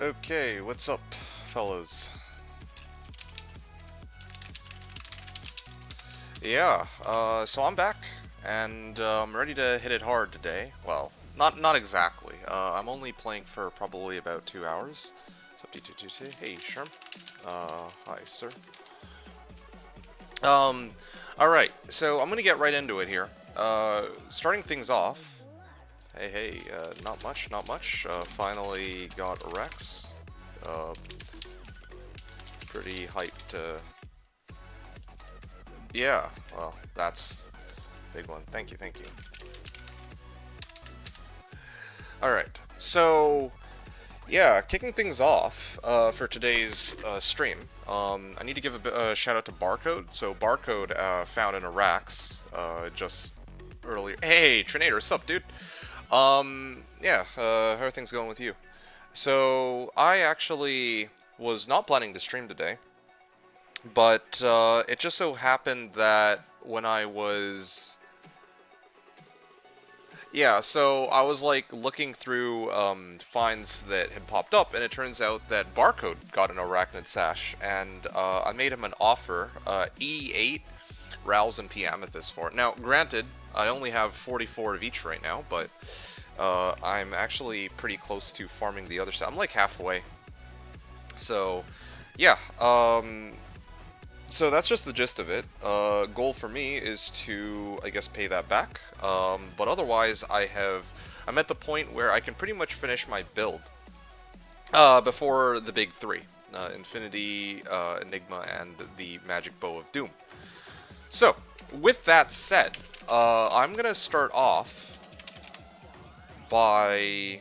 Okay, what's up, fellas? Yeah, so I'm back, and I'm ready to hit it hard today. Well, not exactly. I'm only playing for probably about 2 hours. What's up, D222? Hey, Sherm. Hi, sir. Um, alright, so I'm gonna get right into it here. Starting things off. Hey, not much, not much. Finally got a Rex. Pretty hyped to... Yeah, well, that's a big one. Thank you, thank you. Alright, so, yeah, kicking things off for today's stream, I need to give a shout out to Barcode. So, Barcode found an Arax just earlier. Hey, Trinator, what's up, dude? Yeah, how are things going with you? So, I actually was not planning to stream today. But it just so happened that when I was... Yeah, so I was like looking through finds that had popped up, and it turns out that Barcode got an Arachnid Sash, and I made him an offer, E8, Rouse, and P Amethyst for it. Now, granted, I only have 44 of each right now, but I'm actually pretty close to farming the other side. I'm like halfway. So, yeah, so that's just the gist of it. Goal for me is to, I guess, pay that back. But otherwise, I'm at the point where I can pretty much finish my build before the big three: Infinity, Enigma, and the Magic Bow of Doom. So, with that said, I'm gonna start off by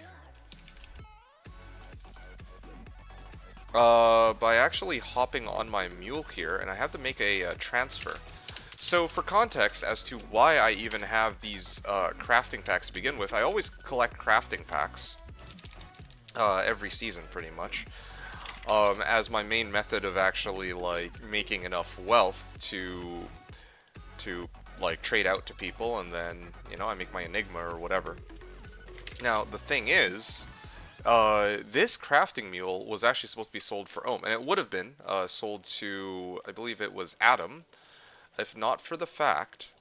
actually hopping on my mule here, and I have to make a transfer. So for context as to why I even have these crafting packs to begin with, I always collect crafting packs every season pretty much, as my main method of actually like making enough wealth to like trade out to people, and then, you know, I make my Enigma or whatever. Now the thing is, this crafting mule was actually supposed to be sold for Ohm, and it would have been sold to, I believe it was Adam, if not for the fact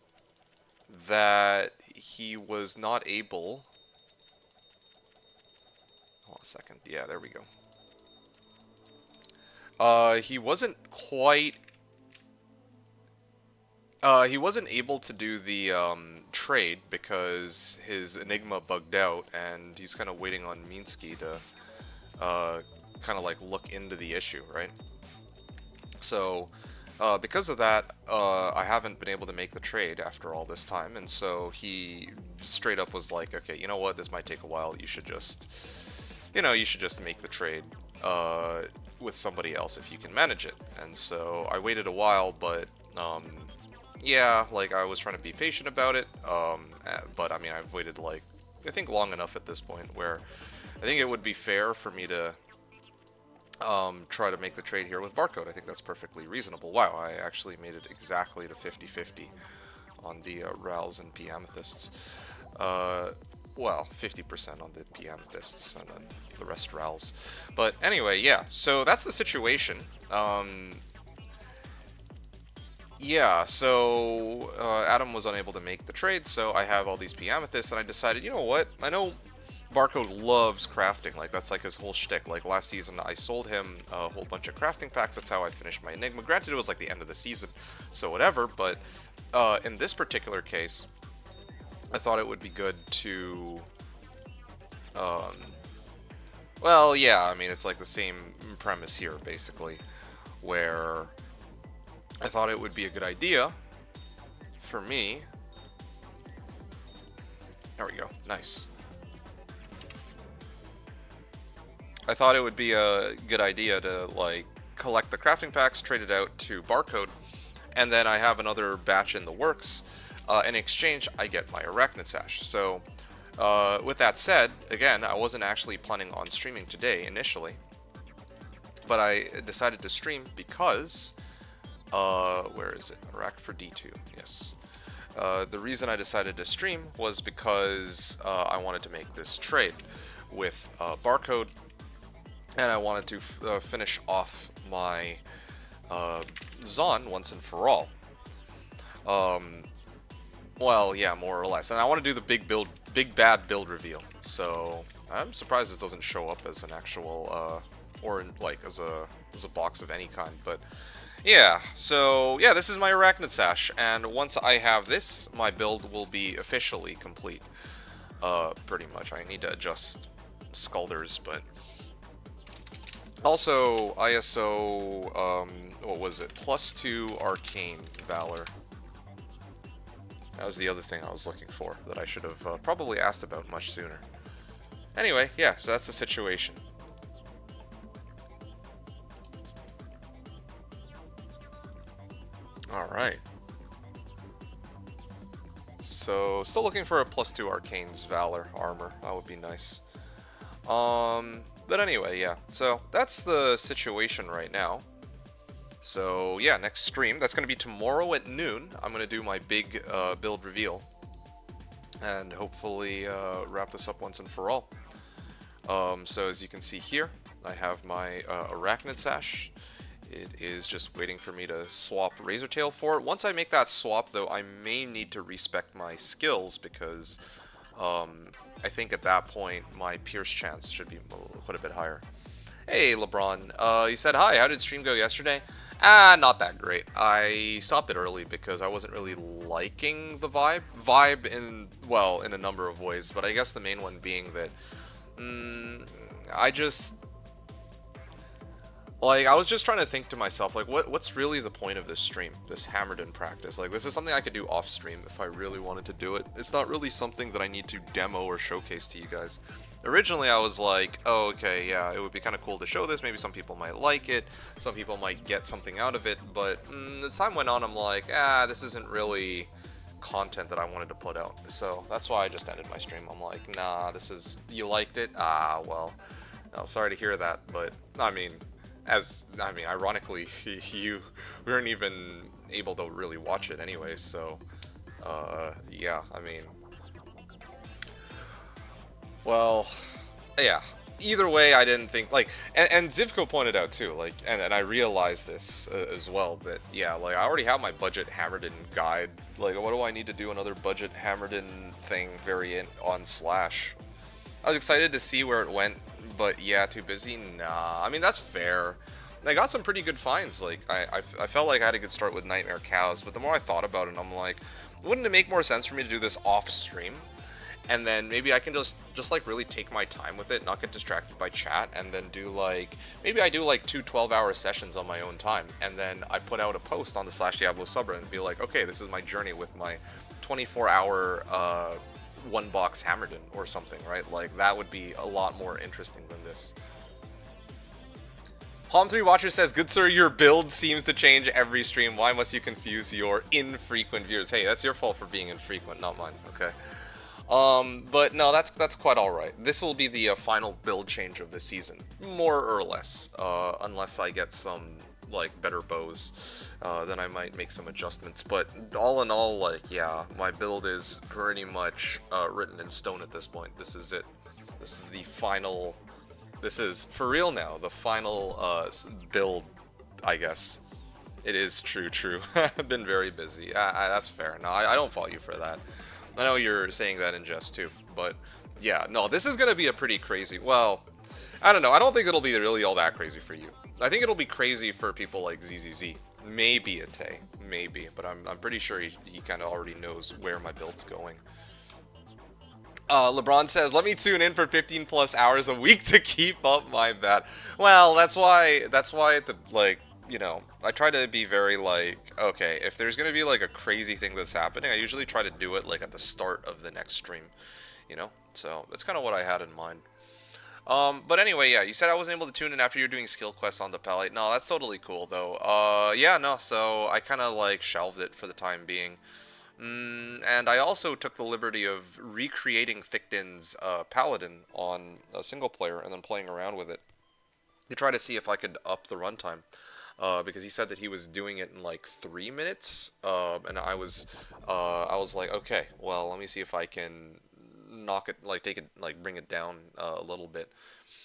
that he was not able... Hold on a second. Yeah, there we go. He wasn't quite... he wasn't able to do the trade because his Enigma bugged out, and he's kind of waiting on Minsky to kind of like look into the issue, right? So because of that, I haven't been able to make the trade after all this time, and so he straight up was like, okay, you know what, this might take a while, you should just, you know, you should just make the trade with somebody else if you can manage it. And so I waited a while, but yeah, like, I was trying to be patient about it, but I mean, I've waited, like, I think long enough at this point where I think it would be fair for me to try to make the trade here with Barcode. I think that's perfectly reasonable. Wow, I actually made it exactly to 50-50 on the Rouse and P Amethysts. Well, 50% on the P Amethysts, and then the rest Rouse. But anyway, yeah, so that's the situation. Yeah, so Adam was unable to make the trade, so I have all these P Amethysts, and I decided, you know what, I know Barcode loves crafting, like, that's like his whole shtick. Like, last season I sold him a whole bunch of crafting packs, that's how I finished my Enigma. Granted, it was like the end of the season, so whatever, but in this particular case, I thought it would be good to, well, yeah, I mean, it's like the same premise here, basically, where I thought it would be a good idea for me. There we go. Nice. I thought it would be a good idea to, like, collect the crafting packs, trade it out to Barcode, and then I have another batch in the works. In exchange, I get my Arachnid Sash. So, with that said, again, I wasn't actually planning on streaming today initially, but I decided to stream because... where is it? Rack for D2, yes. The reason I decided to stream was because I wanted to make this trade with Barcode and I wanted to finish off my Zon once and for all. Um, well, yeah, more or less. And I want to do the big bad build reveal. So I'm surprised this doesn't show up as an actual, or in, like as a box of any kind. But yeah, so yeah, this is my Arachnid Sash, and once I have this, my build will be officially complete. Pretty much. I need to adjust Skulders, but also ISO, what was it? +2 Arcane Valor. That was the other thing I was looking for that I should have probably asked about much sooner. Anyway, yeah, so that's the situation. Alright. So, still looking for a +2 Arcane's Valor armor. That would be nice. But anyway, yeah. So, that's the situation right now. So, yeah, next stream. That's going to be tomorrow at noon. I'm going to do my big build reveal. And hopefully wrap this up once and for all. So, as you can see here, I have my Arachnid Sash. It is just waiting for me to swap Razortail for it. Once I make that swap, though, I may need to respec my skills because I think at that point my Pierce chance should be quite a bit higher. Hey, LeBron. You said hi. How did stream go yesterday? Not that great. I stopped it early because I wasn't really liking the vibe. Vibe in, well, in a number of ways, but I guess the main one being that I was just trying to think to myself, like, what's really the point of this stream, this hammered in practice? Like, this is something I could do off stream if I really wanted to do it. It's not really something that I need to demo or showcase to you guys. Originally, I was like, oh, okay, yeah, it would be kind of cool to show this. Maybe some people might like it. Some people might get something out of it. But as time went on, I'm like, this isn't really content that I wanted to put out. So that's why I just ended my stream. I'm like, nah, you liked it? Well, no, sorry to hear that. But, I mean, ironically, we weren't even able to really watch it anyway, so, yeah, I mean, well, yeah, either way, I didn't think, like, and Zivko pointed out, too, like, and I realized this as well, that, yeah, like, I already have my budget hammered in guide, like, what do I need to do another budget hammered in thing variant on Slash? I was excited to see where it went, but yeah, too busy? Nah, I mean, that's fair. I got some pretty good finds. Like, I felt like I had a good start with Nightmare Cows, but the more I thought about it, I'm like, wouldn't it make more sense for me to do this off stream? And then maybe I can just like really take my time with it, not get distracted by chat, and then do like, maybe I do like 2 12-hour sessions on my own time, and then I put out a post on the Slashdiablo subreddit and be like, okay, this is my journey with my 24-hour one box Hammerden or something, right? Like, that would be a lot more interesting than this. Palm3 Watcher says, good sir, your build seems to change every stream. Why must you confuse your infrequent viewers? Hey, that's your fault for being infrequent, not mine, okay? But no, that's quite alright. This will be the final build change of the season, more or less, unless I get some, like, better bows. Then I might make some adjustments, but all in all, like, yeah, my build is pretty much written in stone at this point. This is it. This is the final, this is, for real now, the final build, I guess. It is true. I've been very busy. That's fair. No, I don't fault you for that. I know you're saying that in jest too, but yeah, no, this is going to be a pretty crazy, well, I don't know, I don't think it'll be really all that crazy for you. I think it'll be crazy for people like ZZZ. Maybe a Tay, maybe, but I'm pretty sure he kind of already knows where my build's going. LeBron says, let me tune in for 15 plus hours a week to keep up my bat. Well, that's why like, you know, I try to be very like, okay, if there's gonna be like a crazy thing that's happening, I usually try to do it like at the start of the next stream, you know? So that's kind of what I had in mind. But anyway, yeah, you said I wasn't able to tune in after you're doing skill quests on the Palette. No, that's totally cool, though. Yeah, no, so I kind of, like, shelved it for the time being. And I also took the liberty of recreating Thickedin's Paladin on a single player and then playing around with it to try to see if I could up the runtime. Because he said that he was doing it in, like, 3 minutes, and I was like, okay, well, let me see if I can knock it, like, take it, like, bring it down a little bit.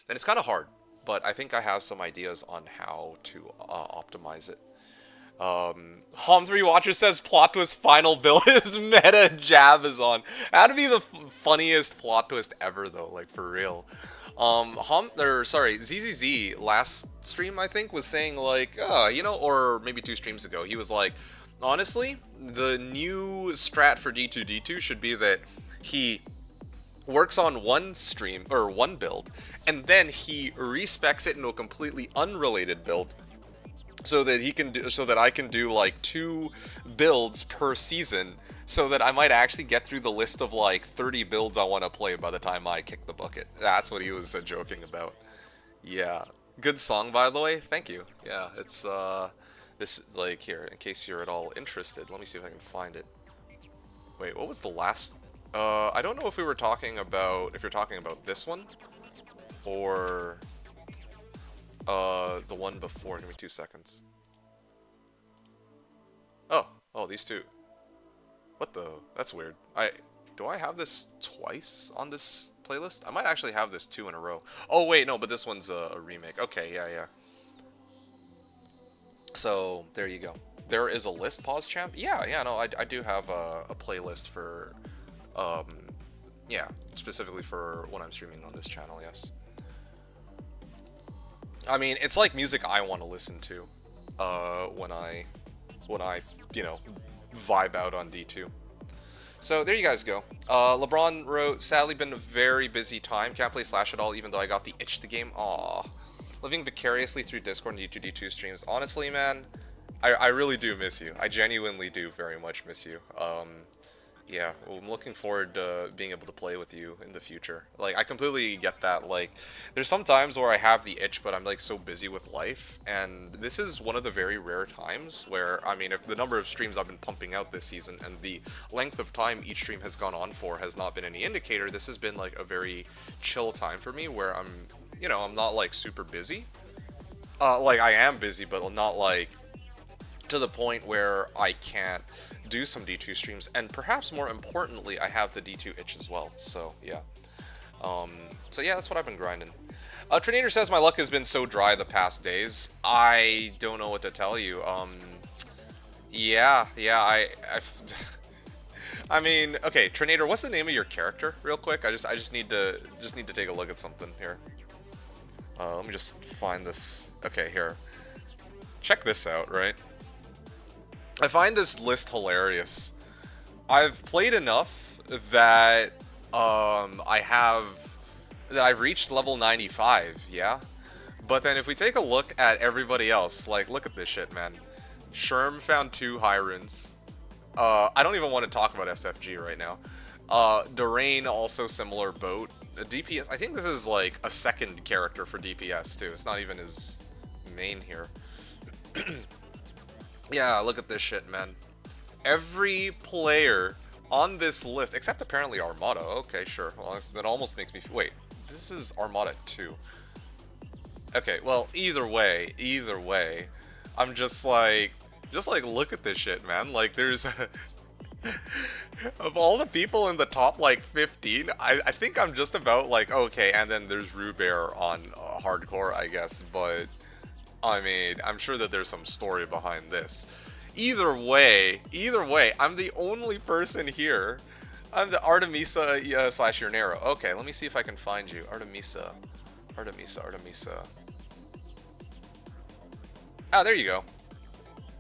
And it's kind of hard. but I think I have some ideas on how to optimize it. Hom3 Watcher says plot twist final bill is meta jab is on. That'd be the funniest plot twist ever though, like for real. ZZZ last stream I think was saying like, you know, or maybe 2 streams ago, he was like, honestly, the new strat for D2D2 should be that he works on one stream or one build, and then he respecs it into a completely unrelated build, so that he can do, so that I can do like 2 builds per season, so that I might actually get through the list of like 30 builds I want to play by the time I kick the bucket. That's what he was joking about. Yeah, good song by the way. Thank you. Yeah, it's this, like, here in case you're at all interested. Let me see if I can find it. Wait, what was the last? I don't know if we were talking about, if you're talking about this one or the one before. Give me 2 seconds. Oh, these two. What the? That's weird. Do I have this twice on this playlist? I might actually have this 2 in a row. Oh wait, no, but this one's a remake. Okay, yeah. So there you go. There is a list, pause champ. Yeah, no, I do have a playlist for, yeah, specifically for when I'm streaming on this channel. Yes. I mean, it's like music I want to listen to when I you know, vibe out on D2. So there you guys go. LeBron wrote, sadly been a very busy time. Can't play Slash at all even though I got the itch the game. Aw. Living vicariously through Discord and D2D2 streams. Honestly, man, I really do miss you. I genuinely do very much miss you. Yeah, well, I'm looking forward to being able to play with you in the future. Like, I completely get that. Like, there's some times where I have the itch, but I'm, like, so busy with life. And this is one of the very rare times where, I mean, if the number of streams I've been pumping out this season and the length of time each stream has gone on for has not been any indicator, this has been, like, a very chill time for me where I'm, you know, I'm not, like, super busy. Like, I am busy, but not, like, to the point where I can't do some D2 streams, and perhaps more importantly, I have the D2 itch as well. So yeah, so yeah, that's what I've been grinding. Trinator says my luck has been so dry the past days. I don't know what to tell you. Yeah, I mean, okay, Trinator, what's the name of your character, real quick? I just need to take a look at something here. Let me just find this. Okay, here. Check this out, right? I find this list hilarious. I've played enough that I've reached level 95, yeah? But then if we take a look at everybody else, like, look at this shit, man. Sherm found 2 high runes. I don't even want to talk about SFG right now. Durain, also similar boat. DPS, I think this is like a second character for DPS too. It's not even his main here. Yeah, look at this shit, man. Every player on this list, except apparently Armada. Okay, sure. Well, that almost makes me... Wait, this is Armada 2. Okay, well, either way, I'm just like, look at this shit, man. Like, there's... of all the people in the top, like, 15, I think I'm just about, like, okay, and then there's Rubear on hardcore, I guess, but... I mean, I'm sure that there's some story behind this. Either way, I'm the only person here. I'm the Artemisa slash Urnero. Okay, let me see if I can find you. Artemisa. Ah, there you go.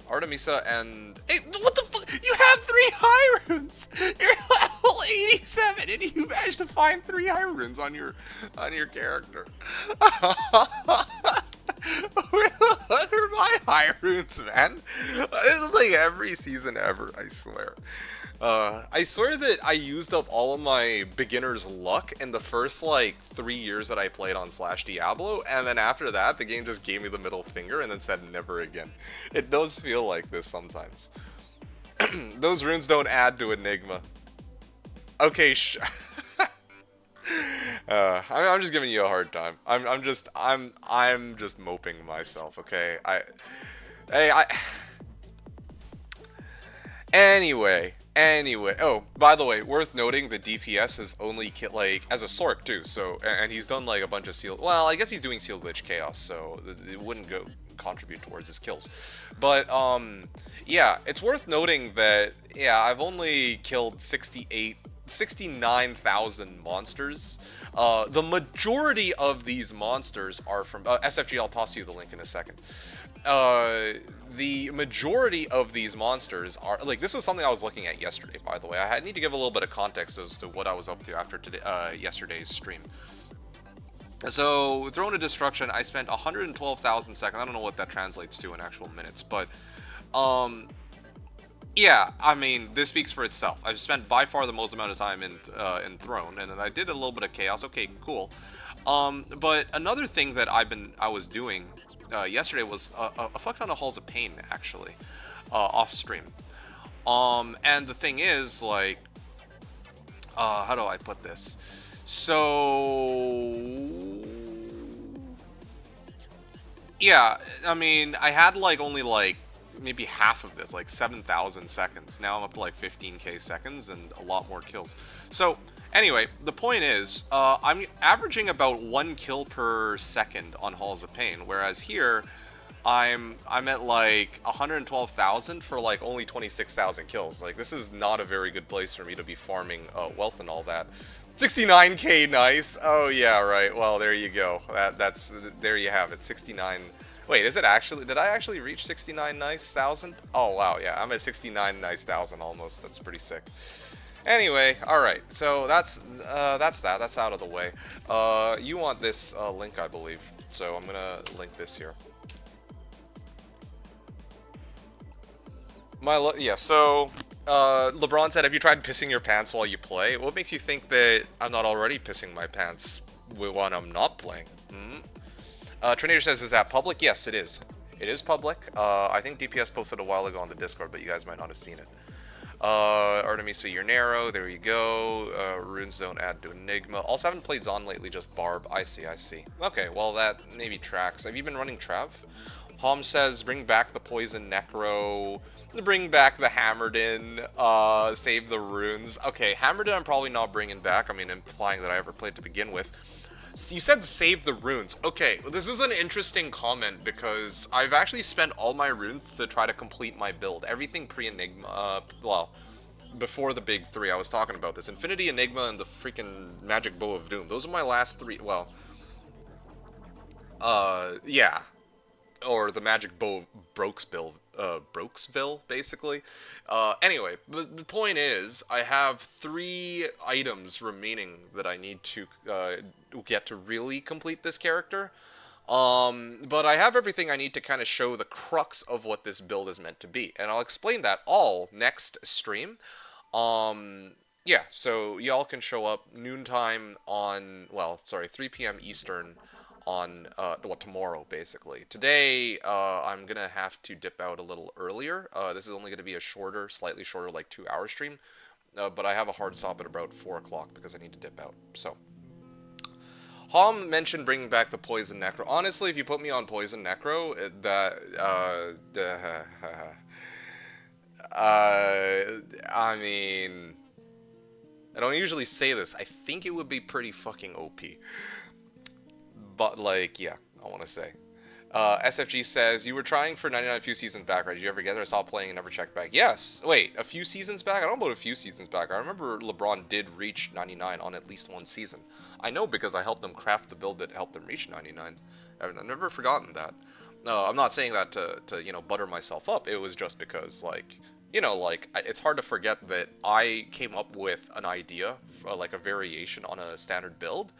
Artemisa and... Hey, what the fuck? You have 3 high runes! You're level 87 and you managed to find 3 high runes on your character. Where the fuck are my high runes, man? This is like every season ever, I swear. I swear that I used up all of my beginner's luck in the first, like, 3 years that I played on Slashdiablo, and then after that, the game just gave me the middle finger and then said never again. It does feel like this sometimes. Those runes don't add to Enigma. Okay, I'm just giving you a hard time. I'm just moping myself, okay? Anyway, Anyway, oh, by the way, worth noting the DPS is only like as a Sork too. So, and he's done like a bunch of seal. Well, I guess he's doing seal glitch chaos, so it wouldn't go contribute towards his kills. But yeah, it's worth noting that yeah, I've only killed 69,000 monsters. The majority of these monsters are from SFG. I'll toss you the link in a second. The majority of these monsters are like, this was something I was looking at yesterday, by the way. I need to give a little bit of context as to what I was up to after today, yesterday's stream. So, Throne of Destruction, I spent 112,000 seconds. I don't know what that translates to in actual minutes, but yeah, I mean, this speaks for itself. I've spent by far the most amount of time in Throne, and then I did a little bit of Chaos. Okay, cool. But another thing that I was doing yesterday was a fuck ton of Halls of Pain, actually, off stream. And the thing is, like, how do I put this? So, yeah, I mean, I had like only like maybe half of this, like 7,000 seconds. Now I'm up to like 15k seconds and a lot more kills. So anyway, the point is, I'm averaging about 1 kill per second on Halls of Pain, whereas here I'm at like 112,000 for like only 26,000 kills. Like, this is not a very good place for me to be farming wealth and all that. 69k, nice. Oh yeah, right. Well, there you go. That's there you have it. 69. Wait, is it actually? Did I actually reach 69 nice thousand? Oh wow, yeah, I'm at 69 nice thousand almost. That's pretty sick. Anyway, all right. So that's that. That's out of the way. You want this link, I believe. So I'm gonna link this here. Yeah. So LeBron said, "Have you tried pissing your pants while you play? What makes you think that I'm not already pissing my pants when I'm not playing?" Trinator says, "Is that public?" Yes, it is. It is public. I think DPS posted a while ago on the Discord, but you guys might not have seen it. Artemisa, you're narrow. There you go. Runes don't add to Enigma. Also haven't played Zon lately, just Barb. I see, I see. Okay, well that maybe tracks. Have you been running Trav? Hom says, bring back the Poison Necro. Bring back the Hammerden. Save the Runes. Okay, Hammerden I'm probably not bringing back. I mean, implying that I ever played to begin with. You said save the runes. Okay, this is an interesting comment because I've actually spent all my runes to try to complete my build. Everything pre-Enigma, well, before the big three, I was talking about this. Infinity, Enigma, and the freaking Magic Bow of Doom. Those are my last three, well, yeah. Or the Magic Bow of Brokesville, basically. Anyway, the point is, I have 3 items remaining that I need to get to really complete this character. But I have everything I need to kind of show the crux of what this build is meant to be. And I'll explain that all next stream. Yeah, so y'all can show up noontime on, well, sorry, 3 p.m. Eastern on, well, tomorrow, basically. Today, I'm gonna have to dip out a little earlier. This is only gonna be a shorter, slightly shorter, like 2-hour stream. But I have a hard stop at about 4 o'clock because I need to dip out, so. Hom mentioned bringing back the Poison Necro. Honestly, if you put me on Poison Necro, I mean, I don't usually say this. I think it would be pretty fucking OP. But, like, yeah, I want to say. SFG says, you were trying for 99 a few seasons back, right? Did you ever get there, stop playing, and never check back? Yes. Wait, a few seasons back? I don't know about a few seasons back. I remember LeBron did reach 99 on at least one season. I know because I helped him craft the build that helped him reach 99. I've never forgotten that. No, I'm not saying that to you know, butter myself up. It was just because, like, you know, like, it's hard to forget that I came up with an idea, like a variation on a standard build,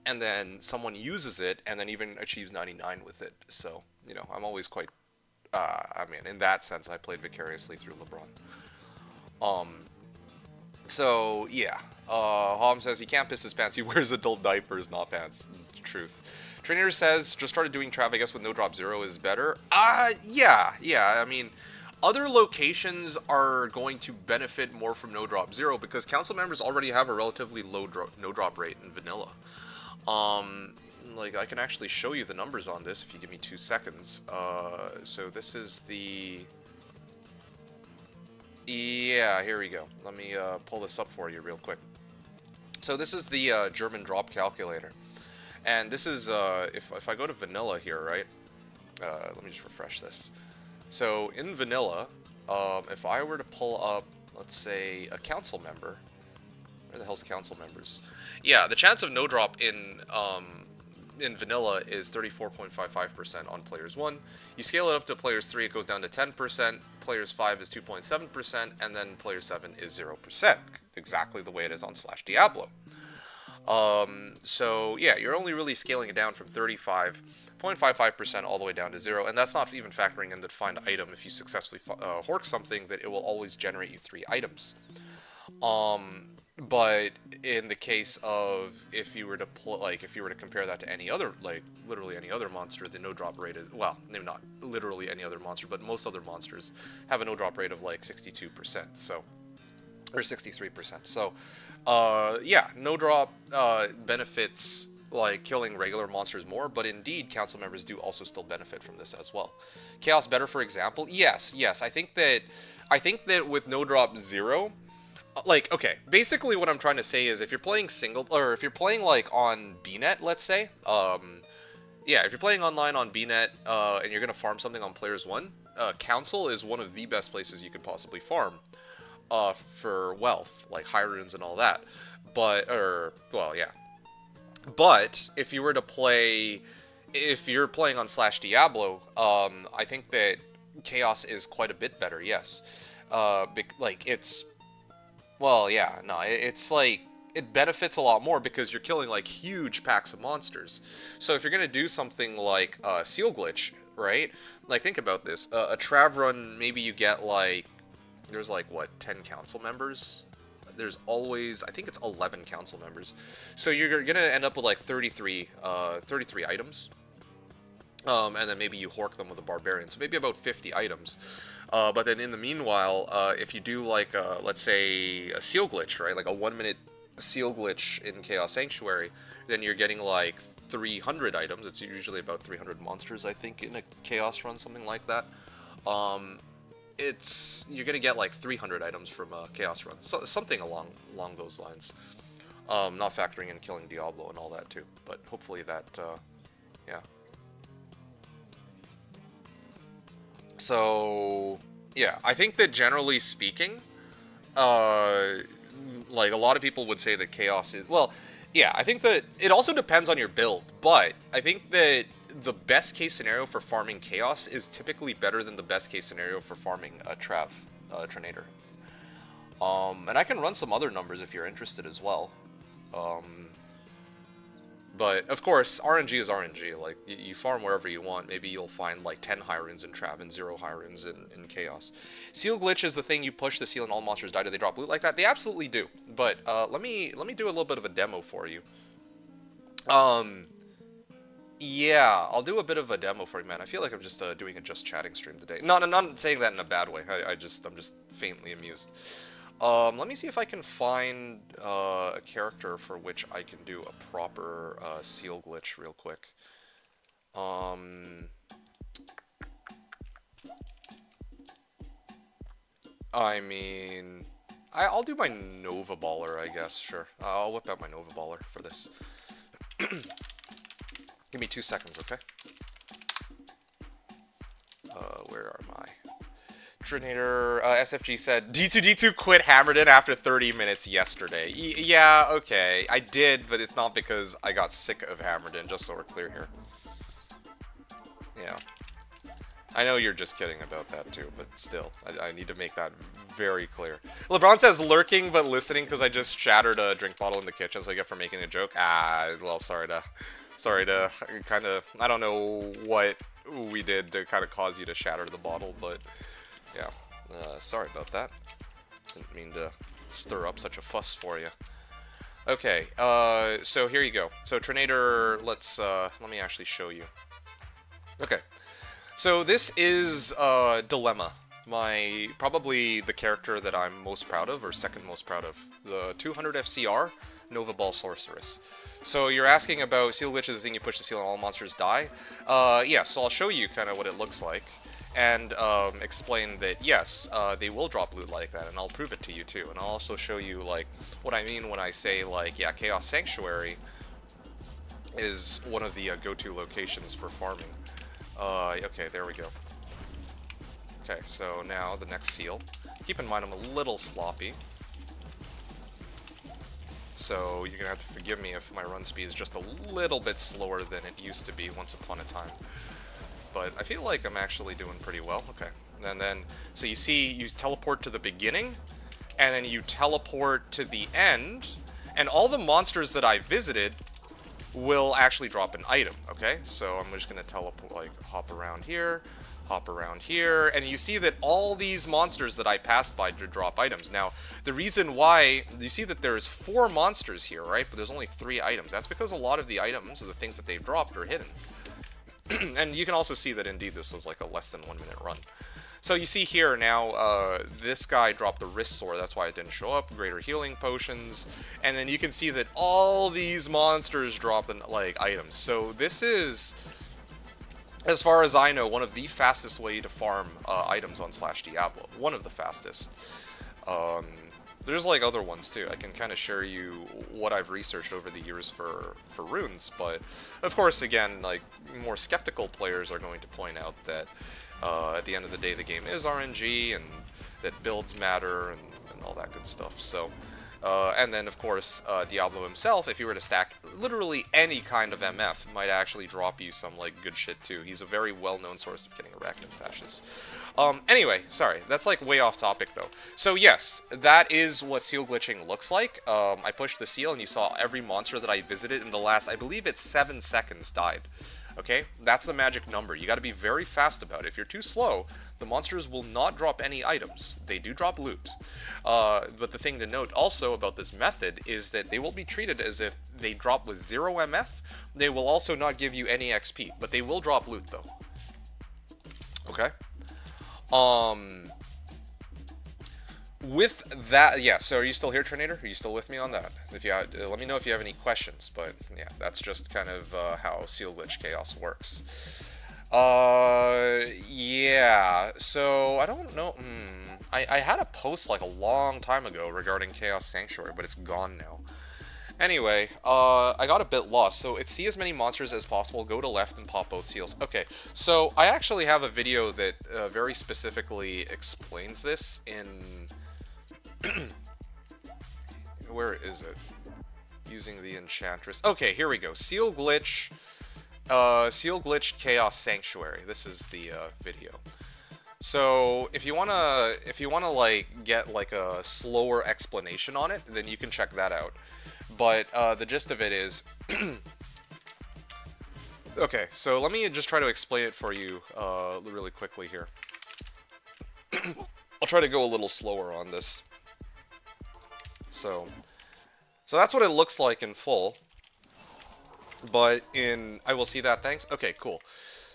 and then someone uses it, and then even achieves 99 with it. So, you know, I'm always quite, I mean, in that sense, I played vicariously through LeBron. So, yeah. Hom says he can't piss his pants, he wears adult diapers, not pants. Truth. Trainer says, just started doing Trav, I guess with no drop 0 is better. Yeah, I mean, other locations are going to benefit more from no drop 0 because council members already have a relatively low no drop rate in vanilla. Like, I can actually show you the numbers on this if you give me 2 seconds. So this is the... Yeah, here we go. Let me pull this up for you real quick. So this is the German drop calculator. And this is, if I go to vanilla here, right? Let me just refresh this. So in vanilla, if I were to pull up, let's say, a council member. Where the hell's council members? Yeah, the chance of no drop in vanilla is 34.55% on players 1. You scale it up to players 3, it goes down to 10%. Players 5 is 2.7%, and then player 7 is 0%. Exactly the way it is on Slashdiablo. So yeah, you're only really scaling it down from 35.55% all the way down to 0, and that's not even factoring in the defined item. If you successfully hork something, that it will always generate you 3 items. But in the case of if you were to if you were to compare that to any other, like literally any other monster, the no drop rate is, well, maybe not literally any other monster, but most other monsters have a no drop rate of like 62%, so, or 63%. So, yeah, no drop benefits like killing regular monsters more, but indeed council members do also still benefit from this as well. Chaos better, for example? Yes. I think that with no drop 0. Like, okay, basically what I'm trying to say is if you're playing single, or if you're playing, like, on BNet, let's say, yeah, if you're playing online on BNet, and you're gonna farm something on players 1, Council is one of the best places you could possibly farm, for wealth, like high runes and all that, but, well, yeah. But, if you were to play, if you're playing on Slashdiablo, I think that Chaos is quite a bit better, yes. Like, it's... Well, yeah, no, it's like, it benefits a lot more because you're killing, like, huge packs of monsters. So if you're gonna do something like Seal Glitch, right? Like, think about this. A Trav run, maybe you get, like, there's, like, what, 10 council members? There's always, I think it's 11 council members. So you're gonna end up with, like, 33 items. And then maybe you hork them with a Barbarian. So maybe about 50 items. But then in the meanwhile, if you do like, let's say, a seal glitch, right? Like a 1-minute seal glitch in Chaos Sanctuary, then you're getting like 300 items. It's usually about 300 monsters, I think, in a Chaos run, something like that. You're gonna get like 300 items from a Chaos run, so something along those lines. Not factoring in killing Diablo and all that too, but hopefully that, yeah. So, yeah, I think that generally speaking, like, a lot of people would say that Chaos is, well, yeah, I think that it also depends on your build, but I think that the best case scenario for farming Chaos is typically better than the best case scenario for farming a Trinator. And I can run some other numbers if you're interested as well. But, of course, RNG is RNG. Like, you farm wherever you want. Maybe you'll find, like, 10 high runes in Trav and 0 high runes in Chaos. Seal Glitch is the thing you push the seal and all monsters die. Do they drop loot like that? They absolutely do. But, let me do a little bit of a demo for you. Yeah, I'll do a bit of a demo for you, man. I feel like I'm just doing a just chatting stream today. No, I'm not saying that in a bad way. I'm just faintly amused. Let me see if I can find a character for which I can do a proper seal glitch real quick. I mean, I'll do my Nova Baller, I guess, sure. I'll whip out my Nova Baller for this. Give me 2 seconds, okay? Where are my... Trinator, SFG said, D2D2 quit Hammerden after 30 minutes yesterday. Yeah, okay, I did, but it's not because I got sick of Hammerden, just so we're clear here. Yeah. I know you're just kidding about that too, but still, I need to make that very clear. LeBron says lurking but listening because I just shattered a drink bottle in the kitchen, so I get for making a joke. Well, sorry to kind of, I don't know what we did to kind of cause you to shatter the bottle, but yeah, sorry about that. Didn't mean to stir up such a fuss for you. Okay, so here you go. So Trinator, let me actually show you. Okay, so this is Dilemma, probably the character that I'm most proud of, or second most proud of. The 200 FCR Nova Ball Sorceress. So you're asking about Seal Glitch is the thing you push the seal and all monsters die? Yeah, so I'll show you kind of what it looks like. and explain that yes, they will drop loot like that, and I'll prove it to you too. And I'll also show you like what I mean when I say like, yeah, Chaos Sanctuary is one of the go-to locations for farming. Okay, there we go. Okay, so now the next seal. Keep in mind I'm a little sloppy, so you're gonna have to forgive me if my run speed is just a little bit slower than it used to be once upon a time. But I feel like I'm actually doing pretty well. Okay, and then, so you see, you teleport to the beginning, and then you teleport to the end, and all the monsters that I visited will actually drop an item, okay? So I'm just gonna teleport, like, hop around here, and you see that all these monsters that I passed by to drop items. Now, the reason why, you see that there's 4 monsters here, right? But there's only 3 items. That's because a lot of the items, or the things that they've dropped, are hidden. And you can also see that indeed this was like a less than 1 minute run. So you see here now, this guy dropped the wrist sword, that's why it didn't show up, greater healing potions, and then you can see that all these monsters drop like items. So this is, as far as I know, one of the fastest way to farm items on Slashdiablo. One of the fastest. There's like other ones too. I can kind of share you what I've researched over the years for runes, but of course, again, like more skeptical players are going to point out that at the end of the day, the game is RNG and that builds matter and all that good stuff. So, and then of course, Diablo himself, if you were to stack literally any kind of MF, might actually drop you some like good shit too. He's a very well-known source of getting arachnid sashes. Anyway, sorry, that's like way off topic though. So yes, that is what seal glitching looks like. I pushed the seal and you saw every monster that I visited in the last, I believe it's 7 seconds died. Okay, that's the magic number. You gotta be very fast about it. If you're too slow, the monsters will not drop any items. They do drop loot. But the thing to note also about this method is that they will be treated as if they drop with 0 MF. They will also not give you any XP, but they will drop loot though. Okay? With that, yeah, so are you still here, Trinator? Are you still with me on that? If you let me know if you have any questions, but yeah, that's just kind of how Seal Glitch Chaos works. Yeah, so I don't know, I had a post like a long time ago regarding Chaos Sanctuary, but it's gone now. Anyway, I got a bit lost, so it's see as many monsters as possible, go to left and pop both seals. Okay, so I actually have a video that very specifically explains this in... Where is it? Using the Enchantress. Okay, here we go. Seal Glitch Chaos Sanctuary. This is the video. So if you wanna like get like a slower explanation on it, then you can check that out. But the gist of it is, okay. So let me just try to explain it for you really quickly here. I'll try to go a little slower on this. So that's what it looks like in full. But I will see that, thanks. Okay, cool.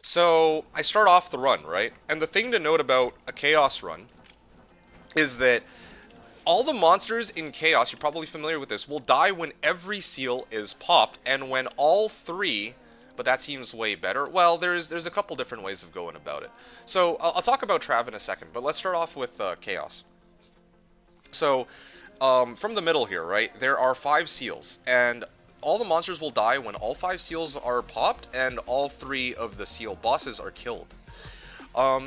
So I start off the run, right? And the thing to note about a Chaos run is that all the monsters in Chaos, you're probably familiar with this, will die when every seal is popped, and when all 3, but that seems way better. Well, there's a couple different ways of going about it. So I'll talk about Trav in a second, but let's start off with Chaos. So from the middle here, right, there are 5 seals, and all the monsters will die when all 5 seals are popped and all 3 of the seal bosses are killed.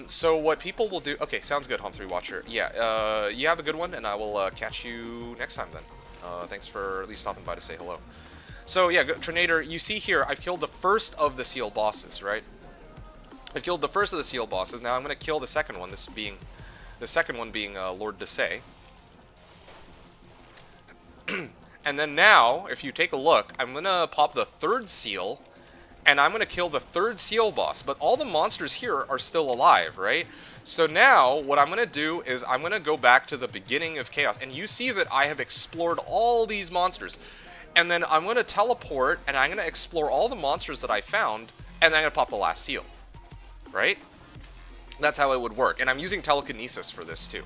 So what people will do... Okay, sounds good, Hom3 Watcher. Yeah, you have a good one, and I will catch you next time then. Thanks for at least stopping by to say hello. So yeah, Trinator, you see here, I've killed the first of the seal bosses, right? I've killed the first of the seal bosses. Now I'm going to kill the second one, the second one being Lord Desay. And then now, if you take a look, I'm going to pop the 3rd seal, and I'm going to kill the 3rd seal boss. But all the monsters here are still alive, right? So now, what I'm going to do is I'm going to go back to the beginning of Chaos. And you see that I have explored all these monsters. And then I'm going to teleport, and I'm going to explore all the monsters that I found, and then I'm going to pop the last seal. Right? That's how it would work. And I'm using telekinesis for this, too.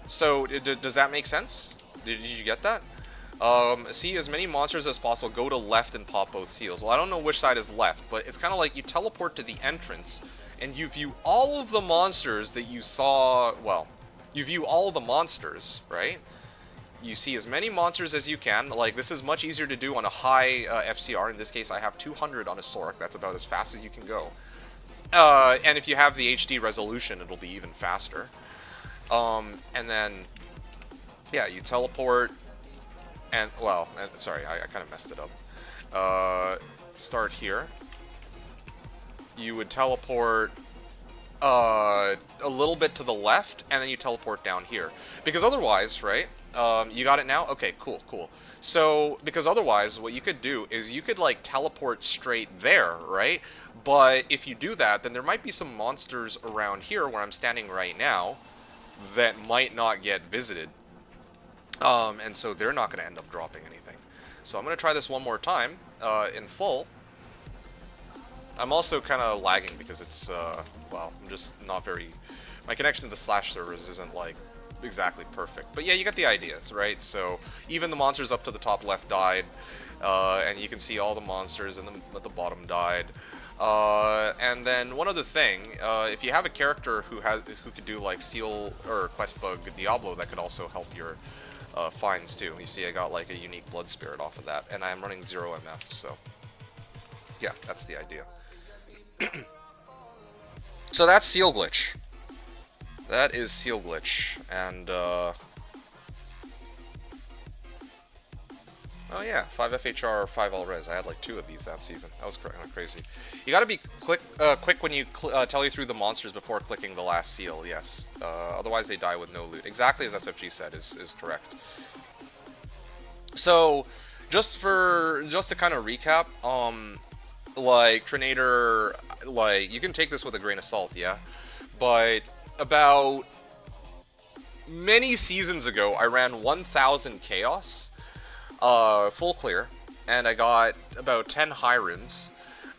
So, does that make sense? Did you get that? See as many monsters as possible, go to left and pop both seals. Well, I don't know which side is left, but it's kind of like you teleport to the entrance, and you view all of the monsters that you saw, well, you view all of the monsters, right? You see as many monsters as you can. Like, this is much easier to do on a high FCR. In this case, I have 200 on a Sork. That's about as fast as you can go. And if you have the HD resolution, it'll be even faster. And then, yeah, you teleport, and, well, sorry, I kind of messed it up. Start here. You would teleport a little bit to the left, and then you teleport down here. Because otherwise, right, you got it now? Okay, cool, cool. So, because otherwise, what you could do is you could, like, teleport straight there, right? But if you do that, then there might be some monsters around here where I'm standing right now that might not get visited. And so they're not going to end up dropping anything. So I'm going to try this one more time in full. I'm also kind of lagging because it's, well, I'm just not very... My connection to the Slash servers isn't, like, exactly perfect. But yeah, you get the ideas, right? So even the monsters up to the top left died, and you can see all the monsters and at the bottom died. And then one other thing, if you have a character who could do like Seal or Quest Bug Diablo, that could also help your finds too. You see, I got like a unique Blood Spirit off of that, and I'm running 0 MF, so yeah, that's the idea. So that's Seal Glitch. That is Seal Glitch, and oh yeah, 5 FHR, 5 all res. I had like 2 of these that season. That was kind of crazy. You gotta be quick when you tele through the monsters before clicking the last seal, yes. Otherwise they die with no loot. Exactly as SFG said is correct. So, just to kind of recap, like, Trinator, like, you can take this with a grain of salt, yeah? But about many seasons ago, I ran 1000 Chaos, full clear, and I got about 10 high runes.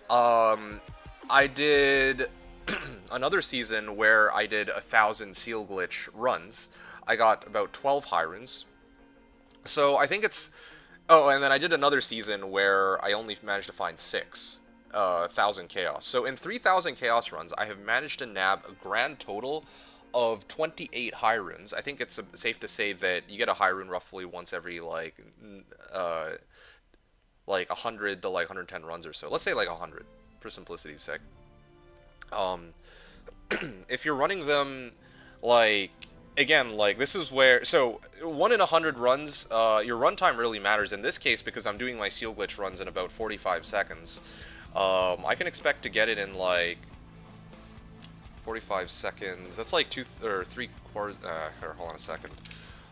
I did another season where I did 1000 Seal Glitch runs. I got about 12 high runes. So I think it's... Oh, and then I did another season where I only managed to find 1000 Chaos. So in 3000 Chaos runs, I have managed to nab a grand total of 28 high runes. I think it's safe to say that you get a high rune roughly once every like 100 to like 110 runs or so. Let's say like 100 for simplicity's sake. If you're running them, like, again, like, this is where, so 1 in 100 runs, your runtime really matters in this case because I'm doing my Seal Glitch runs in about 45 seconds. I can expect to get it in like 45 seconds. That's like 2 or 3 quarters. Here, hold on a second.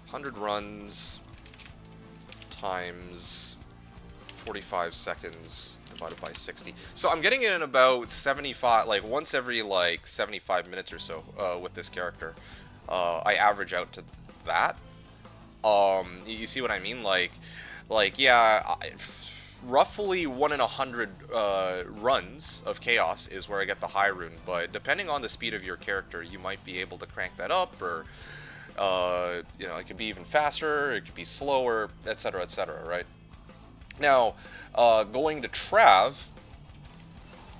100 runs times 45 seconds divided by 60. So I'm getting it in about 75, like once every like 75 minutes or so with this character. I average out to that. You see what I mean? Like yeah. Roughly 1 in 100 runs of Chaos is where I get the high rune, but depending on the speed of your character, you might be able to crank that up, or you know, it could be even faster, it could be slower, etc., right? Now, going to Trav,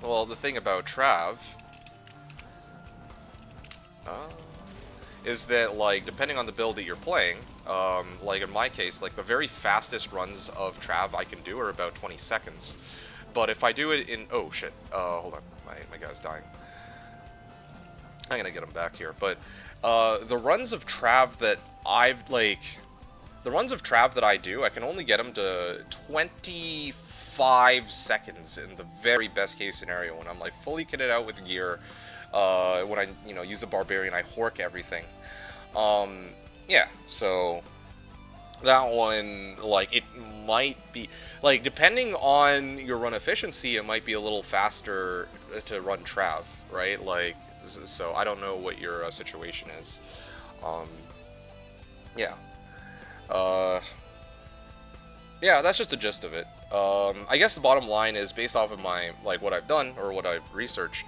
well, the thing about Trav is that, like, depending on the build that you're playing, like in my case, like the very fastest runs of Trav I can do are about 20 seconds. But if I do it in, oh shit, hold on, my guy's dying. I'm gonna get him back here. But the runs of Trav that I do, I can only get them to 25 seconds in the very best case scenario when I'm like fully kitted out with gear. When I, you know, use the Barbarian, I hork everything. Yeah, so that one, like, it might be, like, depending on your run efficiency, it might be a little faster to run Trav, right? Like, so I don't know what your situation is. Yeah. Yeah, that's just the gist of it. I guess the bottom line is, based off of my, like, what I've done, or what I've researched,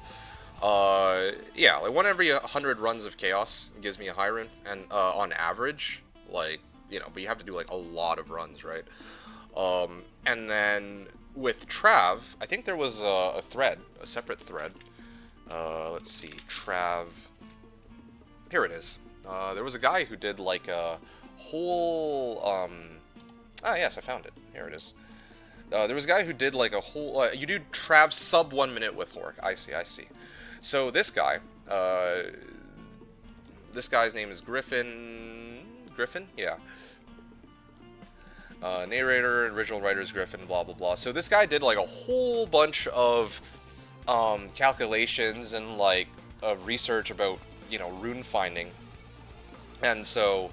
yeah, like 1 every 100 runs of Chaos gives me a high rune, and on average, like, you know, but you have to do like a lot of runs, right? And then with Trav, I think there was a thread, a separate thread, Let's see, Trav. Here it is. There was a guy who did like a whole, ah yes, I found it. Here it is. There was a guy who did like a whole, you do Trav sub 1 minute with Hork. I see. So this guy's name is Griffin? Yeah. Narrator, original writer is Griffin, blah blah blah. So this guy did like a whole bunch of calculations and like research about, you know, rune finding. And so,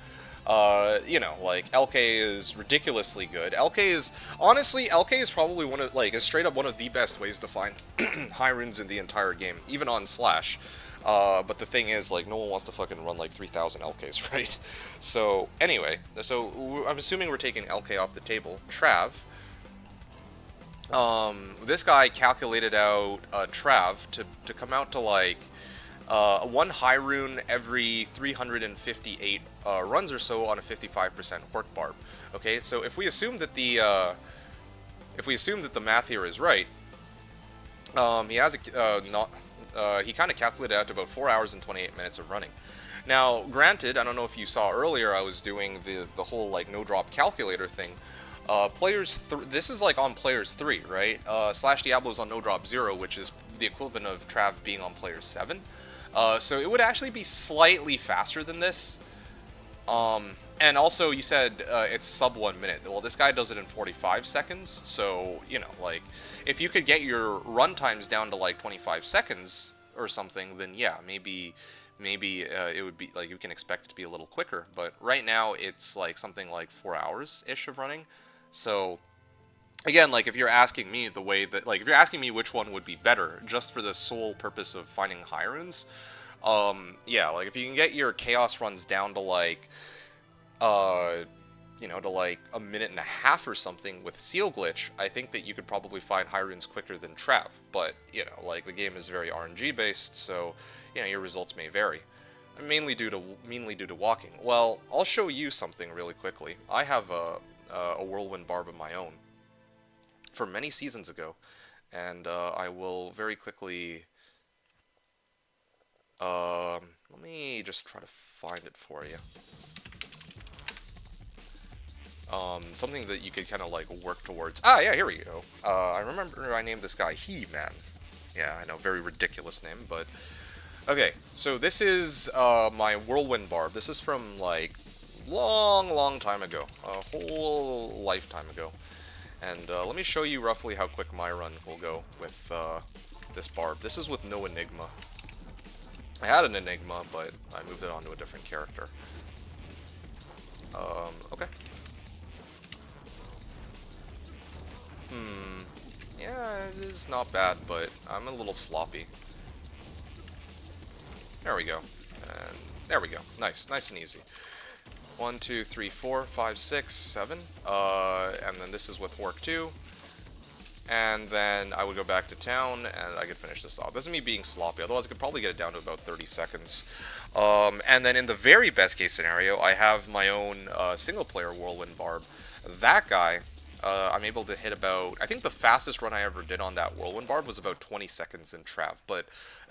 you know, like, LK is ridiculously good. Honestly, LK is probably is straight up one of the best ways to find high runes in the entire game, even on Slash. But the thing is, like, no one wants to fucking run, like, 3,000 LKs, right? So, anyway, I'm assuming we're taking LK off the table. Trav. This guy calculated out, Trav to come out to, like, one high rune every 358 runs or so on a 55% Hork barb. Okay, so if we assume that the math here is right, he has he kind of calculated out to about 4 hours and 28 minutes of running. Now, granted, I don't know if you saw earlier, I was doing the whole like no drop calculator thing. This is like on players 3, right? Slashdiablo is on no drop 0, which is the equivalent of Trav being on players 7. So it would actually be slightly faster than this. And also, you said it's sub 1 minute. Well, this guy does it in 45 seconds. So, you know, like, if you could get your run times down to like 25 seconds or something, then yeah, maybe it would be like you can expect it to be a little quicker. But right now, it's like something like 4 hours-ish of running. So, again, like, if you're asking me if you're asking me which one would be better, just for the sole purpose of finding high runes, yeah, like, if you can get your chaos runs down to, like, you know, to, like, a minute and a half or something with Seal Glitch, I think that you could probably find high runes quicker than Trav, but, you know, like, the game is very RNG-based, so, you know, your results may vary. Mainly due to walking. Well, I'll show you something really quickly. I have a whirlwind barb of my own from many seasons ago, and I will very quickly let me just try to find it for you. Something that you could kind of like work towards. Ah, yeah, here we go. I remember I named this guy He-Man. Yeah, I know, very ridiculous name, but okay. So this is my whirlwind barb. This is from like long time ago, a whole lifetime ago. And let me show you roughly how quick my run will go with this barb. This is with no Enigma. I had an Enigma, but I moved it on to a different character. Okay. Yeah, it is not bad, but I'm a little sloppy. There we go. And there we go. Nice and easy. 1, 2, 3, 4, 5, 6, 7. And then this is with Hork 2. And then I would go back to town, and I could finish this off. This is me being sloppy, otherwise I could probably get it down to about 30 seconds. And then in the very best case scenario, I have my own single-player Whirlwind Barb. That guy, I'm able to hit about... I think the fastest run I ever did on that Whirlwind Barb was about 20 seconds in Trav, but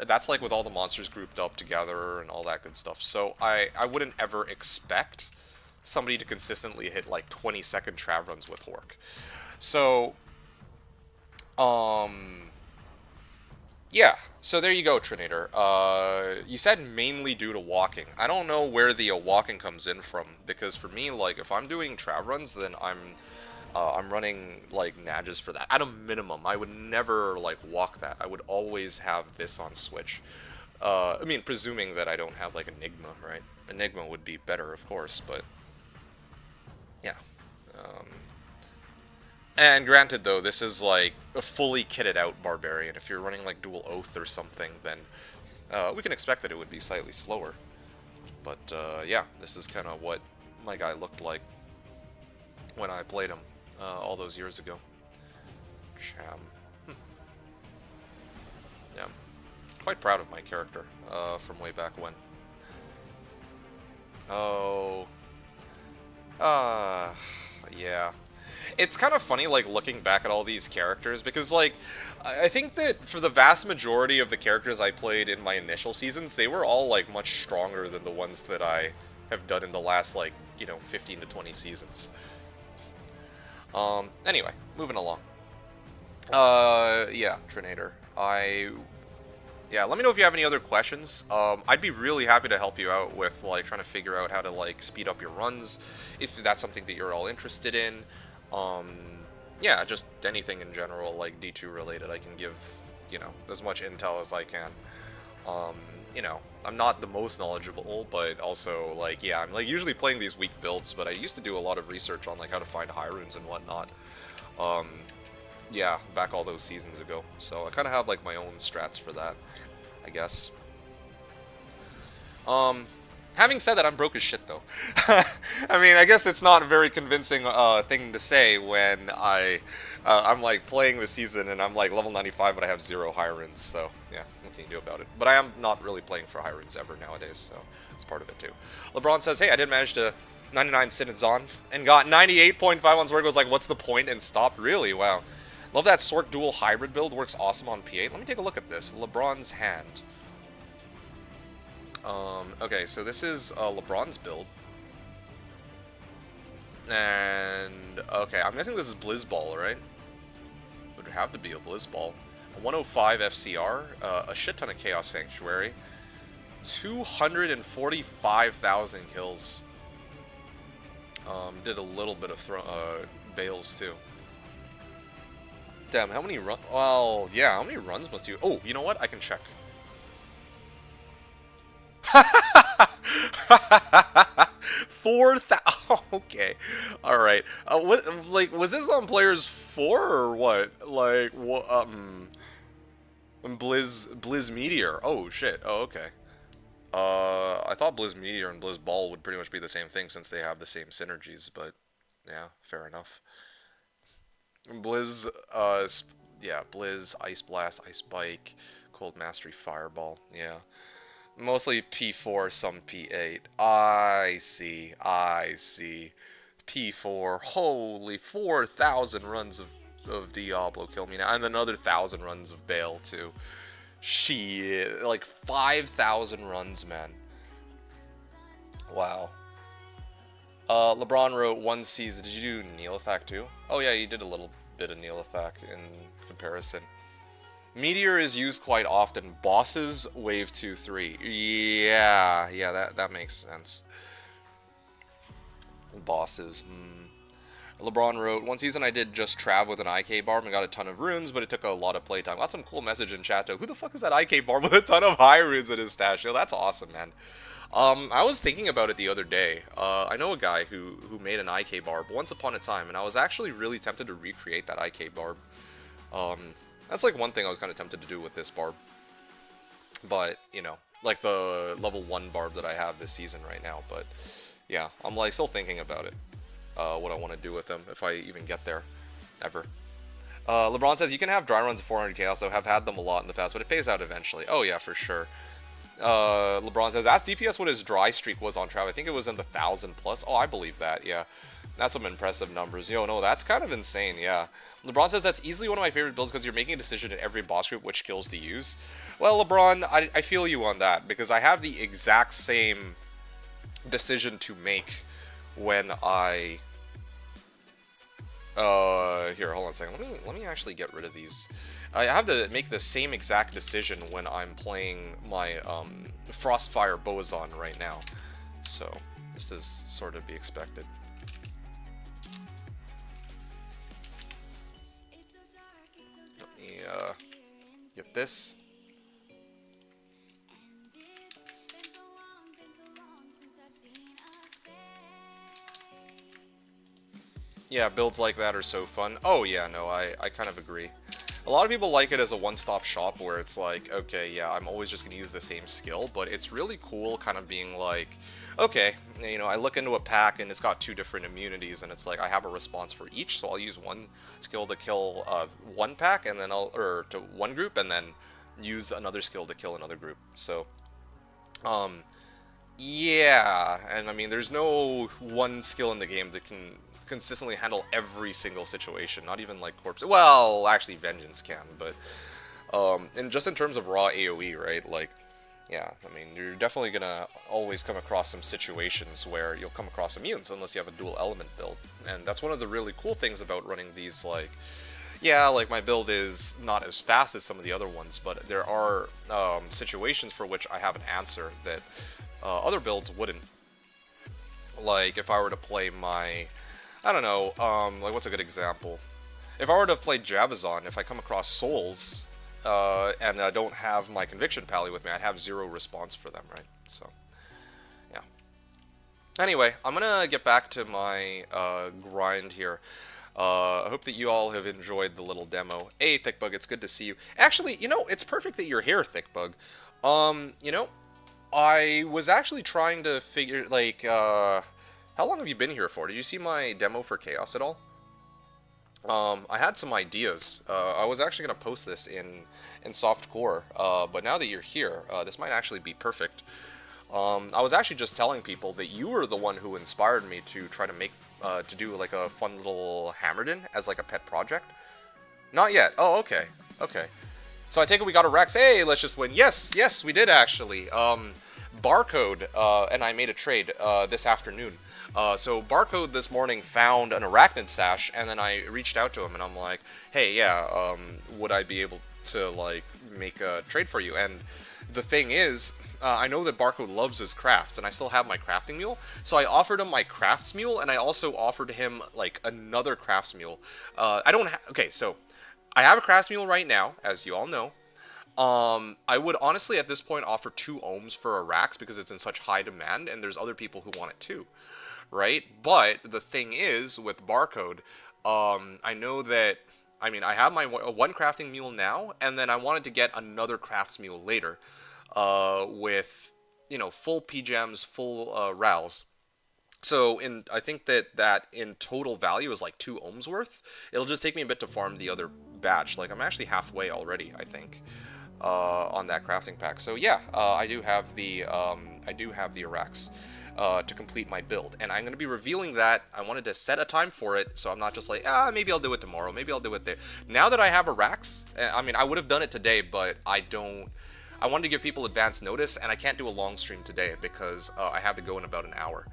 that's like with all the monsters grouped up together and all that good stuff. So I wouldn't ever expect somebody to consistently hit like 20-second Trav runs with Hork. So... yeah, so there you go, Trinator. You said mainly due to walking. I don't know where the walking comes in from, because for me, like, if I'm doing trav runs, then I'm running, like, Nages for that. At a minimum, I would never, like, walk that. I would always have this on Switch. I mean, presuming that I don't have, like, Enigma, right? Enigma would be better, of course, but... yeah. And granted, though, this is, like, a fully kitted out Barbarian. If you're running, like, Dual Oath or something, then we can expect that it would be slightly slower. But, yeah, this is kind of what my guy looked like when I played him all those years ago. Cham. Yeah, I'm quite proud of my character from way back when. Oh. Yeah. It's kind of funny, like, looking back at all these characters, because, like, I think that for the vast majority of the characters I played in my initial seasons, they were all, like, much stronger than the ones that I have done in the last, like, 15 to 20 seasons. Anyway, moving along. Yeah, Trinator. Yeah, let me know if you have any other questions. I'd be really happy to help you out with, like, trying to figure out how to, like, speed up your runs, if that's something that you're all interested in. Yeah, just anything in general, like, D2 related, I can give, as much intel as I can. I'm not the most knowledgeable, but also, like, yeah, I'm, like, usually playing these weak builds, but I used to do a lot of research on, like, how to find high runes and whatnot. Yeah, back all those seasons ago. So I kind of have, like, my own strats for that, I guess. Having said that, I'm broke as shit, though. I mean, I guess it's not a very convincing thing to say when I'm, like, playing the season and I'm, like, level 95, but I have 0 high runes, so, yeah, what can you do about it? But I am not really playing for high runes ever nowadays, so it's part of it, too. LeBron says, hey, I did manage to 99 Synods on and got 98.5 on Sword. Goes like, what's the point? And stopped. Really? Wow. Love that Sork dual hybrid build. Works awesome on P8. Let me take a look at this. LeBron's hand. Okay, so this is LeBron's build. And, okay, I'm guessing this is Blizzball, right? Would have to be a Blizzball. A 105 FCR, a shit ton of Chaos Sanctuary, 245,000 kills. Did a little bit of Bales, too. Damn, how many runs? Well, yeah, how many runs must you... Oh, you know what? I can check. 4,000. Okay, all right. What, like, was this on players 4 or what? Like, what? Blizz Meteor. Oh shit. Oh, okay. I thought Blizz Meteor and Blizz Ball would pretty much be the same thing since they have the same synergies, but yeah, fair enough. Blizz, yeah, Blizz, Ice Blast, Ice Bike, Cold Mastery, Fireball, yeah. Mostly P4, some P8. I see, I see. P4, holy 4,000 runs of Diablo kill me now, and another 1,000 runs of Bale too. Shit, like 5,000 runs, man. Wow. LeBron wrote one season. Did you do Neelathak too? Oh yeah, you did a little bit of Neelathak in comparison. Meteor is used quite often. Bosses, wave 2, 3. Yeah, that makes sense. Bosses, LeBron wrote, one season I did just Trav with an IK barb and got a ton of runes, but it took a lot of playtime. Got some cool message in chat though. Who the fuck is that IK barb with a ton of high runes in his stash? Yo, that's awesome, man. I was thinking about it the other day. I know a guy who made an IK barb once upon a time, and I was actually really tempted to recreate that IK barb. That's like one thing I was kind of tempted to do with this barb. But, like the level 1 barb that I have this season right now. But, yeah, I'm like still thinking about it. What I want to do with them, if I even get there. Ever. LeBron says, you can have dry runs of 400 chaos, though. Have had them a lot in the past, but it pays out eventually. Oh, yeah, for sure. LeBron says, ask DPS what his dry streak was on Trav. I think it was in the 1,000 plus. Oh, I believe that, yeah. That's some impressive numbers. Yo, no, that's kind of insane, yeah. LeBron says, that's easily one of my favorite builds because you're making a decision in every boss group which skills to use. Well, LeBron, I feel you on that, because I have the exact same decision to make when I... here, hold on a second. Let me actually get rid of these. I have to make the same exact decision when I'm playing my, Frostfire Boazon right now. So, this is sort of be expected. Let me, get this. Yeah, builds like that are so fun. Oh yeah, no, I kind of agree. A lot of people like it as a one-stop shop where it's like, okay, yeah, I'm always just gonna use the same skill, but it's really cool kind of being like, okay, I look into a pack and it's got 2 different immunities and it's like I have a response for each, so I'll use one skill to kill one pack and then or to one group and then use another skill to kill another group. So, yeah, and I mean, there's no one skill in the game that can consistently handle every single situation. Not even like corpse. Well, actually, Vengeance can, but and just in terms of raw AOE, right? Like, yeah, I mean, you're definitely gonna always come across some situations where you'll come across immunes unless you have a dual element build, and that's one of the really cool things about running these, like, yeah, like my build is not as fast as some of the other ones, but there are situations for which I have an answer that other builds wouldn't. Like, if I were to play my, I don't know, like, what's a good example? If I were to play Jabazon, if I come across Souls, and I don't have my Conviction Pally with me, I'd have 0 response for them, right? So, yeah. Anyway, I'm gonna get back to my grind here. I hope that you all have enjoyed the little demo. Hey, Thickbug, it's good to see you. Actually, you know, it's perfect that you're here, Thickbug. You know, I was actually trying to figure, like, how long have you been here for? Did you see my demo for Chaos at all? I had some ideas. I was actually going to post this in softcore, but now that you're here, this might actually be perfect. I was actually just telling people that you were the one who inspired me to try to make, to do like a fun little Hammerdin as like a pet project. Not yet. Oh, okay. Okay. So I take it we got a Rex. Hey, let's just win. Yes, yes, we did actually. Barcode and I made a trade this afternoon. So Barcode this morning found an Arachnid Sash, and then I reached out to him, and I'm like, hey, yeah, would I be able to, like, make a trade for you? And the thing is, I know that Barcode loves his crafts, and I still have my crafting mule, so I offered him my crafts mule, and I also offered him, like, another crafts mule. I don't okay, so I have a crafts mule right now, as you all know. I would honestly at this point offer 2 ohms for a Rax because it's in such high demand, and there's other people who want it too. Right? But the thing is, with Barcode, I know that, I mean, I have my one crafting mule now, and then I wanted to get another crafts mule later, with, you know, full PGEMs, full RALs. So I think that in total value is like 2 ohms worth. It'll just take me a bit to farm the other batch. Like, I'm actually halfway already, I think, on that crafting pack. So yeah, I do have the Arax. To complete my build, and I'm going to be revealing that. I wanted to set a time for it, so I'm not just like, maybe I'll do it tomorrow, maybe I'll do it there. Now that I have a Rax, I mean, I would have done it today, but I wanted to give people advance notice, and I can't do a long stream today because I have to go in about an hour.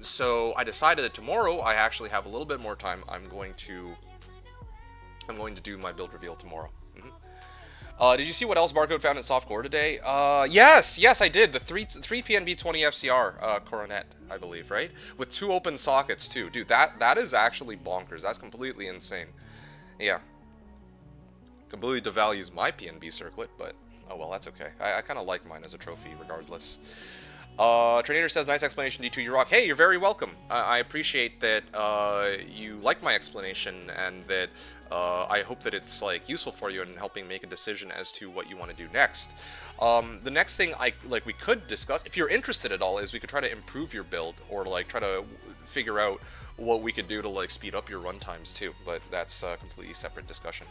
So I decided that tomorrow I actually have a little bit more time. I'm going to do my build reveal tomorrow. Did you see what else Barcode found in softcore today? Yes, I did. The 3PNB 20 FCR coronet, I believe, right? With 2 open sockets too, dude. That is actually bonkers. That's completely insane. Yeah, completely devalues my PNB circlet, but oh well, that's okay. I kind of like mine as a trophy, regardless. Trinator says, nice explanation, D2 you rock. Hey, you're very welcome. I appreciate that you like my explanation, and that I hope that it's like useful for you in helping make a decision as to what you want to do next. The next thing we could discuss, if you're interested at all, is we could try to improve your build, or like try to figure out what we could do to like speed up your run times too, but that's a completely separate discussion.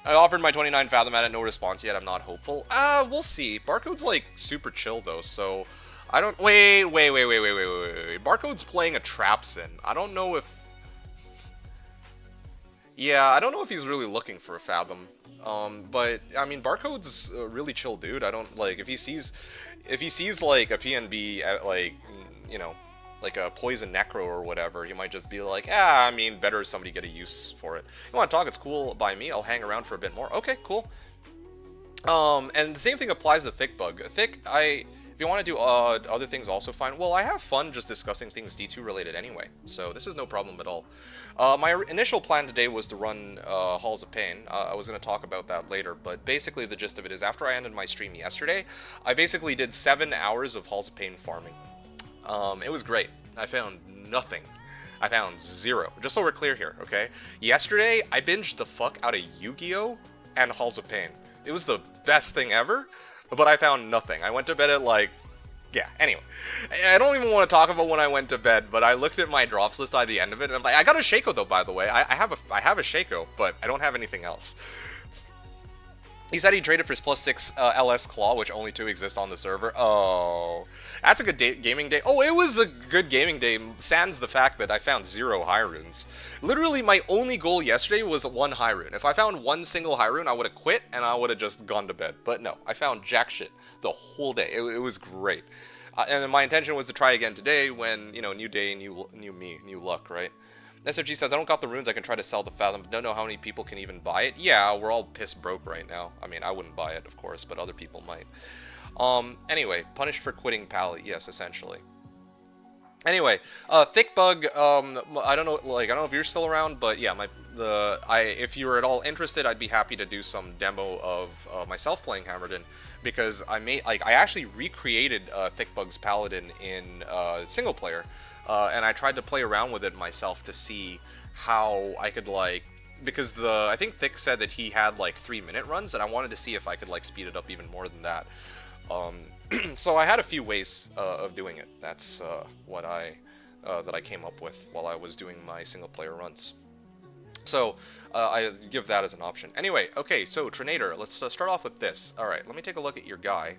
I offered my 29 Fathom at it, no response yet. I'm not hopeful. We'll see. Barcode's like super chill though, so I don't. Wait. Barcode's playing a Trapsin. I don't know if. Yeah, I don't know if he's really looking for a Fathom. But I mean, Barcode's a really chill dude. I don't like if he sees like a PNB at like, you know, like a Poison Necro or whatever, he might just be like, I mean, better somebody get a use for it. You want to talk? It's cool by me. I'll hang around for a bit more. Okay, cool. And the same thing applies to Thickbug. If you want to do other things, also fine. Well, I have fun just discussing things D2 related anyway, so this is no problem at all. My initial plan today was to run Halls of Pain. I was going to talk about that later, but basically the gist of it is after I ended my stream yesterday, I basically did 7 hours of Halls of Pain farming. It was great. I found nothing. I found 0. Just so we're clear here, okay? Yesterday, I binged the fuck out of Yu-Gi-Oh! And Halls of Pain. It was the best thing ever. But I found nothing. I went to bed at like, yeah, anyway. I don't even want to talk about when I went to bed, but I looked at my drops list by the end of it, and I'm like, I got a Shaco though, by the way. I have a Shaco, but I don't have anything else. He said he traded for his +6 LS Claw, which only 2 exist on the server. Oh, that's a good gaming day. Oh, it was a good gaming day, sans the fact that I found 0 high runes. Literally, my only goal yesterday was 1 high rune. If I found 1 single high rune, I would have quit and I would have just gone to bed. But no, I found jack shit the whole day. It was great. And my intention was to try again today when, you know, new day, new me, new luck, right? SFG says, I don't got the runes, I can try to sell the Fathom, but don't know how many people can even buy it. Yeah, we're all piss broke right now. I mean, I wouldn't buy it, of course, but other people might. Anyway, punished for quitting Pally, yes, essentially. Anyway, Thickbug, I don't know, like, I don't know if you're still around, but yeah, if you were at all interested, I'd be happy to do some demo of myself playing Hammerden, because I actually recreated Thickbug's Paladin in single player. And I tried to play around with it myself to see how I could, like, because I think Thick said that he had like 3-minute runs, and I wanted to see if I could like speed it up even more than that. So I had a few ways of doing it. That's what that I came up with while I was doing my single player runs. So I give that as an option. Anyway, okay, so Trinator, let's start off with this. All right, let me take a look at your guy.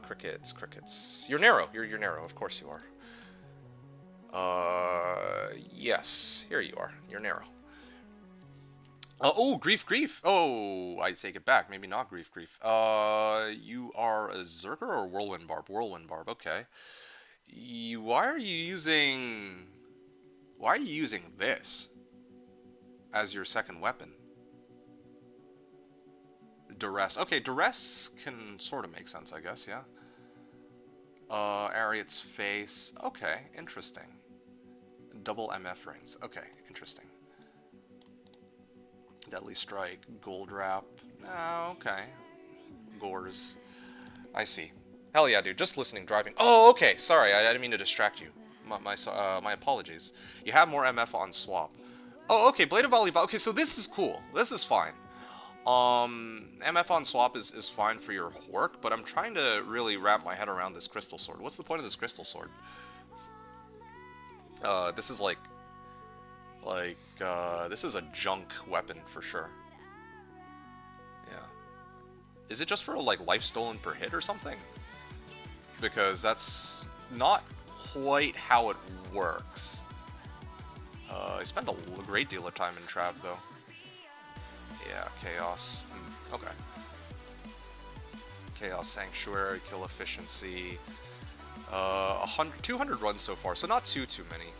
Crickets. You're narrow. You're narrow. Of course you are. Yes, here you are. You're narrow. Oh, Grief. Oh, I take it back. Maybe not Grief. You are a Zerker or Whirlwind Barb? Whirlwind Barb, okay. Why are you using this as your second weapon? Duress. Okay, Duress can sort of make sense, I guess, yeah. Ariat's Face. Okay, interesting. Double MF rings. Okay, interesting. Deadly Strike. Gold Wrap. Oh, okay. Gores. I see. Hell yeah, dude. Just listening, driving. Oh, okay. Sorry, I didn't mean to distract you. My apologies. You have more MF on swap. Oh, okay. Blade of Volleyball. Okay, so this is cool. This is fine. MF on swap is fine for your work, but I'm trying to really wrap my head around this crystal sword. What's the point of this crystal sword? This is this is a junk weapon for sure. Yeah. Is it just for like life stolen per hit or something? Because that's not quite how it works. I spent a great deal of time in Trav though. Yeah, Chaos. Okay. Chaos Sanctuary, kill efficiency. 200 runs so far, so not too many.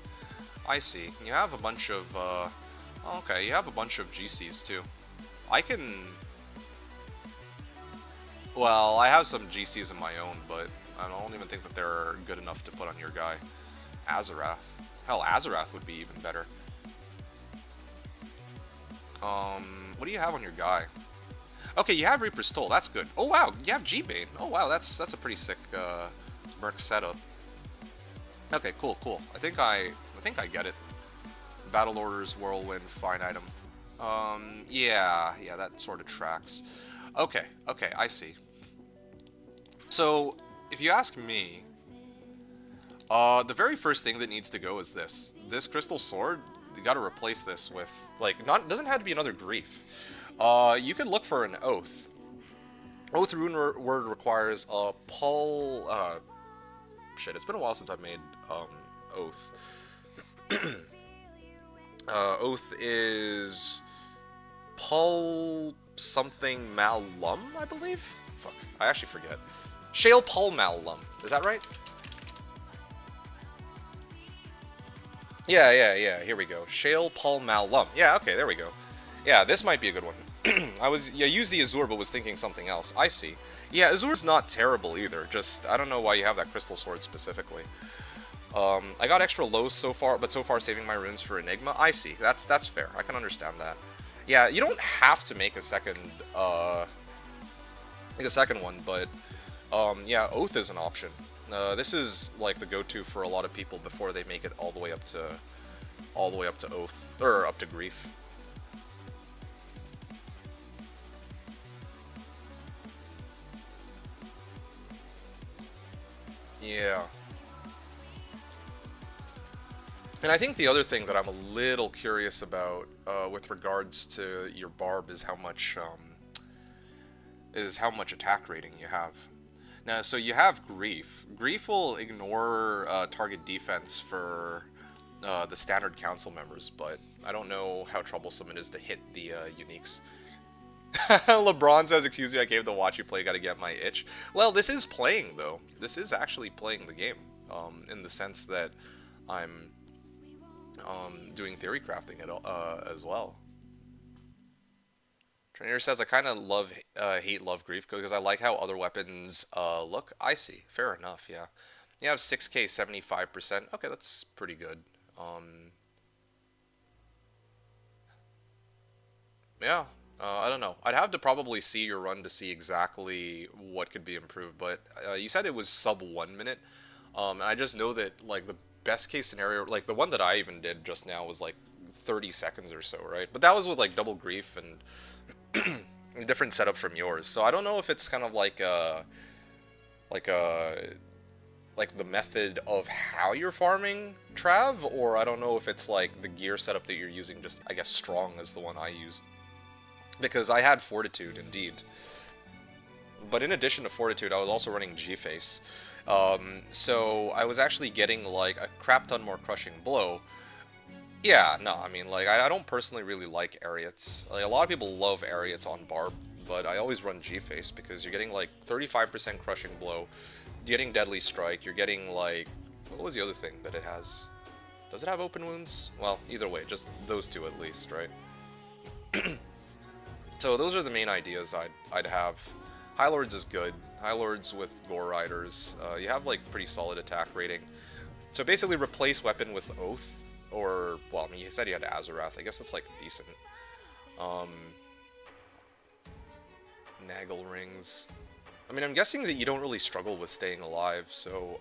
I see. You have a bunch of, okay, you have a bunch of GCs too. I can... Well, I have some GCs of my own, but I don't even think that they're good enough to put on your guy. Azarath. Hell, Azarath would be even better. What do you have on your guy? Okay, you have Reaper's Toll. That's good. Oh wow, you have G-Bane. Oh wow, that's a pretty sick Merc setup. Okay, cool. I think I get it. Battle Orders, Whirlwind, fine item. Yeah, that sort of tracks. Okay, I see. So, if you ask me, the very first thing that needs to go is this. This Crystal Sword, you gotta replace this with, like, doesn't have to be another Grief. You could look for an Oath. Oath rune word requires a shit, it's been a while since I've made, Oath. Oath is Pul something Malum, I believe? Fuck, I actually forget. Shale Pul Malum, is that right? Yeah, here we go. Shale Pul Malum. Yeah, okay, there we go. Yeah, this might be a good one. I used the Azure, but was thinking something else. I see. Yeah, Azure's not terrible either, just, I don't know why you have that Crystal Sword specifically. I got extra lows so far, but so far saving my runes for Enigma. I see, that's fair, I can understand that. Yeah, you don't have to make a second one, but, yeah, Oath is an option. This is, like, the go-to for a lot of people before they make it all the way up to Oath, or up to Grief. Yeah. And I think the other thing that I'm a little curious about with regards to your Barb is how much is how much attack rating you have. Now, so you have Grief. Grief will ignore target defense for the standard council members, but I don't know how troublesome it is to hit the uniques. LeBron says, excuse me, I gave the watch you play, gotta get my itch. Well, this is playing, though. This is actually playing the game, in the sense that I'm doing theory crafting as well. Trainer says, I kind of hate love Grief because I like how other weapons look. I see. Fair enough, yeah. You have 6k, 75%. Okay, that's pretty good. Yeah, I don't know. I'd have to probably see your run to see exactly what could be improved, but you said it was sub 1 minute. And I just know that, like, the best case scenario, like, the one that I even did just now was, like, 30 seconds or so, right? But that was with, like, double Grief and a different setup from yours, so I don't know if it's kind of like the method of how you're farming Trav, or I don't know if it's like the gear setup that you're using, just I guess strong is the one I used, because I had Fortitude indeed, but in addition to Fortitude I was also running G-Face, so I was actually getting like a crap ton more Crushing Blow. Yeah, no, I mean, like, I don't personally really like Ariettes. Like, a lot of people love Ariettes on Barb, but I always run G-Face because you're getting, like, 35% Crushing Blow, you're getting Deadly Strike, you're getting, like, what was the other thing that it has? Does it have Open Wounds? Well, either way, just those two at least, right? So those are the main ideas I'd have. High Lords is good. High Lords with Gore Riders. You have, like, pretty solid attack rating. So basically replace weapon with Oath. Or, well, I mean, he said he had Azarath. I guess that's, like, decent. Naggle Rings. I mean, I'm guessing that you don't really struggle with staying alive, so...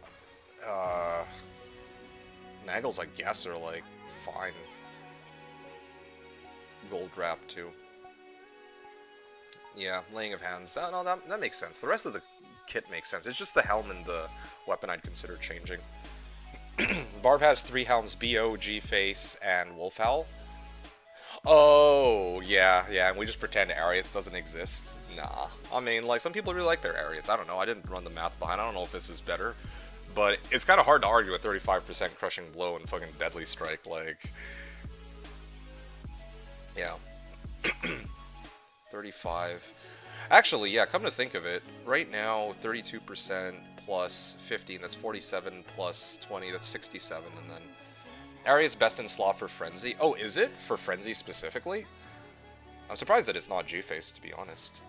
Naggles, I guess, are, like, fine. Gold Wrap, too. Yeah, Laying of Hands. No, that makes sense. The rest of the kit makes sense. It's just the helm and the weapon I'd consider changing. Barb has 3 helms, BO, G-Face, and Wolfhowl. Oh, yeah, and we just pretend Ariettes doesn't exist. Nah. I mean, like, some people really like their Ariettes. I don't know, I didn't run the math behind. I don't know if this is better. But it's kind of hard to argue with 35% Crushing Blow and fucking Deadly Strike, like... Yeah. 35... Actually, yeah, come to think of it, right now, 32% plus 15, that's 47, plus 20, that's 67, and then... Area's best in slot for Frenzy. Oh, is it? For Frenzy specifically? I'm surprised that it's not G-Face, to be honest.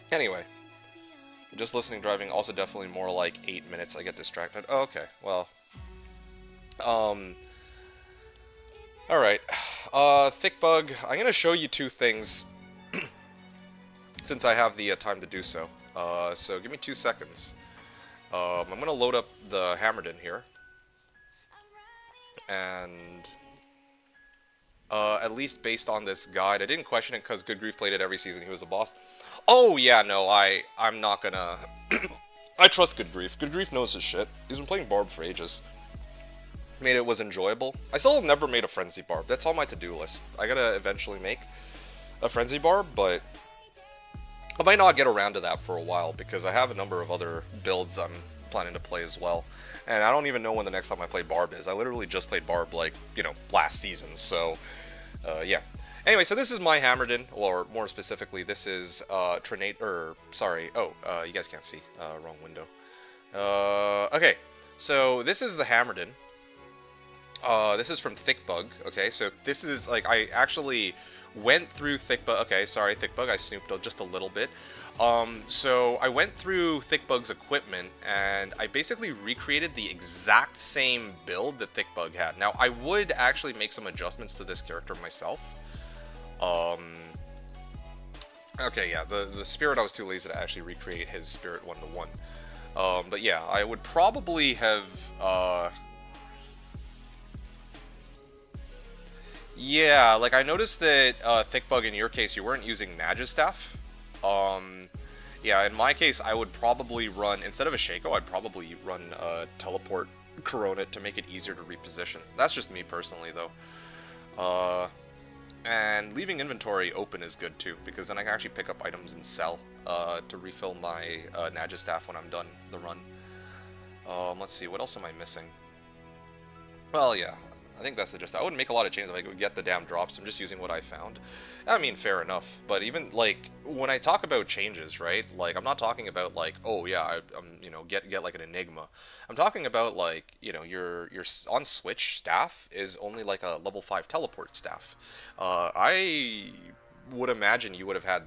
Anyway. Just listening driving, also definitely more like 8 minutes, I get distracted. Oh, okay, well... Alright, Thick Bug, I'm gonna show you 2 things, since I have the time to do so. So give me 2 seconds. I'm gonna load up the Hammerden here. And, at least based on this guide, I didn't question it because Good Grief played it every season he was a boss. Oh, yeah, no, I'm not gonna... I trust Good Grief. Good Grief knows his shit. He's been playing Barb for ages. Made it was enjoyable. I still have never made a Frenzy Barb. That's on my to-do list. I gotta eventually make a Frenzy Barb, but I might not get around to that for a while because I have a number of other builds I'm planning to play as well. And I don't even know when the next time I play Barb is. I literally just played Barb, like, you know, last season, so, yeah. Anyway, so this is my Hammerden, or more specifically, this is, you guys can't see, wrong window. Okay, so this is the Hammerden. This is from Thick Bug, okay, so this is, like, I actually went through Thick Bug, okay, sorry, Thick Bug, I snooped just a little bit. So I went through Thick Bug's equipment, and I basically recreated the exact same build that Thick Bug had. Now, I would actually make some adjustments to this character myself. Okay, yeah, the Spirit, I was too lazy to actually recreate his Spirit one-to-one. But yeah, I would probably have, yeah, like, I noticed that, Thick Bug, in your case, you weren't using Magistaff. Yeah, in my case, I would probably run, instead of a Shaco, I'd probably run, Teleport Corona to make it easier to reposition. That's just me personally, though. And leaving inventory open is good too, because then I can actually pick up items and sell to refill my Nagistaff when I'm done the run. Let's see, what else am I missing? Well, yeah, I think that's the gist. I wouldn't make a lot of changes if I could get the damn drops. I'm just using what I found. I mean, fair enough. But even, like, when I talk about changes, right? Like, I'm not talking about, like, oh, yeah, I'm you know, get like an Enigma. I'm talking about, like, you know, your on Switch staff is only, like, a level 5 teleport staff. I would imagine you would have had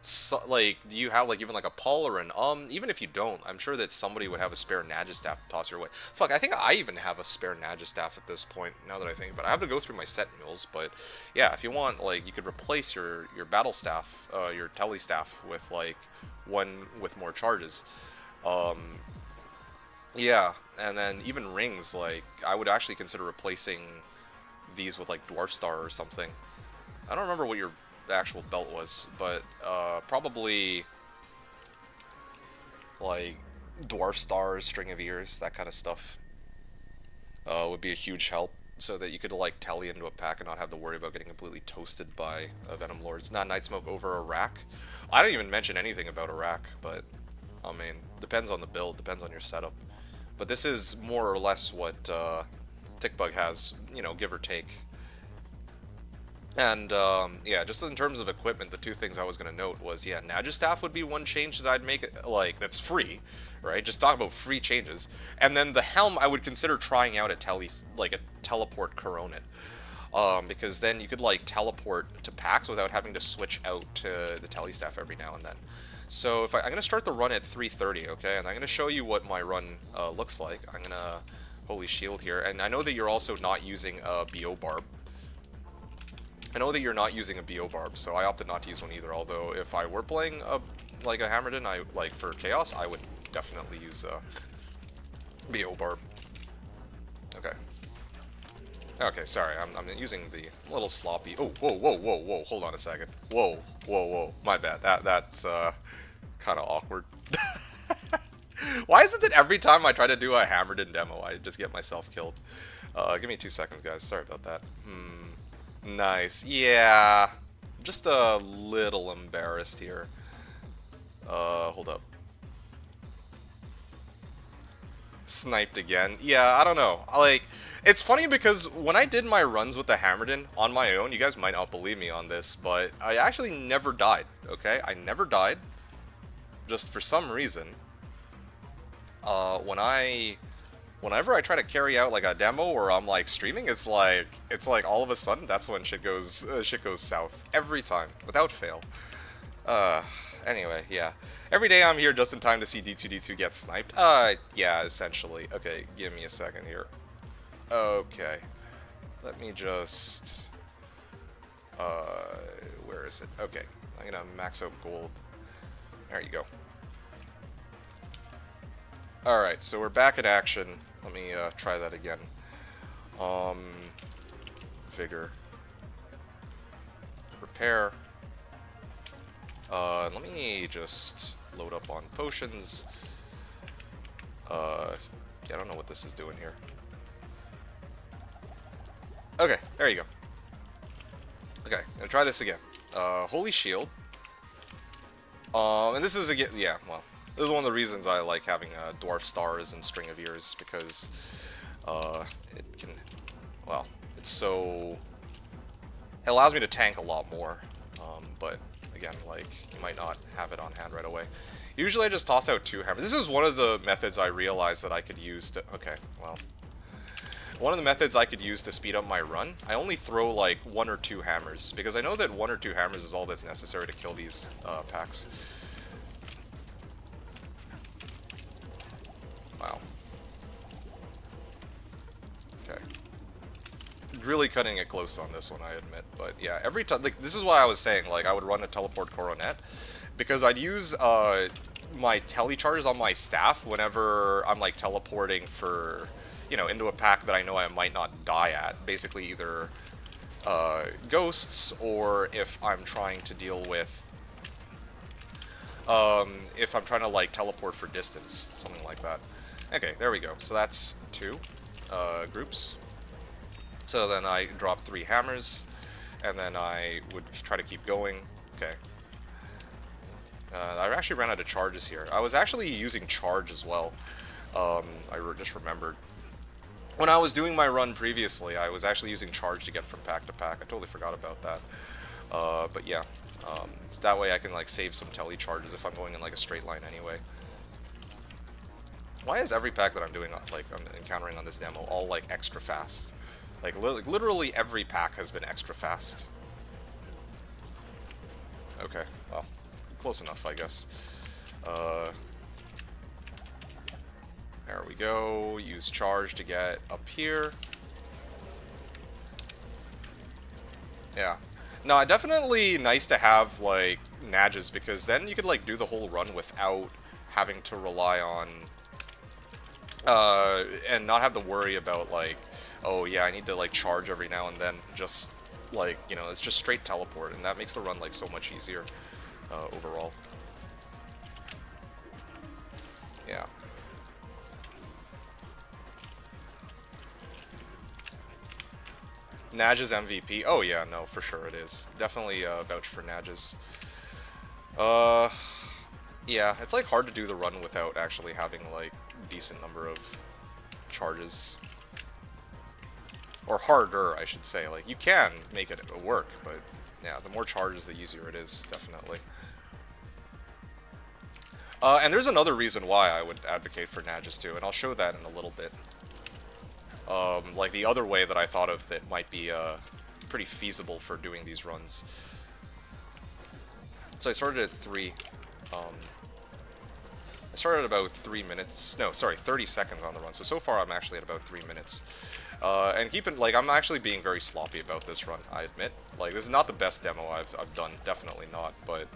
so, like, do you have like even like a Paul or an even if you don't, I'm sure that somebody would have a spare Nagistaff to toss your way. Fuck, I think I even have a spare Nagistaff at this point, now that I think, but I have to go through my set mules. But yeah, if you want, like, you could replace your battle staff, your tele staff with like one with more charges. Yeah, and then even rings, like, I would actually consider replacing these with like Dwarf Star or something. I don't remember what your actual belt was, but probably like Dwarf Stars, String of Ears, that kind of stuff would be a huge help, so that you could like tele into a pack and not have to worry about getting completely toasted by Venom Lords. Not Night Smoke over Iraq. I didn't even mention anything about Iraq, but I mean, depends on the build, depends on your setup. But this is more or less what Tickbug has, you know, give or take. And, yeah, just in terms of equipment, the two things I was going to note was, yeah, Nagistaff would be one change that I'd make, like, that's free, right? Just talk about free changes. And then the helm, I would consider trying out a teleport Coronet. Because then you could, like, teleport to packs without having to switch out to the Telestaff every now and then. So if I'm going to start the run at 3:30, okay? And I'm going to show you what my run looks like. I'm going to Holy Shield here. And I know that you're also not using a BO Barb. I know that you're not using a BO Barb, so I opted not to use one either, although if I were playing a Hammerden, like for Chaos, I would definitely use a BO Barb. Okay. Okay, sorry, I'm using the little sloppy... Oh, whoa, hold on a second. Whoa, my bad. That's kind of awkward. Why is it that every time I try to do a Hammerden demo, I just get myself killed? Give me 2 seconds, guys. Sorry about that. Nice. Yeah. Just a little embarrassed here. Hold up. Sniped again. Yeah, I don't know. Like, it's funny because when I did my runs with the Hammerden on my own, you guys might not believe me on this, but I actually never died, okay? I never died. Just for some reason, whenever I try to carry out like a demo or I'm like streaming, it's like all of a sudden that's when shit goes south every time without fail. Anyway, yeah. Every day I'm here just in time to see D2D2 get sniped. Yeah, essentially. Okay, give me a second here. Okay. Let me just where is it? Okay. I'm gonna max out gold. There you go. Alright, so we're back in action. Let me try that again. Vigor. Repair. Let me just load up on potions. Yeah, I don't know what this is doing here. Okay, there you go. Okay, gonna try this again. Holy Shield. And this is again, yeah, well, this is one of the reasons I like having Dwarf Stars and String of Ears, because it can, well, it's so, it allows me to tank a lot more, but again, like, you might not have it on hand right away. Usually I just toss out 2 hammers. This is one of the methods I realized that I could use to, okay, well, one of the methods I could use to speed up my run. I only throw like 1 or 2 hammers, because I know that 1 or 2 hammers is all that's necessary to kill these packs. Wow. Okay. Really cutting it close on this one, I admit. But yeah, every time, like, this is why I was saying, like, I would run a teleport Coronet, because I'd use my tele charges on my staff whenever I'm like teleporting for, you know, into a pack that I know I might not die at. Basically either ghosts, or if I'm trying to deal with, if I'm trying to like teleport for distance, something like that. Okay, there we go. So that's 2 groups. So then I drop 3 hammers, and then I would try to keep going. Okay. I actually ran out of charges here. I was actually using charge as well. Just remembered. When I was doing my run previously, I was actually using charge to get from pack to pack. I totally forgot about that. But yeah, so that way I can like save some tele charges if I'm going in like a straight line anyway. Why is every pack that I'm doing, like I'm encountering on this demo, all like extra fast? Like literally every pack has been extra fast. Okay, well, close enough, I guess. There we go. Use charge to get up here. Yeah. No, definitely nice to have like Nadges, because then you could like do the whole run without having to rely on and not have to worry about like, oh yeah, I need to like charge every now and then. Just like, you know, it's just straight teleport, and that makes the run like so much easier overall. Yeah. Nadge's MVP? Oh yeah, no, for sure it is. Definitely vouch for Nadge's. Yeah, it's like hard to do the run without actually having like decent number of charges. Or harder, I should say. Like, you can make it work, but yeah, the more charges, the easier it is, definitely. And there's another reason why I would advocate for Nadges too, and I'll show that in a little bit. Like the other way that I thought of that might be pretty feasible for doing these runs. So I started at 3. I started at about 3 minutes. No, sorry, 30 seconds on the run. So far I'm actually at about 3 minutes. And like, I'm actually being very sloppy about this run, I admit. Like, this is not the best demo I've done, definitely not. But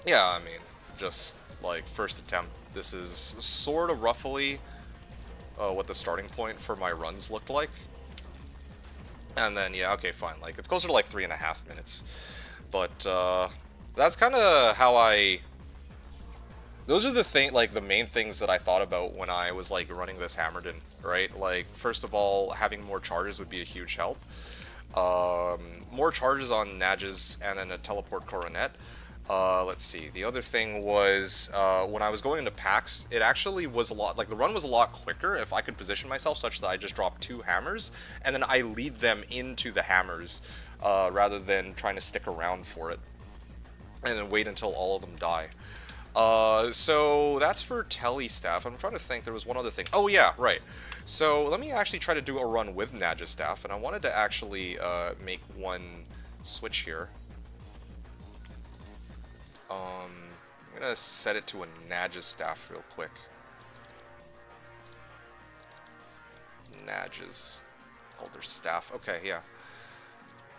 yeah, I mean, just like first attempt. This is sort of roughly what the starting point for my runs looked like. And then, yeah, okay, fine. Like, it's closer to like 3.5 minutes. But that's kind of how those are the main things that I thought about when I was like running this Hammered in, right? Like, first of all, having more charges would be a huge help. More charges on Nadges and then a teleport coronet. Let's see, the other thing was, when I was going into packs, it actually was a lot, like, the run was a lot quicker if I could position myself such that I just drop 2 hammers, and then I lead them into the hammers, rather than trying to stick around for it, and then wait until all of them die. So that's for tele staff. I'm trying to think, there was one other thing. Oh yeah, right. So let me actually try to do a run with Nadge's staff, and I wanted to actually, make one switch here. I'm gonna set it to a Nadge's staff real quick. Nadge's. Oh, their staff. Okay, yeah.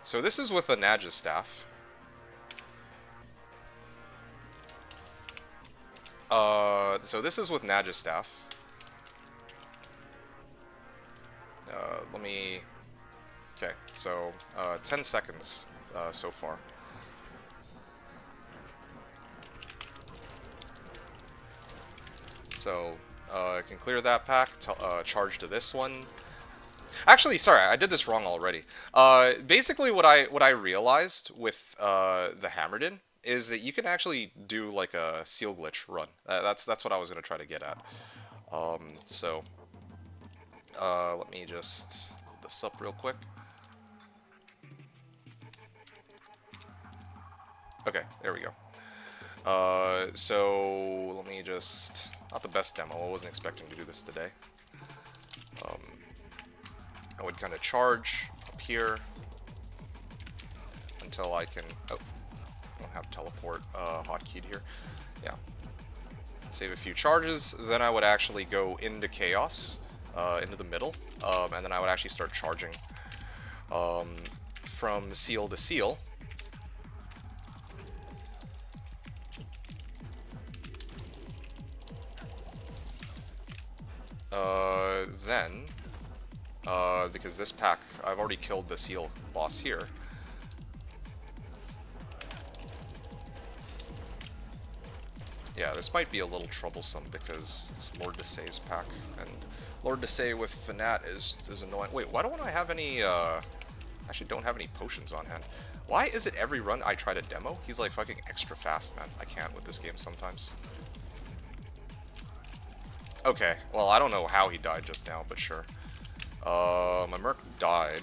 So this is with the Nadge's staff. So this is with Nadge's staff. Let me... Okay, so, 10 seconds, so far. So, I can clear that pack, charge to this one. Actually, sorry, I did this wrong already. Basically, what I realized with the Hammered in is that you can actually do like a seal glitch run. That's what I was gonna try to get at. So, let me just load this up real quick. Okay, there we go. So let me just, not the best demo, I wasn't expecting to do this today. I would kind of charge up here until I can, oh, I don't have teleport hotkeyed here. Yeah. Save a few charges, then I would actually go into chaos, into the middle, and then I would actually start charging from seal to seal. Then, because this pack, I've already killed the seal boss here. Yeah, this might be a little troublesome because it's Lord Desay's pack, and Lord Desay with Fanat is annoying. Wait, why don't I have any, Actually, don't have any potions on hand. Why is it every run I try to demo, he's like fucking extra fast, man? I can't with this game sometimes. Okay, well, I don't know how he died just now, but sure. My Merc died.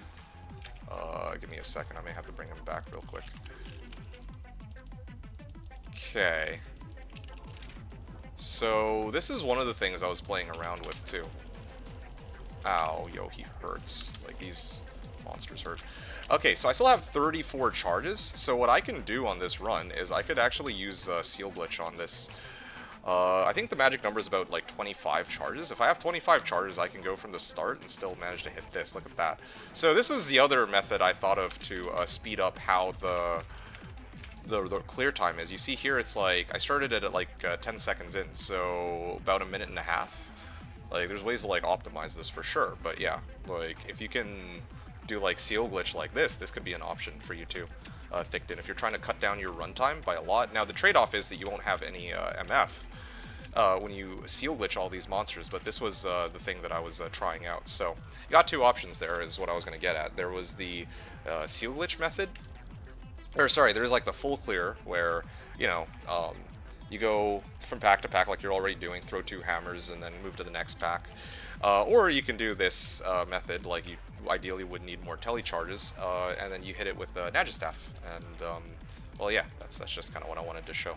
Give me a second, I may have to bring him back real quick. Okay. So, this is one of the things I was playing around with, too. Ow, yo, he hurts. Like, these monsters hurt. Okay, so I still have 34 charges, so what I can do on this run is I could actually use Seal Glitch on this. I think the magic number is about, like, 25 charges. If I have 25 charges, I can go from the start and still manage to hit this. Look at that. So this is the other method I thought of to speed up how the clear time is. You see here, it's like, I started it at, like, 10 seconds in, so about a minute and a half. Like, there's ways to, like, optimize this for sure, but yeah, like, if you can do, like, Seal Glitch like this could be an option for you too. Thickden, if you're trying to cut down your runtime by a lot. Now, the trade-off is that you won't have any MF when you Seal Glitch all these monsters, but this was the thing that I was trying out. So, you got two options there, is what I was going to get at. There was the Seal Glitch method, or sorry, there's like the full clear, where, you know, you go from pack to pack like you're already doing, throw 2 hammers, and then move to the next pack. Or you can do this method, like you ideally would need more tele charges, and then you hit it with Nagistaff. And, well, yeah, that's just kind of what I wanted to show.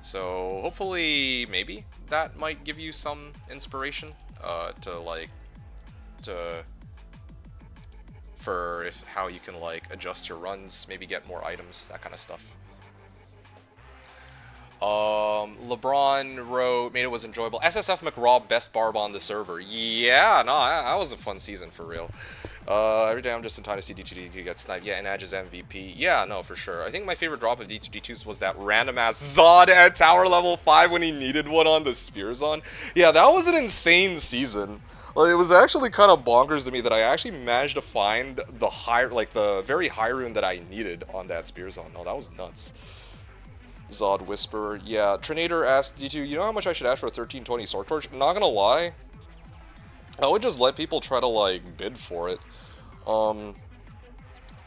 So, hopefully, maybe, that might give you some inspiration for how you can, like, adjust your runs, maybe get more items, that kind of stuff. LeBron wrote, made it was enjoyable. SSF McRob, best barb on the server. Yeah, no, that was a fun season for real. Every day I'm just in time to see D2D get sniped. Yeah, and Edge's MVP. Yeah, no, for sure. I think my favorite drop of D2D2s was that random ass Zod at tower level 5 when he needed one on the Spears on. Yeah, that was an insane season. Well, it was actually kind of bonkers to me that I actually managed to find the the very high rune that I needed on that Spears on. No, that was nuts. Zod Whisperer. Yeah, Trinator asked D2, you know how much I should ask for a 1320 Sword Torch? Not gonna lie, I would just let people try to, like, bid for it.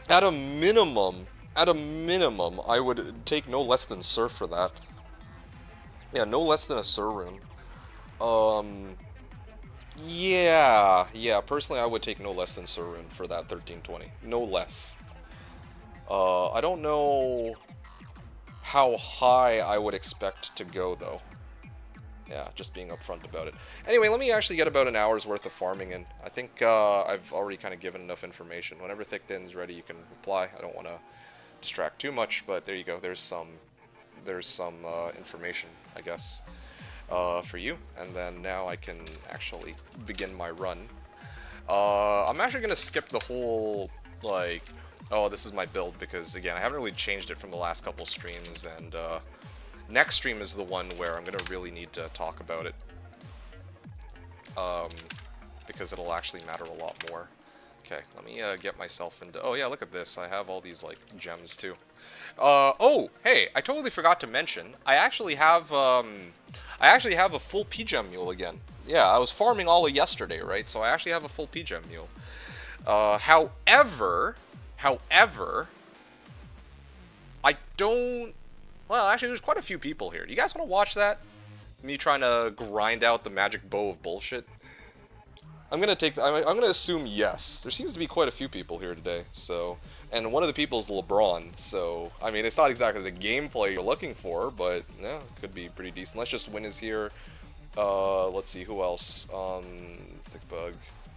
At a minimum, I would take no less than Surf for that. Yeah, no less than a Sur rune. Yeah, personally I would take no less than Sur rune for that 1320. No less. I don't know how high I would expect to go, though. Yeah, just being upfront about it. Anyway, let me actually get about an hour's worth of farming in. I think I've already kind of given enough information. Whenever Thickden's ready, you can reply. I don't want to distract too much, but there you go. There's some information, I guess, for you. And then now I can actually begin my run. I'm actually going to skip the whole, like, oh, this is my build, because, again, I haven't really changed it from the last couple streams, and next stream is the one where I'm going to really need to talk about it, because it'll actually matter a lot more. Okay, let me get myself into... Oh, yeah, look at this. I have all these, like, gems, too. Oh, hey, I totally forgot to mention, I actually have a full P-Gem Mule again. Yeah, I was farming all of yesterday, right? So I actually have a full P-Gem Mule. However, I don't... Well, actually, there's quite a few people here. Do you guys want to watch that? Me trying to grind out the magic bow of bullshit? I'm gonna assume yes. There seems to be quite a few people here today, so... And one of the people is LeBron, so... I mean, it's not exactly the gameplay you're looking for, but, yeah, could be pretty decent. Let's Just Win is here. Let's see, who else? Thickbug.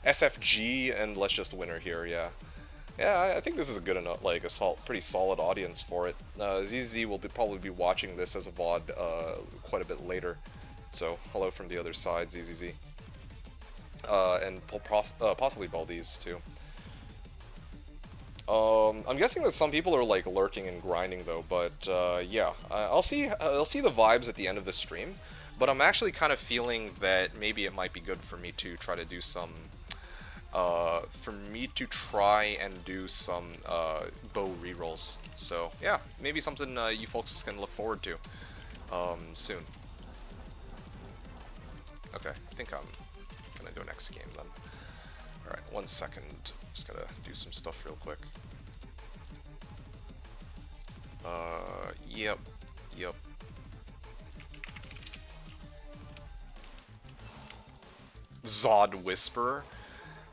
SFG and Let's Just Win are here, yeah. Yeah, I think this is a good enough, like, pretty solid audience for it. ZZ will probably be watching this as a VOD quite a bit later. So, hello from the other side, ZZZ. And possibly Baldiz, too. I'm guessing that some people are, like, lurking and grinding, though, but, yeah. I'll see the vibes at the end of the stream, but I'm actually kind of feeling that maybe it might be good for me to try to do some... bow rerolls. So, yeah, maybe something you folks can look forward to soon. Okay, I think I'm gonna go next game then. Alright, 1 second. Just gotta do some stuff real quick. Yep. Yep. Zod Whisperer.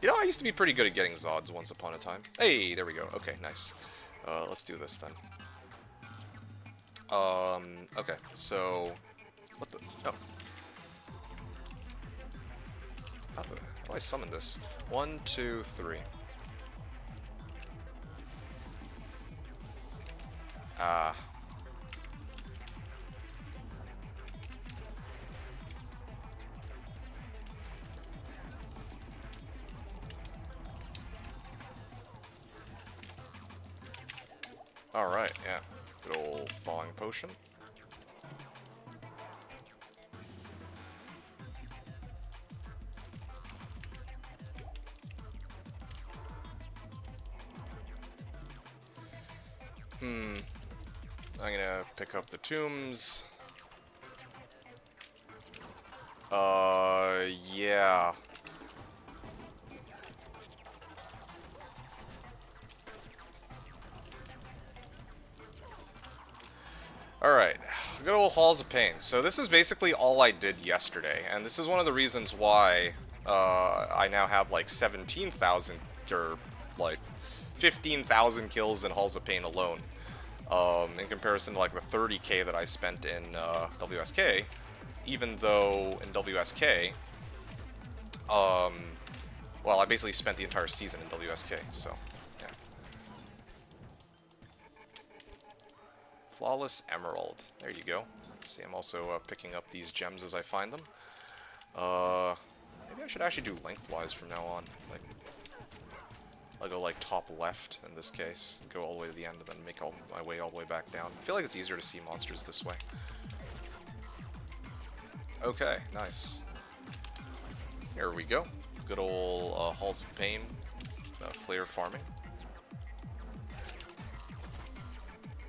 You know, I used to be pretty good at getting Zods once upon a time. Hey, there we go. Okay, nice. Let's do this then. Okay, so... What the... No. How do I summon this? 1, 2, 3. Ah. Alright, yeah. Good old thawing potion. I'm gonna pick up the tombs. Yeah. Alright, good old Halls of Pain. So this is basically all I did yesterday, and this is one of the reasons why I now have like 17,000 or like 15,000 kills in Halls of Pain alone. In comparison to like the 30k that I spent in WSK, even though in WSK, well, I basically spent the entire season in WSK, so, yeah. Flawless Emerald. There you go. See, I'm also picking up these gems as I find them. Maybe I should actually do lengthwise from now on. Like, I'll go like top left in this case, go all the way to the end, and then make all my way all the way back down. I feel like it's easier to see monsters this way. Okay, nice. Here we go. Good old Halls of Pain, flare farming.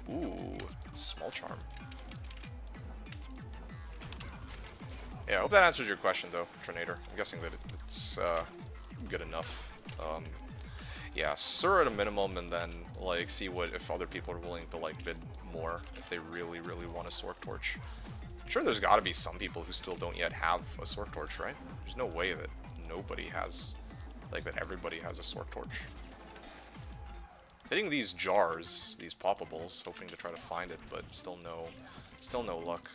Ooh, small charm. Yeah, I hope that answers your question though, Tornado. I'm guessing that it's good enough. Yeah, Sir at a minimum, and then like see what if other people are willing to like bid more if they really want a Sorc Torch. Sure, there's got to be some people who still don't yet have a Sorc Torch, right? There's no way that nobody has, like that everybody has a Sorc Torch. Hitting these jars, these poppables, hoping to try to find it, but still no luck.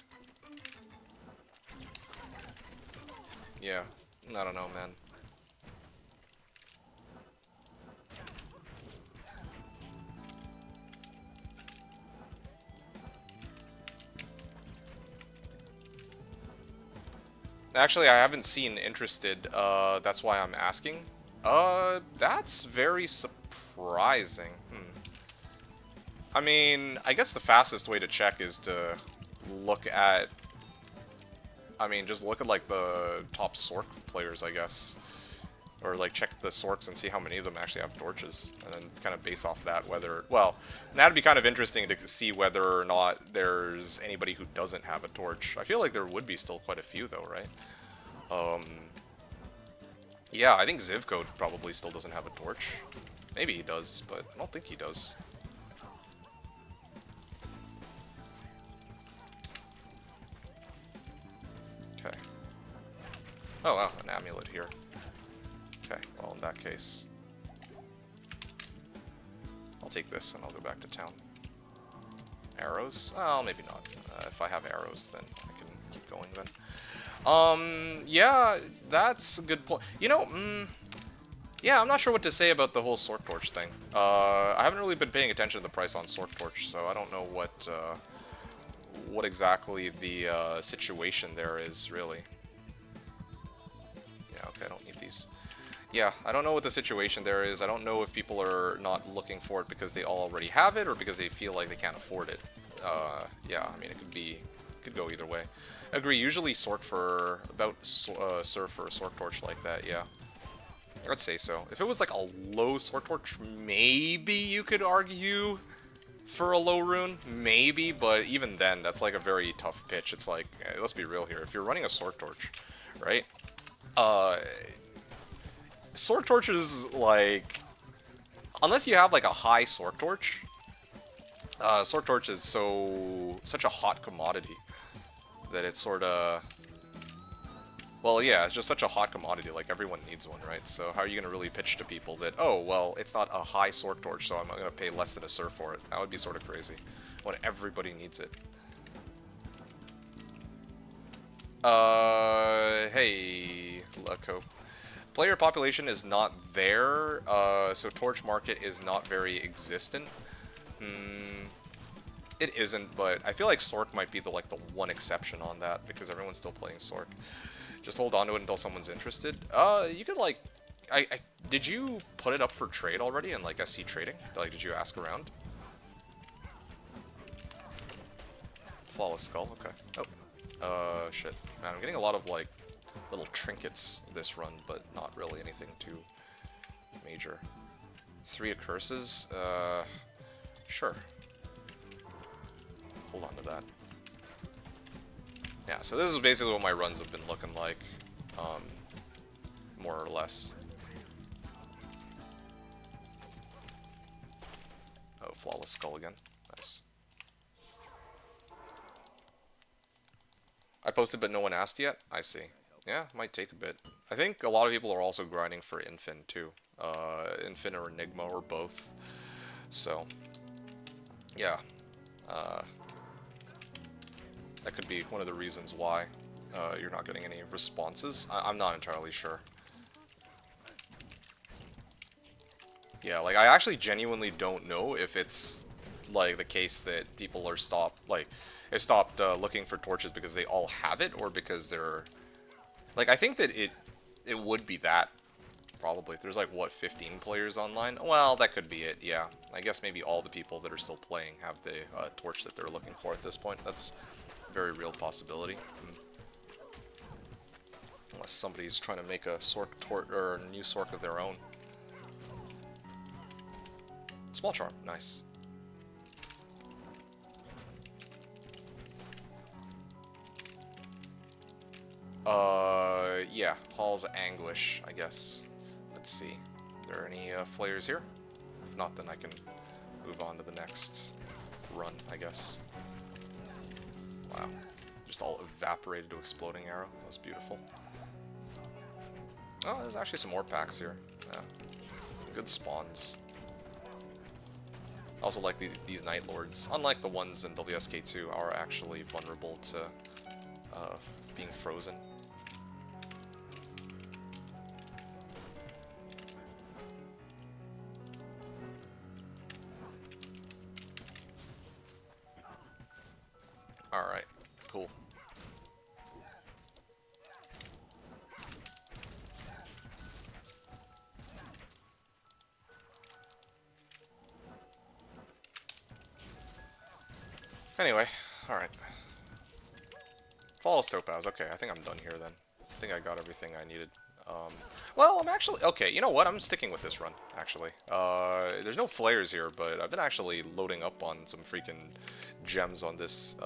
Yeah, I don't know, man. Actually, I haven't seen interested, that's why I'm asking. That's very surprising. I mean, I guess the fastest way to check is to look at... I mean, just look at, like, the top Sorc players, I guess. Or, like, check the Sorcs and see how many of them actually have torches. And then kind of base off that whether... Well, that'd be kind of interesting to see whether or not there's anybody who doesn't have a torch. I feel like there would be still quite a few, though, right? Yeah, I think Zivcode probably still doesn't have a torch. Maybe he does, but I don't think he does. Okay. Oh wow, an amulet here. Okay, well in that case, I'll take this and I'll go back to town. Arrows? Well, maybe not. If I have arrows, then I can keep going then. Yeah, that's a good point. You know, yeah, I'm not sure what to say about the whole Sorc Torch thing. I haven't really been paying attention to the price on Sorc Torch, so I don't know what exactly the situation there is, really. Yeah, okay, I don't need these. Yeah, I don't know what the situation there is. I don't know if people are not looking for it because they already have it or because they feel like they can't afford it. Yeah, I mean, it could go either way. Agree, usually Sorc for, Sir for a Sorc Torch like that, yeah. I'd say so. If it was like a low Sorc Torch, maybe you could argue for a low rune, maybe, but even then, that's like a very tough pitch. It's like, let's be real here, if you're running a Sorc Torch, right? Sorc Torch is like, unless you have like a high Sorc Torch, Sword Torch is such a hot commodity that it's sort of... Well, yeah, it's just such a hot commodity, like everyone needs one, right? So how are you going to really pitch to people that, oh, well, it's not a high Sword Torch, so I'm not going to pay less than a Sir for it? That would be sort of crazy, when everybody needs it. Hey, Laco. Player population is not there, so Torch Market is not very existent. It isn't, but I feel like Sork might be the one exception on that, because everyone's still playing Sork. Just hold on to it until someone's interested. You could did you put it up for trade already in like SC trading? Like, did you ask around? Flawless skull, okay. Oh, shit. Man, I'm getting a lot of like little trinkets this run, but not really anything too major. 3 curses, sure. Hold on to that. Yeah, so this is basically what my runs have been looking like, more or less. Oh, flawless skull again. Nice. I posted but no one asked yet? I see. Yeah, might take a bit. I think a lot of people are also grinding for Infin too. Infin or Enigma or both. So, yeah. That could be one of the reasons why you're not getting any responses. I'm not entirely sure. Yeah, like, I actually genuinely don't know if it's, like, the case that people are stopped looking for torches because they all have it, or because they're... Like, I think that it would be that, probably. There's, like, what, 15 players online? Well, that could be it, yeah. I guess maybe all the people that are still playing have the torch that they're looking for at this point. That's a very real possibility. Unless somebody's trying to make a or a new Sork of their own. Small charm, nice. Yeah, Hall's Anguish, I guess. Let's see. Are there any flayers here? If not, then I can move on to the next run, I guess. Wow. Just all evaporated to exploding arrow. That was beautiful. Oh, there's actually some more packs here. Yeah. Some good spawns. I also like these Night Lords. Unlike the ones in WSK2, are actually vulnerable to being frozen. Alright, cool. Anyway, alright. Flawless Topaz, okay, I think I'm done here then. I think I got everything I needed. Well, I'm actually... Okay, you know what? I'm sticking with this run, actually. There's no flares here, but I've been actually loading up on some freaking gems on this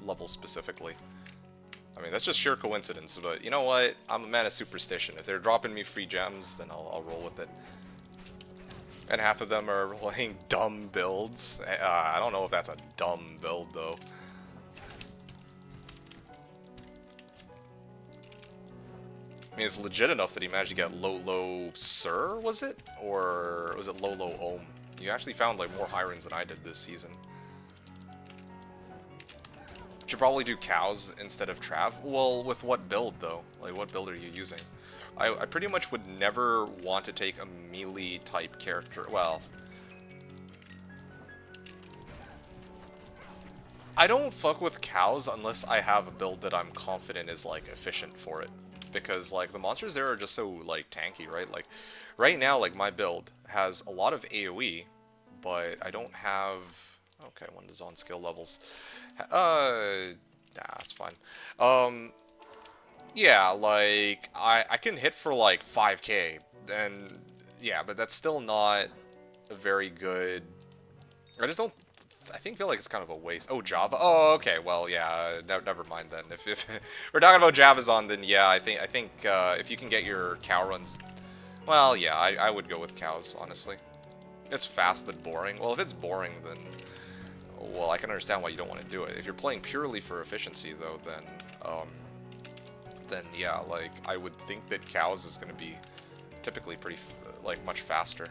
level specifically. I mean, that's just sheer coincidence, but you know what? I'm a man of superstition. If they're dropping me free gems, then I'll roll with it. And half of them are playing dumb builds. I don't know if that's a dumb build, though. I mean, it's legit enough that he managed to get low Sir, was it? Or was it low Ohm? You actually found, like, more high runes than I did this season. Should probably do cows instead of Trav. Well, with what build, though? Like, what build are you using? I pretty much would never want to take a melee-type character. Well... I don't fuck with cows unless I have a build that I'm confident is, like, efficient for it. Because, like, the monsters there are just so, like, tanky, right? Like, right now, like, my build has a lot of AoE, but I don't have... Okay, one is on skill levels. Nah, it's fine. Yeah, like, I can hit for, like, 5k, and, yeah, but that's still not a very good... I just don't... I feel like it's kind of a waste. Oh, Java? Oh, okay, well, yeah, never mind then. If we're talking about Javazon, then yeah, I think if you can get your cow runs... Well, yeah, I would go with cows, honestly. It's fast but boring. Well, if it's boring, then... well, I can understand why you don't want to do it. If you're playing purely for efficiency, though, then yeah, like, I would think that cows is going to be typically pretty, like, much faster.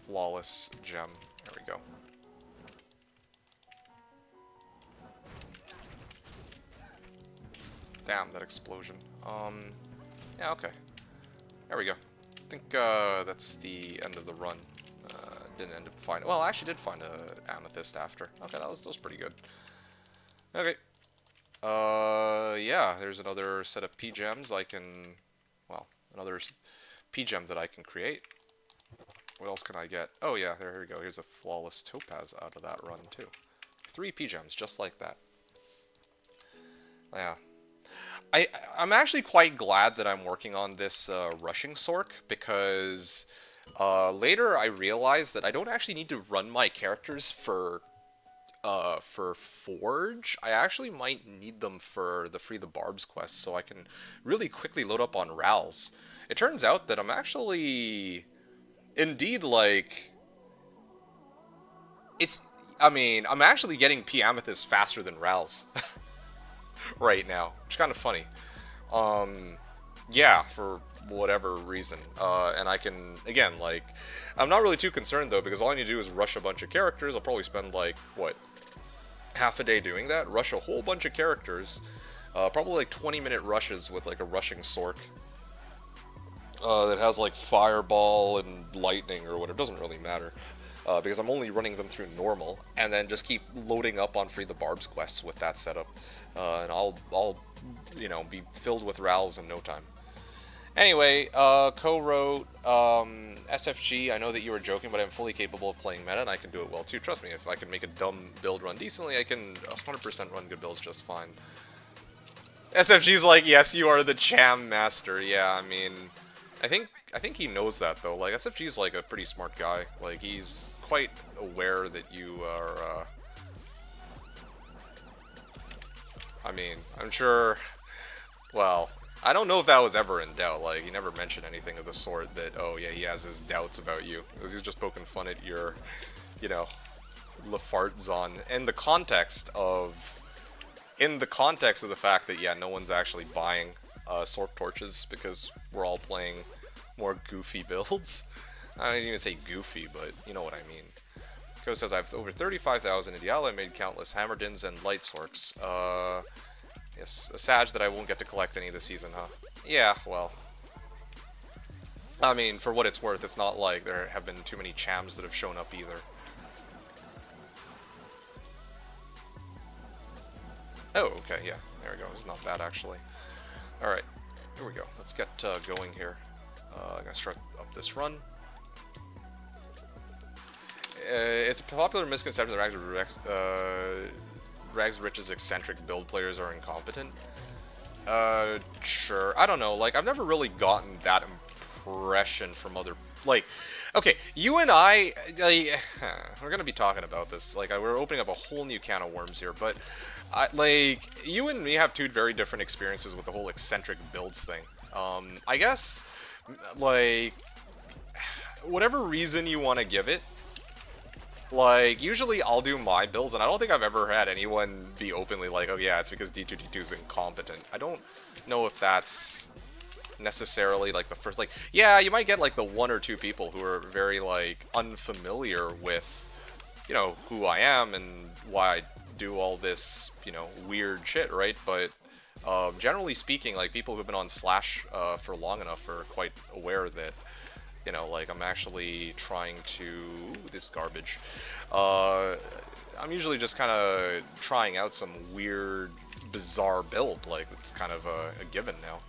Flawless gem. There we go. Damn, that explosion. Yeah, okay. There we go. I think, that's the end of the run. Didn't end up finding... Well, I actually did find a amethyst after. Okay, that was pretty good. Okay. Yeah, there's another set of P-gems I can... Well, another P-gem that I can create. What else can I get? Oh yeah, here we go. Here's a flawless topaz out of that run, too. 3 P-gems, just like that. Yeah. I'm actually quite glad that I'm working on this rushing sork, because later I realized that I don't actually need to run my characters for Forge. I actually might need them for the Free the Barbs quest, so I can really quickly load up on Rals. It turns out that I'm actually... Indeed, like... I mean, I'm actually getting P Amethyst faster than Rals. Right now, which is kind of funny. Yeah, for whatever reason. And I can, again, like, I'm not really too concerned, though, because all I need to do is rush a bunch of characters. I'll probably spend, like, what, half a day doing that? Rush a whole bunch of characters. Probably, like, 20-minute rushes with, like, a rushing sork. That has, like, fireball and lightning or whatever. It doesn't really matter. Because I'm only running them through normal, and then just keep loading up on Free the Barbs quests with that setup. And I'll, you know, be filled with Rals in no time. Anyway, co-wrote, SFG, I know that you were joking, but I'm fully capable of playing meta, and I can do it well too. Trust me, if I can make a dumb build run decently, I can 100% run good builds just fine. SFG's like, yes, you are the Cham Master. Yeah, I mean, I think he knows that, though. Like, SFG's, like, a pretty smart guy. Like, he's quite aware that you are, I mean, I'm sure... Well, I don't know if that was ever in doubt. Like, he never mentioned anything of the sort that, oh, yeah, he has his doubts about you. He was just poking fun at your, you know, Lafartzon. In the context of... In the context of the fact that, yeah, no one's actually buying, Sork Torches because we're all playing more goofy builds. I don't even say goofy, but you know what I mean. Ko says, I have over 35,000 in Diablo. I made countless Hammerdins and Light Sorks. Yes, a Sag that I won't get to collect any this season, huh? Yeah, well. I mean, for what it's worth, it's not like there have been too many Chams that have shown up either. Oh, okay, yeah. There we go. It's not bad, actually. Alright, here we go. Let's get going here. I'm gonna start up this run. It's a popular misconception that Rags Rich's eccentric build players are incompetent. Sure. I don't know. Like, I've never really gotten that impression from other... Like, okay, you and I... we're gonna be talking about this. Like, we're opening up a whole new can of worms here, but... like, you and me have two very different experiences with the whole eccentric builds thing. I guess, like, whatever reason you want to give it, like, usually I'll do my builds, and I don't think I've ever had anyone be openly like, oh yeah, it's because D2D2 is incompetent. I don't know if that's necessarily, like, the first, like, yeah, you might get, like, the one or two people who are very, like, unfamiliar with, you know, who I am and why I do all this, you know, weird shit, right? But generally speaking, like, people who've been on Slash for long enough are quite aware that, you know, like, I'm actually trying to... Ooh, this garbage. I'm usually just kind of trying out some weird, bizarre build. Like, it's kind of a given now.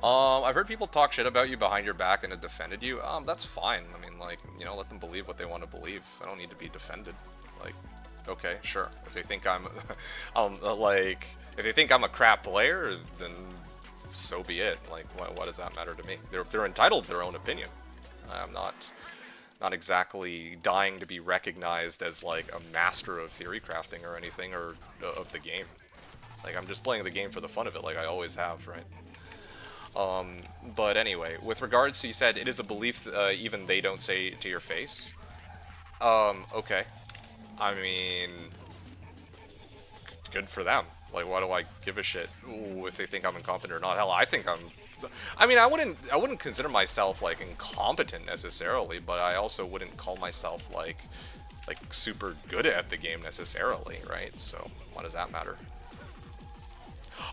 I've heard people talk shit about you behind your back and have defended you. That's fine. I mean, like, you know, let them believe what they want to believe. I don't need to be defended. Like, okay, sure. If they think I'm, like, if they think I'm a crap player, then so be it. Like, what does that matter to me? They're entitled to their own opinion. I'm not exactly dying to be recognized as, like, a master of theory crafting or anything, or of the game. Like, I'm just playing the game for the fun of it, like I always have, right? But anyway, with regards to, you said it is a belief even they don't say to your face. Okay. I mean, good for them. Like, why do I give a shit if they think I'm incompetent or not? Hell, I think I'm. I mean, I wouldn't consider myself like incompetent necessarily, but I also wouldn't call myself like super good at the game necessarily, right? So why does that matter?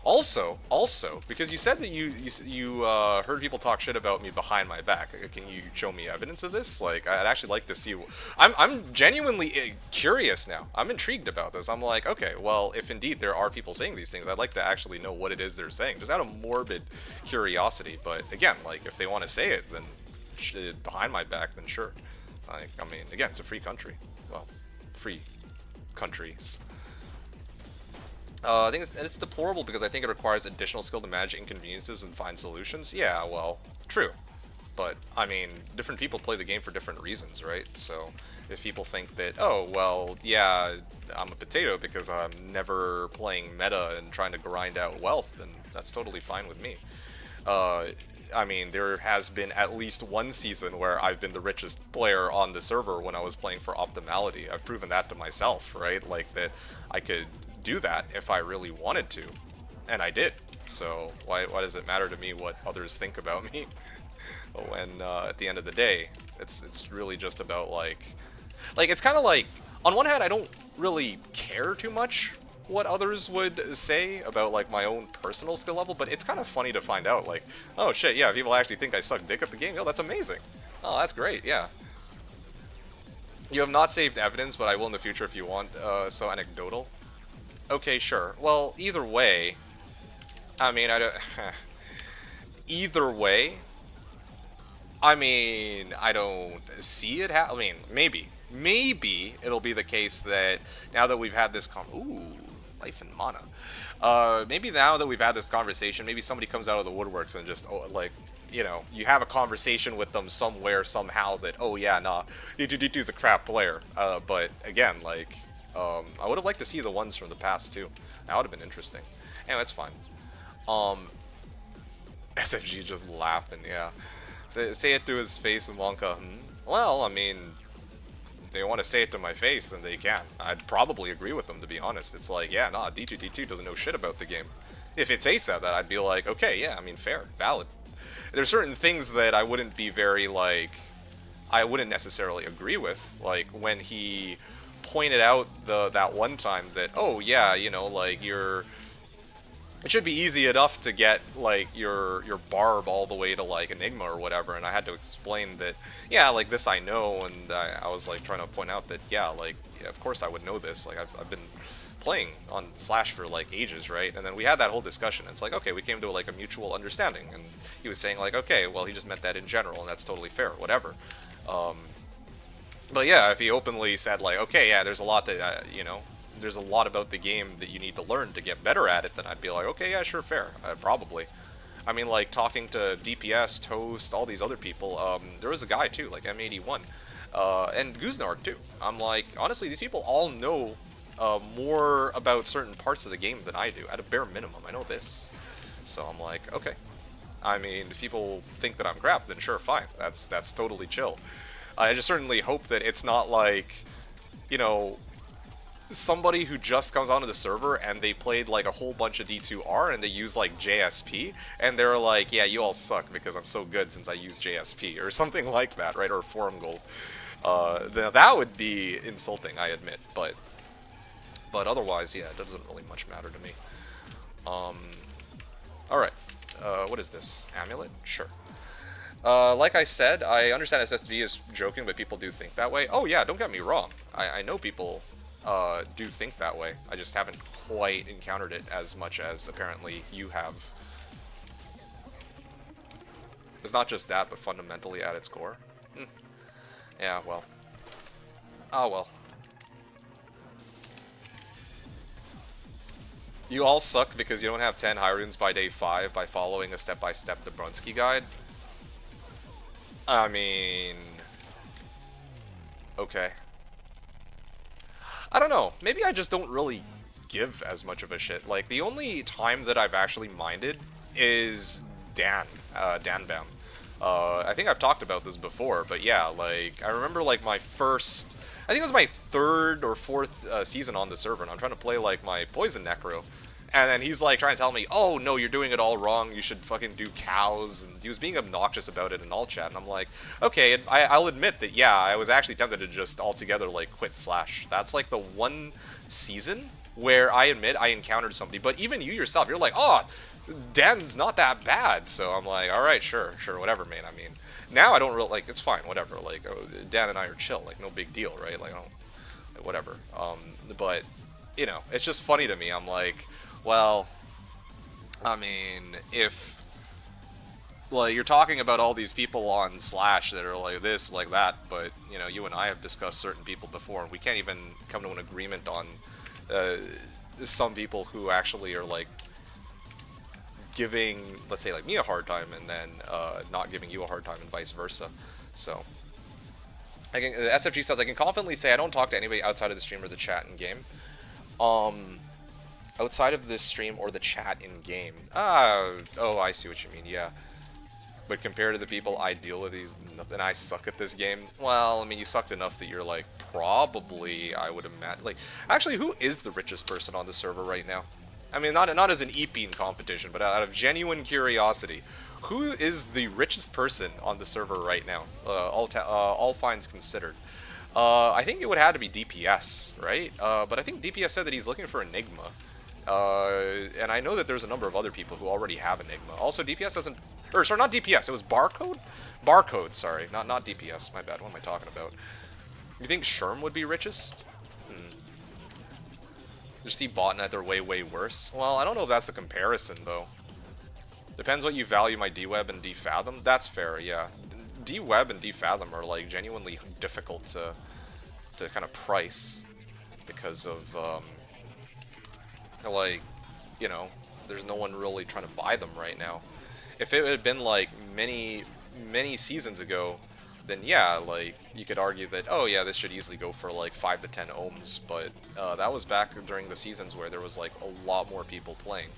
Also, because you said that you heard people talk shit about me behind my back. Can you show me evidence of this? Like, I'd actually like to see. I'm genuinely curious now. I'm intrigued about this. I'm like, okay, well, if indeed there are people saying these things, I'd like to actually know what it is they're saying, just out of morbid curiosity. But again, like, if they want to say it, then behind my back, then sure. Like, I mean, again, it's a free country. Well, free countries. I think it's deplorable because I think it requires additional skill to manage inconveniences and find solutions. Yeah, well, true. But, I mean, different people play the game for different reasons, right? So, if people think that, oh, well, yeah, I'm a potato because I'm never playing meta and trying to grind out wealth, then that's totally fine with me. I mean, there has been at least one season where I've been the richest player on the server when I was playing for optimality. I've proven that to myself, right? Like, that I could do that if I really wanted to, and I did. So why does it matter to me what others think about me? When at the end of the day, it's really just about like it's kind of like, on one hand, I don't really care too much what others would say about like my own personal skill level, but it's kind of funny to find out like, oh shit, yeah, people actually think I suck dick at the game. Yo, that's amazing. Oh, that's great. Yeah. You have not saved evidence, but I will in the future if you want. So anecdotal. Okay, sure. Well, either way, I mean, I don't. Either way, I mean, I don't see it. I mean, maybe it'll be the case that now that we've had this ooh, life and mana. Maybe now that we've had this conversation, maybe somebody comes out of the woodworks and just like, you know, you have a conversation with them somewhere somehow that, oh yeah, nah, D2D2's a crap player. But again, like. I would have liked to see the ones from the past too. That would have been interesting. Anyway, it's fine. SFG just laughing, yeah. Say it to his face and Wonka. Well, I mean, if they want to say it to my face, then they can. I'd probably agree with them, to be honest. It's like, yeah, nah, D2D2 doesn't know shit about the game. If it's ASAP, that I'd be like, okay, yeah, I mean, fair, valid. There's certain things that I wouldn't be very, like, I wouldn't necessarily agree with. Like, when he pointed out that one time that, oh yeah, you know, like it should be easy enough to get like your barb all the way to like Enigma or whatever, and I had to explain that, yeah, like this I know, and I was like trying to point out that, yeah, like, yeah, of course I would know this, like I've been playing on Slash for like ages, right? And then we had that whole discussion. It's like, okay, we came to like a mutual understanding, and he was saying like, okay, well, he just meant that in general, and that's totally fair, whatever. But yeah, if he openly said like, okay, yeah, there's a lot that, you know, there's a lot about the game that you need to learn to get better at it, then I'd be like, okay, yeah, sure, fair, probably. I mean, like, talking to DPS, Toast, all these other people, there was a guy too, like M81, and Guznarg too. I'm like, honestly, these people all know more about certain parts of the game than I do, at a bare minimum. I know this. So I'm like, okay. I mean, if people think that I'm crap, then sure, fine. That's totally chill. I just certainly hope that it's not like, you know, somebody who just comes onto the server and they played like a whole bunch of D2R and they use like JSP and they're like, yeah, you all suck because I'm so good since I use JSP or something like that, right? Or Forum Gold. That would be insulting, I admit, but otherwise, yeah, it doesn't really much matter to me. Alright, what is this? Amulet? Sure. Like I said, I understand SSD is joking, but people do think that way. Oh yeah, don't get me wrong. I know people do think that way. I just haven't quite encountered it as much as apparently you have. It's not just that, but fundamentally at its core. Yeah, well. Oh well. You all suck because you don't have 10 high runes by day 5 by following a step-by-step Dobrunsky guide. I mean, okay. I don't know. Maybe I just don't really give as much of a shit. Like, the only time that I've actually minded is Danbound. I think I've talked about this before, but yeah, like, I remember, like, my first, I think it was my third or fourth season on the server, and I'm trying to play, like, my Poison Necro, and then he's, like, trying to tell me, oh, no, you're doing it all wrong, you should fucking do cows, and he was being obnoxious about it in all chat, and I'm like, okay, and I'll admit that, yeah, I was actually tempted to just altogether, like, quit Slash. That's, like, the one season where I admit I encountered somebody, but even you yourself, you're like, oh, Dan's not that bad, so I'm like, alright, sure, whatever, man. I mean, now I don't really, like, it's fine, whatever, like, Dan and I are chill, like, no big deal, right, like, I don't, like, whatever, but, you know, it's just funny to me. I'm like, well, I mean, if, like, you're talking about all these people on Slash that are like this, like that, but, you know, you and I have discussed certain people before, and we can't even come to an agreement on, some people who actually are, like, giving, let's say, like, me a hard time, and then not giving you a hard time, and vice versa. So, SFG says, I can confidently say I don't talk to anybody outside of the stream or the chat in game. Outside of this stream or the chat in game. Oh, I see what you mean. Yeah. But compared to the people I deal with, and I suck at this game. Well, I mean, you sucked enough that you're like, probably, I would imagine. Like, actually, who is the richest person on the server right now? I mean, not as an EPing competition, but out of genuine curiosity, who is the richest person on the server right now? All fines considered. I think it would have to be DPS, right? But I think DPS said that he's looking for Enigma. And I know that there's a number of other people who already have Enigma. Also, DPS doesn't... Or, sorry, not DPS, it was Barcode? Barcode, sorry. Not DPS, my bad. What am I talking about? You think Sherm would be richest? Just see botnet, they're way, way worse. Well, I don't know if that's the comparison, though. Depends what you value my DWeb and DFathom. That's fair, yeah. DWeb and DFathom are, like, genuinely difficult to kind of price. Because of, like, you know, there's no one really trying to buy them right now. If it had been, like, many seasons ago, then yeah, like, you could argue that, oh yeah, this should easily go for like 5 to 10 ohms, but that was back during the seasons where there was like a lot more people playing.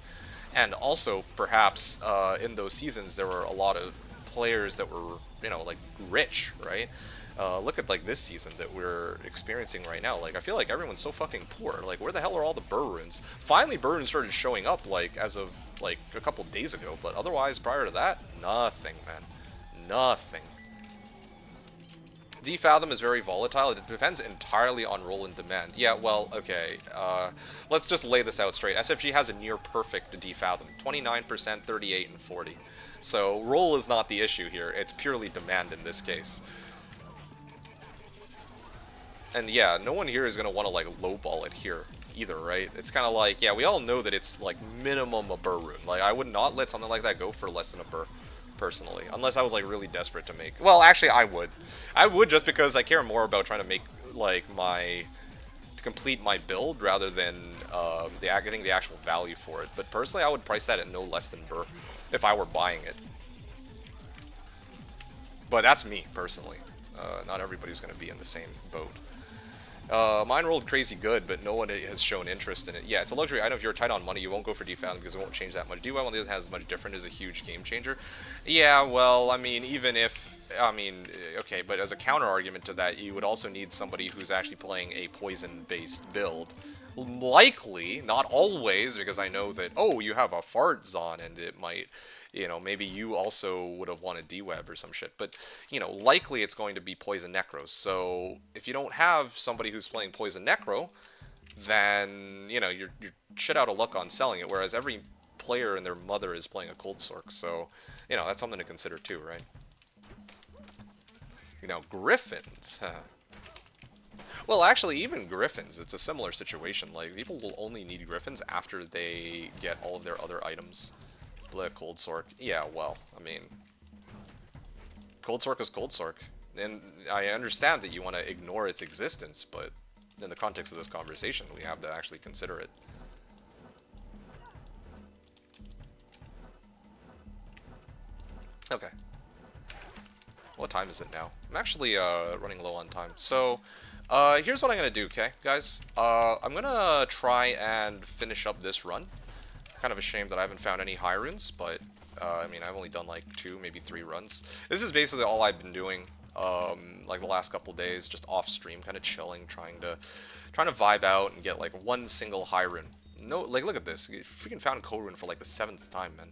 And also, perhaps, in those seasons, there were a lot of players that were, you know, like, rich, right? Look at, like, this season that we're experiencing right now. Like, I feel like everyone's so fucking poor. Like, where the hell are all the burr runes? Finally, burr runes started showing up, like, as of, like, a couple days ago, but otherwise, prior to that, nothing, man. Nothing. DFathom is very volatile. It depends entirely on roll and demand. Yeah, well, okay. Let's just lay this out straight. SFG has a near perfect DFathom. 29%, 38, and 40. So, roll is not the issue here. It's purely demand in this case. And yeah, no one here is going to want to, like, lowball it here either, right? It's kind of like, yeah, we all know that it's, like, minimum a burr rune. Like, I would not let something like that go for less than a burr. Personally, unless I was like really desperate to make. Well, actually, I would just because I care more about trying to make like to complete my build rather than getting the actual value for it. But personally, I would price that at no less than burr if I were buying it. But that's me personally. Not everybody's going to be in the same boat. Mine rolled crazy good, but no one has shown interest in it. Yeah, it's a luxury item. If you're tight on money, you won't go for DFathom because it won't change that much. DWeb on the other hand is much different, is a huge game changer. Yeah, well, I mean, even if, I mean, okay, but as a counter argument to that, you would also need somebody who's actually playing a poison-based build. Likely, not always, because I know that, oh, you have a fart Zon and it might, you know, maybe you also would have wanted DWeb or some shit. But, you know, likely it's going to be Poison Necros. So, if you don't have somebody who's playing Poison Necro, then, you know, you're shit out of luck on selling it. Whereas every player and their mother is playing a Cold Sork. So, you know, that's something to consider too, right? You know, Griffins, huh? Well, actually, even Griffins, it's a similar situation. Like, people will only need Griffins after they get all of their other items. Cold Sork. Yeah, well, I mean, Cold Sork is Cold Sork. And I understand that you want to ignore its existence, but in the context of this conversation, we have to actually consider it. Okay. What time is it now? I'm actually running low on time. So, Here's what I'm gonna do, okay, guys? I'm gonna try and finish up this run. Kind of a shame that I haven't found any high runes, but, I mean, I've only done like 2, maybe 3 runs. This is basically all I've been doing, like the last couple days, just off stream, kind of chilling, trying to vibe out and get like one single high rune. No, like, look at this. You freaking found Ko rune for like the 7th time, man.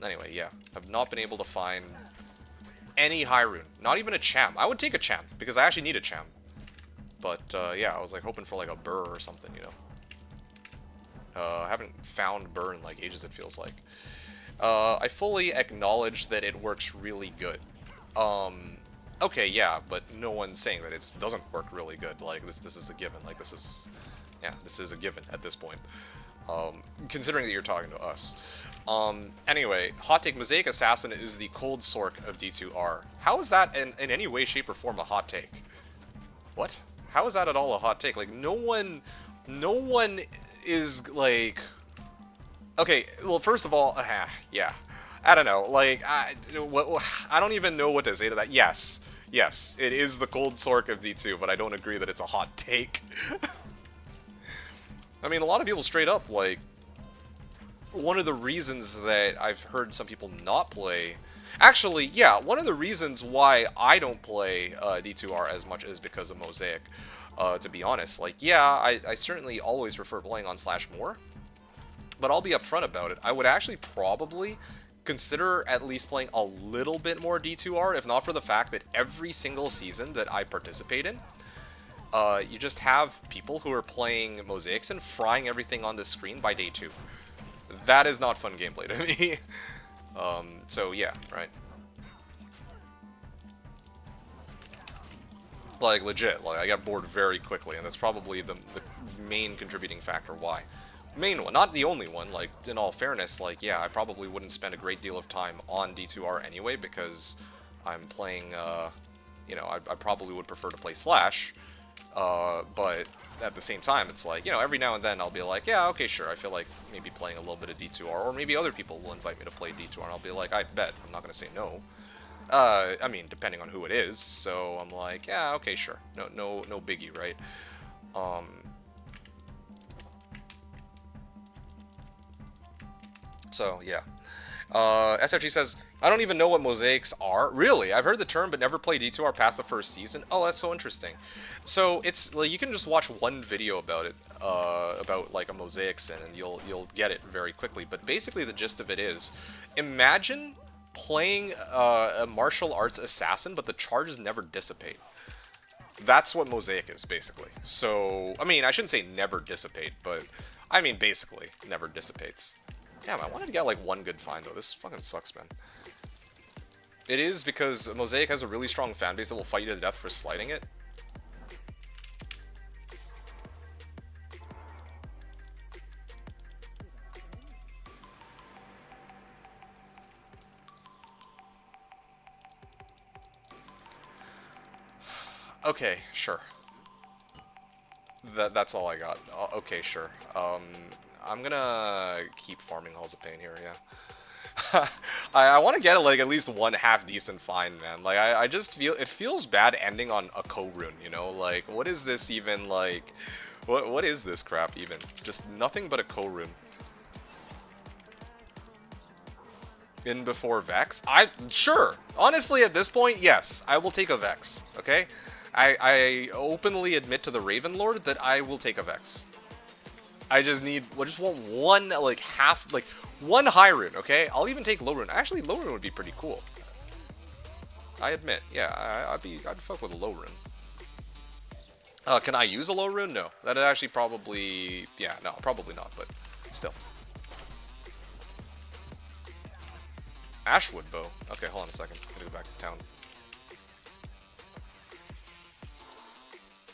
Anyway, yeah. I've not been able to find any high rune. Not even a champ. I would take a champ, because I actually need a champ. But, yeah, I was like hoping for like a burr or something, you know. I haven't found burr in like ages, it feels like. I fully acknowledge that it works really good. Okay, yeah, but no one's saying that it doesn't work really good. Like, this is a given. Like, this is... Yeah, this is a given at this point. Considering that you're talking to us. Anyway, hot take, Mosaic Assassin is the cold sork of D2R. How is that in any way, shape, or form a hot take? What? How is that at all a hot take? Like, no one is, like... Okay, well, first of all, yeah. I don't know, like, I don't even know what to say to that. Yes, it is the cold sork of D2, but I don't agree that it's a hot take. I mean, a lot of people straight up, like, one of the reasons that I've heard some people not play... Actually, yeah, one of the reasons why I don't play D2R as much is because of Mosaic, to be honest. Like, yeah, I certainly always prefer playing on Slash more, but I'll be upfront about it. I would actually probably consider at least playing a little bit more D2R, if not for the fact that every single season that I participate in, you just have people who are playing Mosaics and frying everything on the screen by day 2. That is not fun gameplay to me. So yeah, right? Like, legit, like, I got bored very quickly, and that's probably the main contributing factor why. Main one, not the only one. Like, in all fairness, like, yeah, I probably wouldn't spend a great deal of time on D2R anyway, because I'm playing, you know, I probably would prefer to play Slash, but at the same time, it's like, you know, every now and then I'll be like, yeah, okay, sure, I feel like maybe playing a little bit of D2R, or maybe other people will invite me to play D2R, and I'll be like, I bet, I'm not going to say no. I mean, depending on who it is, so I'm like, yeah, okay, sure, no biggie, right? So, yeah. SFG says, I don't even know what mosaics are. Really? I've heard the term, but never played D2R past the first season. Oh, that's so interesting. So, it's, like, you can just watch one video about it, about, like, a mosaic sin, and you'll get it very quickly. But basically, the gist of it is, imagine playing a martial arts assassin, but the charges never dissipate. That's what mosaic is, basically. So, I mean, I shouldn't say never dissipate, but, I mean, basically, never dissipates. Damn, I wanted to get like one good find though. This fucking sucks, man. It is because Mosaic has a really strong fanbase that will fight you to death for sliding it. Okay, sure. That's all I got. Okay, sure. I'm gonna keep farming Halls of Pain here, yeah. I want to get like at least one half decent find, man. Like I just feel it feels bad ending on a Ko rune, you know? Like what is this even like? What is this crap even? Just nothing but a Ko rune. In before Vex? Sure. Honestly, at this point, yes, I will take a Vex. Okay, I openly admit to the Raven Lord that I will take a Vex. I just want one, like, one high rune, okay? I'll even take low rune. Actually, low rune would be pretty cool. I admit, yeah, I'd fuck with a low rune. Can I use a low rune? No. That'd actually probably, yeah, no, probably not, but still. Ashwood bow. Okay, hold on a second. I gotta go back to town.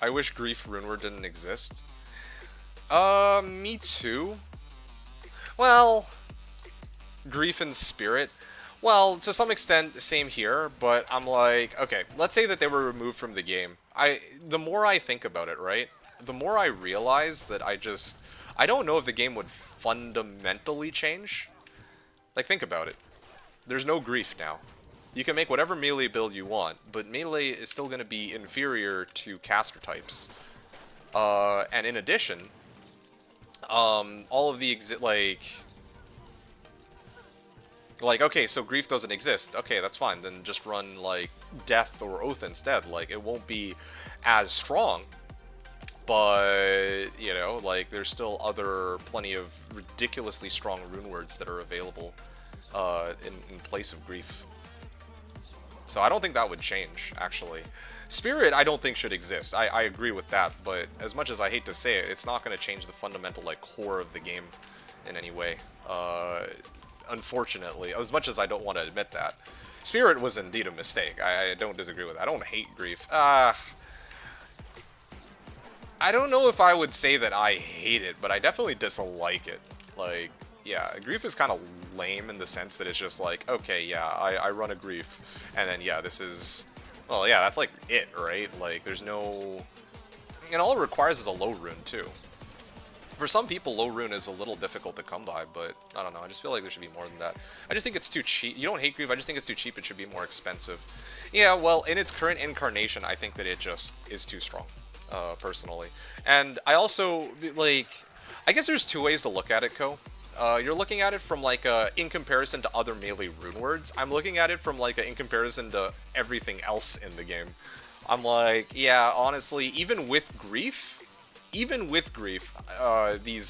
I wish Grief Runeward didn't exist. Me too. Well, Grief and Spirit. Well, to some extent, same here, but I'm like, okay, let's say that they were removed from the game. The more I think about it, right, the more I realize that I don't know if the game would fundamentally change. Like, think about it. There's no Grief now. You can make whatever melee build you want, but melee is still going to be inferior to caster types. And in addition, all of the okay, so grief doesn't exist. Okay, that's fine. Then just run like death or oath instead. Like it won't be as strong, but you know, like there's still plenty of ridiculously strong rune words that are available in place of grief. So I don't think that would change, actually. Spirit, I don't think should exist. I agree with that, but as much as I hate to say it, it's not going to change the fundamental, like, core of the game in any way. Unfortunately, as much as I don't want to admit that. Spirit was indeed a mistake. I don't disagree with that. I don't hate grief. I don't know if I would say that I hate it, but I definitely dislike it. Like, yeah, grief is kind of lame in the sense that it's just like, okay, yeah, I run a grief, and then, yeah, this is... Well, yeah, that's like it, right? Like, there's no... And all it requires is a low rune, too. For some people, low rune is a little difficult to come by, but I don't know. I just feel like there should be more than that. I just think it's too cheap. You don't hate grief, I just think it's too cheap. It should be more expensive. Yeah, well, in its current incarnation, I think that it just is too strong, personally. And I also, like... I guess there's two ways to look at it, Ko. You're looking at it from like in comparison to other melee rune words. I'm looking at it from like in comparison to everything else in the game. I'm like, yeah, honestly, even with grief, these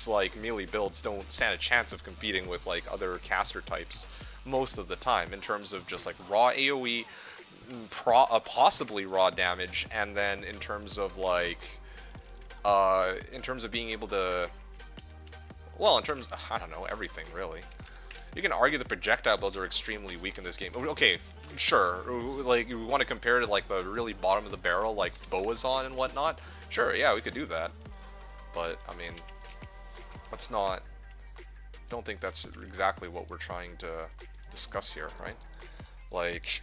like melee builds don't stand a chance of competing with like other caster types most of the time in terms of just like raw AoE, possibly raw damage, and then in terms of like, in terms of being able to. Well, in terms, I don't know, everything, really. You can argue the projectile builds are extremely weak in this game. Okay, sure, like, you want to compare to, like, the really bottom of the barrel, like, Boazon and whatnot? Sure, yeah, we could do that. But, I mean, let's not... don't think that's exactly what we're trying to discuss here, right? Like...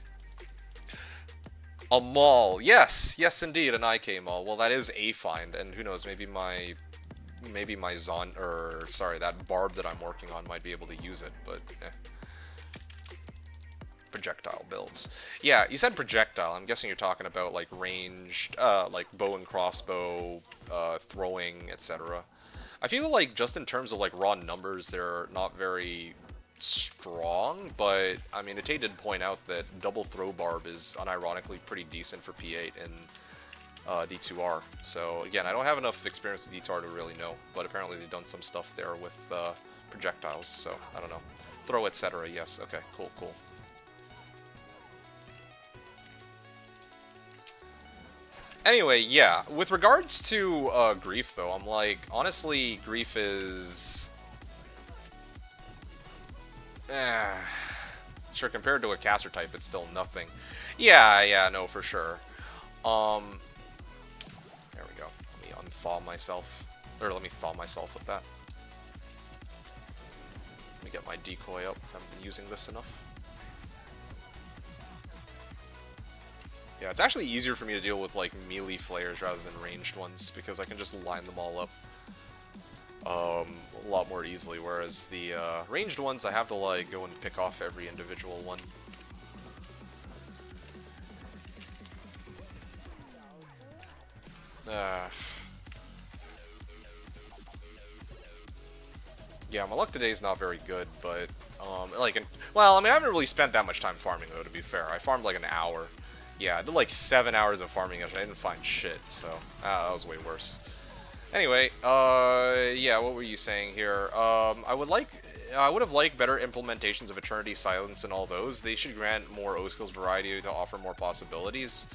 A maul, yes! Yes, indeed, an IK maul. Well, that is a find, and who knows, maybe my that barb that I'm working on might be able to use it, but projectile builds. Yeah, you said projectile. I'm guessing you're talking about like ranged, like bow and crossbow, throwing, etc. I feel like just in terms of like raw numbers, they're not very strong, but I mean, Ate did point out that double throw barb is unironically pretty decent for P8 in D2R. So again, I don't have enough experience with D2R to really know, but apparently they've done some stuff there with projectiles, so I don't know. Throw, etc. Yes, okay, cool, cool. Anyway, yeah, with regards to grief though, I'm like, honestly, grief is... sure, compared to a caster type, it's still nothing. Yeah, no, for sure. There we go. Let me unthaw myself. Or let me thaw myself with that. Let me get my decoy up. I haven't been using this enough. Yeah, it's actually easier for me to deal with like melee flares rather than ranged ones because I can just line them all up a lot more easily, whereas the ranged ones I have to like go and pick off every individual one. Yeah, my luck today is not very good, but well, I mean, I haven't really spent that much time farming though, to be fair. I farmed like an hour. Yeah, I did like 7 hours of farming yesterday. I didn't find shit, so that was way worse. Anyway, yeah, what were you saying here? I would have liked better implementations of Eternity Silence and all those. They should grant more O-Skills variety to offer more possibilities.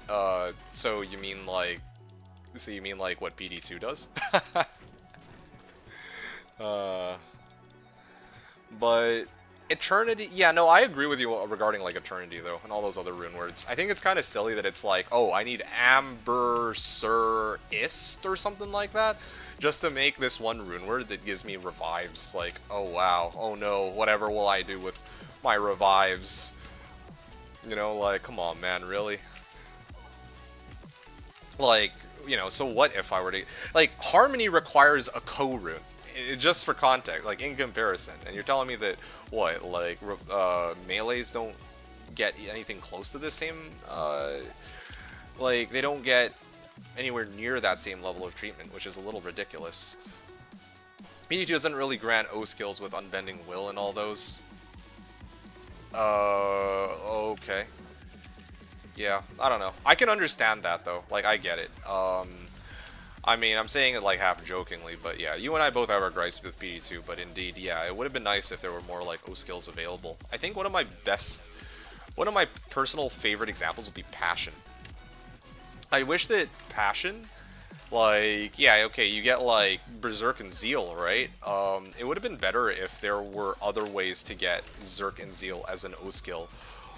So you mean like what PD2 does? But Eternity, yeah, no, I agree with you regarding like Eternity though, and all those other rune words. I think it's kind of silly that it's like, oh, I need Amber Sir Ist or something like that, just to make this one rune word that gives me revives. Like, oh wow, oh no, whatever will I do with my revives? You know, like, come on, man, really? Like, you know, so what if I were to... Like, Harmony requires a co-rune, just for context, like, in comparison. And you're telling me that, what, like, melees don't get anything close to the same, like, they don't get anywhere near that same level of treatment, which is a little ridiculous. PD2 doesn't really grant O skills with Unbending Will and all those. Okay. Yeah, I don't know. I can understand that, though. Like, I get it. I mean, I'm saying it, like, half-jokingly, but yeah, you and I both have our gripes with PD2, but indeed, yeah, it would have been nice if there were more, like, O skills available. I think one of my personal favorite examples would be Passion. I wish that Passion, like, yeah, okay, you get, like, Berserk and Zeal, right? It would have been better if there were other ways to get Zerk and Zeal as an O skill.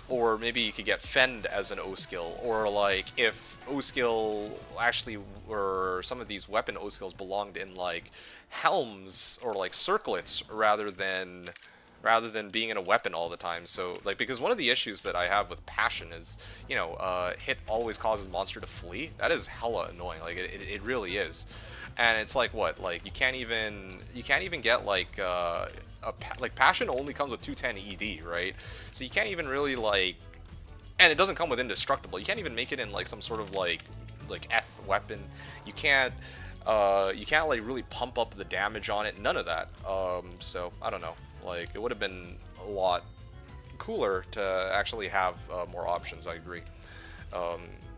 Or maybe you could get Fend as an O skill, or like if O skill actually, or some of these weapon O skills belonged in like helms or like circlets rather than being in a weapon all the time. So like, because one of the issues that I have with Passion is, you know, hit always causes monster to flee. That is hella annoying. Like it really is. And it's like what, like you can't even get like like Passion only comes with 210 ED, right? So you can't even really like, and it doesn't come with Indestructible. You can't even make it in like some sort of like F weapon. You can't like really pump up the damage on it. None of that. So I don't know. Like it would have been a lot cooler to actually have more options. I agree.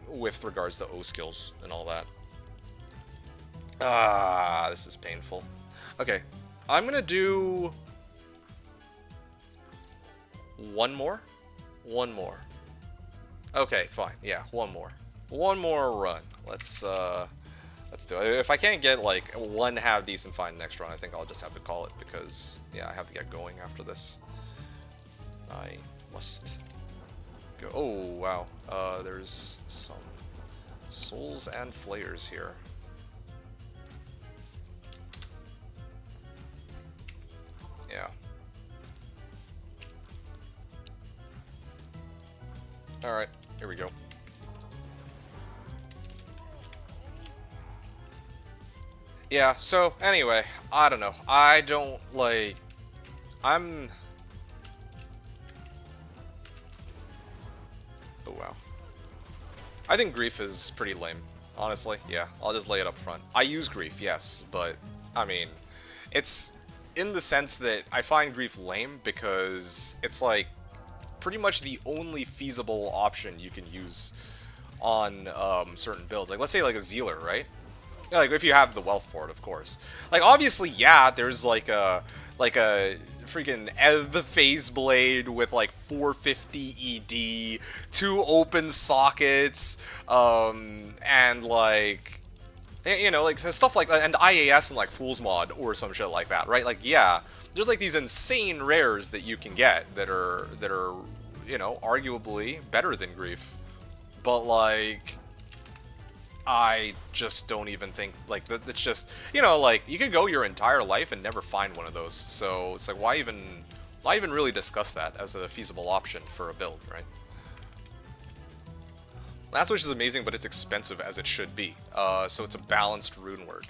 With regards to O skills and all that. Ah, this is painful. Okay, I'm gonna do one more. Okay, fine. Yeah, one more run. Let's do it. If I can't get like one half decent find next run, I think I'll just have to call it because yeah, I have to get going after this. I must go. Oh wow. There's some souls and flayers here. Yeah. Alright, here we go. Yeah, so anyway, I don't know. I don't like... Oh wow. I think Grief is pretty lame, honestly. Yeah, I'll just lay it up front. I use Grief, yes, but I mean, it's in the sense that I find Grief lame because it's like pretty much the only feasible option you can use on certain builds. Like let's say like a Zealer, right? Yeah, like if you have the wealth for it, of course. Like obviously, yeah, there's like a freaking Ev Phase Blade with like 450 ED, 2 open sockets, and like, you know, like stuff like that, and IAS and like Fool's Mod or some shit like that, right? Like, yeah, there's like these insane rares that you can get that are you know, arguably better than Grief, but like, I just don't even think, like, it's just, you know, like, you could go your entire life and never find one of those, so it's like, why even really discuss that as a feasible option for a build, right? Last Wish is amazing, but it's expensive as it should be, so it's a balanced rune word.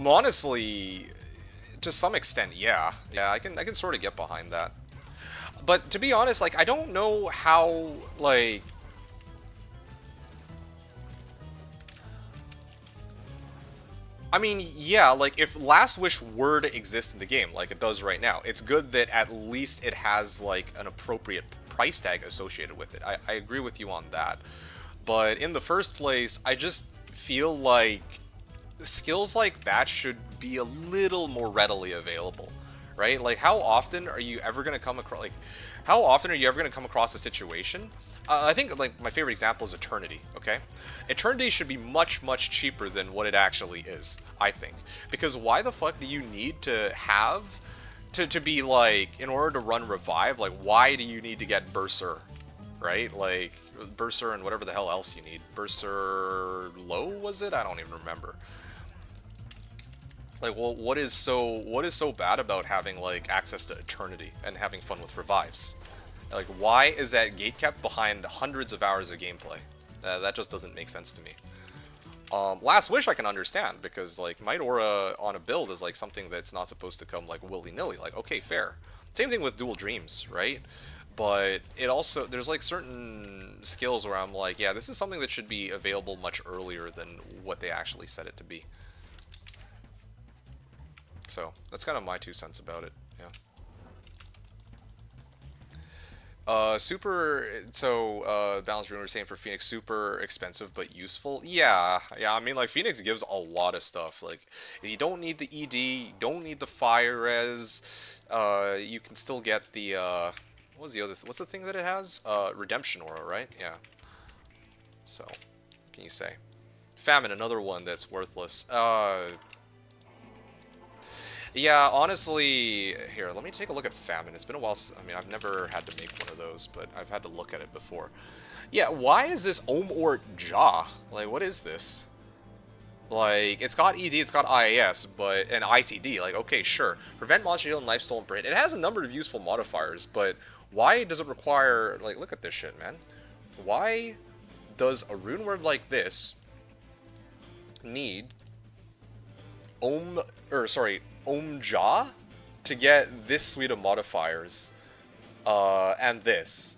Honestly, to some extent, yeah, I can sort of get behind that. But to be honest, like, I don't know how, like, I mean, yeah, like, if Last Wish were to exist in the game, like it does right now, it's good that at least it has, like, an appropriate price tag associated with it. I agree with you on that. But in the first place, I just feel like skills like that should be a little more readily available, right? Like, how often are you ever going to come across, like, how often are you ever going to come across a situation? I think, like, my favorite example is Eternity, okay? Eternity should be much, much cheaper than what it actually is, I think. Because why the fuck do you need to have, to be, like, in order to run Revive, like, why do you need to get Berser, right? Like, Berser and whatever the hell else you need. Berser Low, was it? I don't even remember. Like, well, what is so bad about having, like, access to Eternity and having fun with Revives? Like, why is that gate kept behind hundreds of hours of gameplay? That just doesn't make sense to me. Last Wish I can understand, because, like, Might Aura on a build is, like, something that's not supposed to come, like, willy-nilly. Like, okay, fair. Same thing with Dual Dreams, right? But it also, there's like certain skills where I'm like, yeah, this is something that should be available much earlier than what they actually set it to be. So that's kind of my 2 cents about it. Yeah. Balance Ruin was saying for Phoenix, super expensive but useful. Yeah, I mean, like, Phoenix gives a lot of stuff. Like, you don't need the ED, you don't need the fire res. You can still get the, what was the other, what's the thing that it has? Redemption Aura, right? Yeah. So, what can you say? Famine, another one that's worthless. Yeah, honestly, here, let me take a look at Famine. It's been a while since, I mean, I've never had to make one of those, but I've had to look at it before. Yeah, why is this Om Jaw? Like, what is this? Like, it's got ED, it's got IAS, but, and ITD, like, okay, sure. Prevent monster heal and life stolen brain. It has a number of useful modifiers, but why does it require, like, look at this shit, man. Why does a rune word like this need Om Jaw to get this suite of modifiers, and this.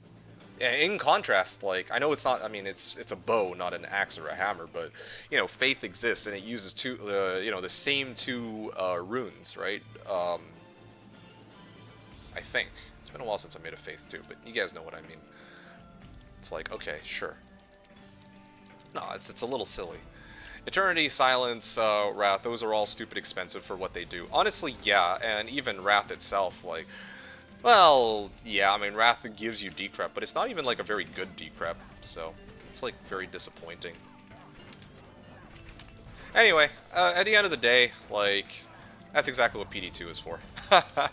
In contrast, like, I know it's not, I mean, it's a bow, not an axe or a hammer, but, you know, Faith exists, and it uses the same two, runes, right? I think. It's been a while since I made a Faith, too, but you guys know what I mean. It's like, okay, sure. No, it's a little silly. Eternity, Silence, Wrath, those are all stupid expensive for what they do. Honestly, yeah, and even Wrath itself, like, well, yeah, I mean, Wrath gives you decrep, but it's not even, like, a very good decrep, so it's, like, very disappointing. Anyway, at the end of the day, like, that's exactly what PD2 is for. If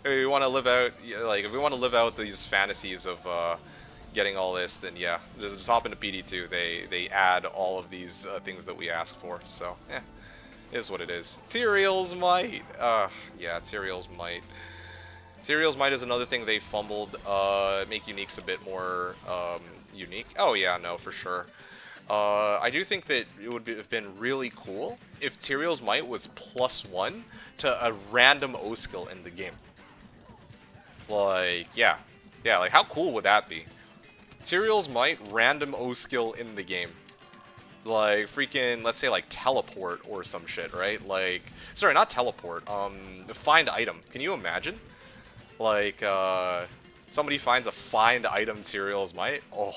we want to live out, like, if we want to live out these fantasies of, getting all this, then yeah, just hop into PD2. They add all of these things that we ask for. So yeah, it is what it is. Tyrael's Might. Yeah, Tyrael's Might. Tyrael's Might is another thing they fumbled. Make uniques a bit more unique. Oh yeah, no, for sure. I do think that it would have been really cool if Tyrael's Might was +1 to a random O skill in the game. Like, yeah, like how cool would that be? Tyrael's Might, random O skill in the game. Like, freaking, let's say, like, teleport or some shit, right? Like, sorry, not teleport, find item. Can you imagine? Like, somebody finds a find item Tyrael's Might? Oh,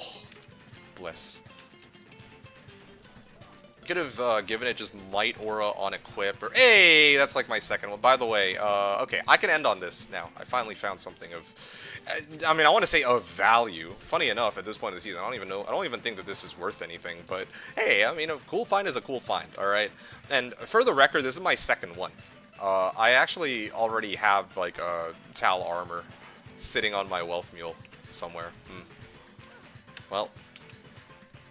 bliss. Could have given it just Might Aura on equip, or, hey, that's like my second one. By the way, okay, I can end on this now. I finally found something of, I mean, I want to say of value. Funny enough, at this point of the season, I don't even think that this is worth anything, but hey, I mean, a cool find is a cool find, alright? And for the record, this is my second one. I actually already have, like, a Tal armor sitting on my Wealth Mule somewhere. Well,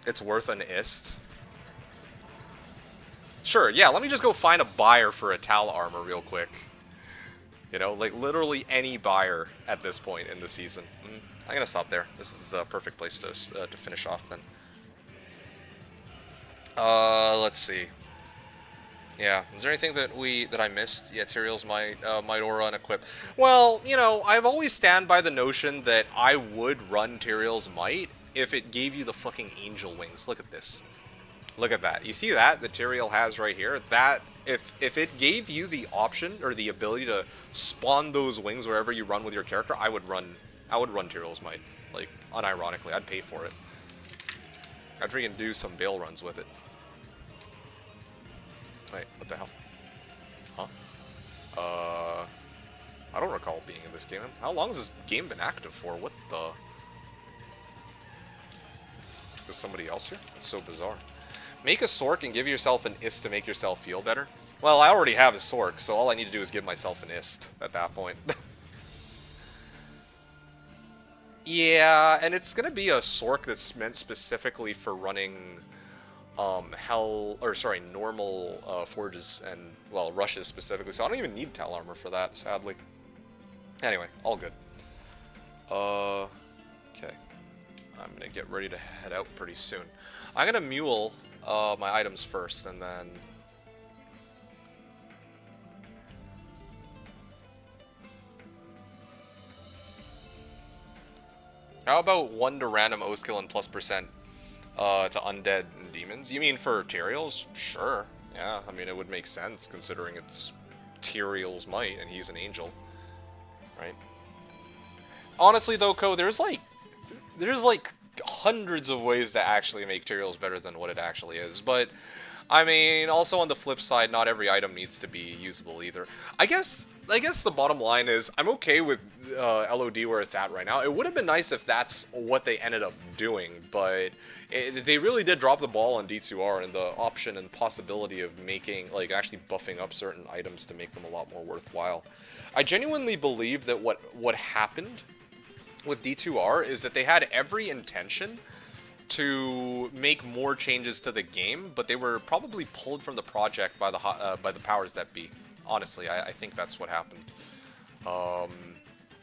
it's worth an ist. Sure, yeah, let me just go find a buyer for a Tal armor real quick. You know, like, literally any buyer at this point in the season. I'm gonna stop there. This is a perfect place to finish off, then. Let's see. Yeah, is there anything that I missed? Yeah, Tyrael's Might Aura on equip. Well, you know, I've always stand by the notion that I would run Tyrael's Might if it gave you the fucking angel wings. Look at this. Look at that. You see that Tyrael has right here? That, if it gave you the option or the ability to spawn those wings wherever you run with your character, I would run Tyrael's Might. Like, unironically, I'd pay for it. I'd freaking do some bail runs with it. Wait, what the hell? Huh? I don't recall being in this game. How long has this game been active for? What the? Is somebody else here? That's so bizarre. Make a Sork and give yourself an ist to make yourself feel better. Well, I already have a Sork, so all I need to do is give myself an ist at that point. Yeah, and it's gonna be a Sork that's meant specifically for running normal forges and, well, rushes specifically, so I don't even need Tal armor for that, sadly. Anyway, all good. Okay. I'm gonna get ready to head out pretty soon. I'm gonna mule my items first, and then... How about 1 to random O-skill and +% to undead and demons? You mean for Tyrael's? Sure. Yeah, I mean, it would make sense considering it's Tyrael's might and he's an angel. Right? Honestly, though, Ko, there's like hundreds of ways to actually make Tyrael's better than what it actually is. But, I mean, also on the flip side, not every item needs to be usable either. I guess the bottom line is I'm okay with LOD where it's at right now. It would have been nice if that's what they ended up doing, but they really did drop the ball on D2R and the option and possibility of making, like, actually buffing up certain items to make them a lot more worthwhile. I genuinely believe that what happened with D2R is that they had every intention to make more changes to the game, but they were probably pulled from the project by the powers that be. Honestly, I think that's what happened.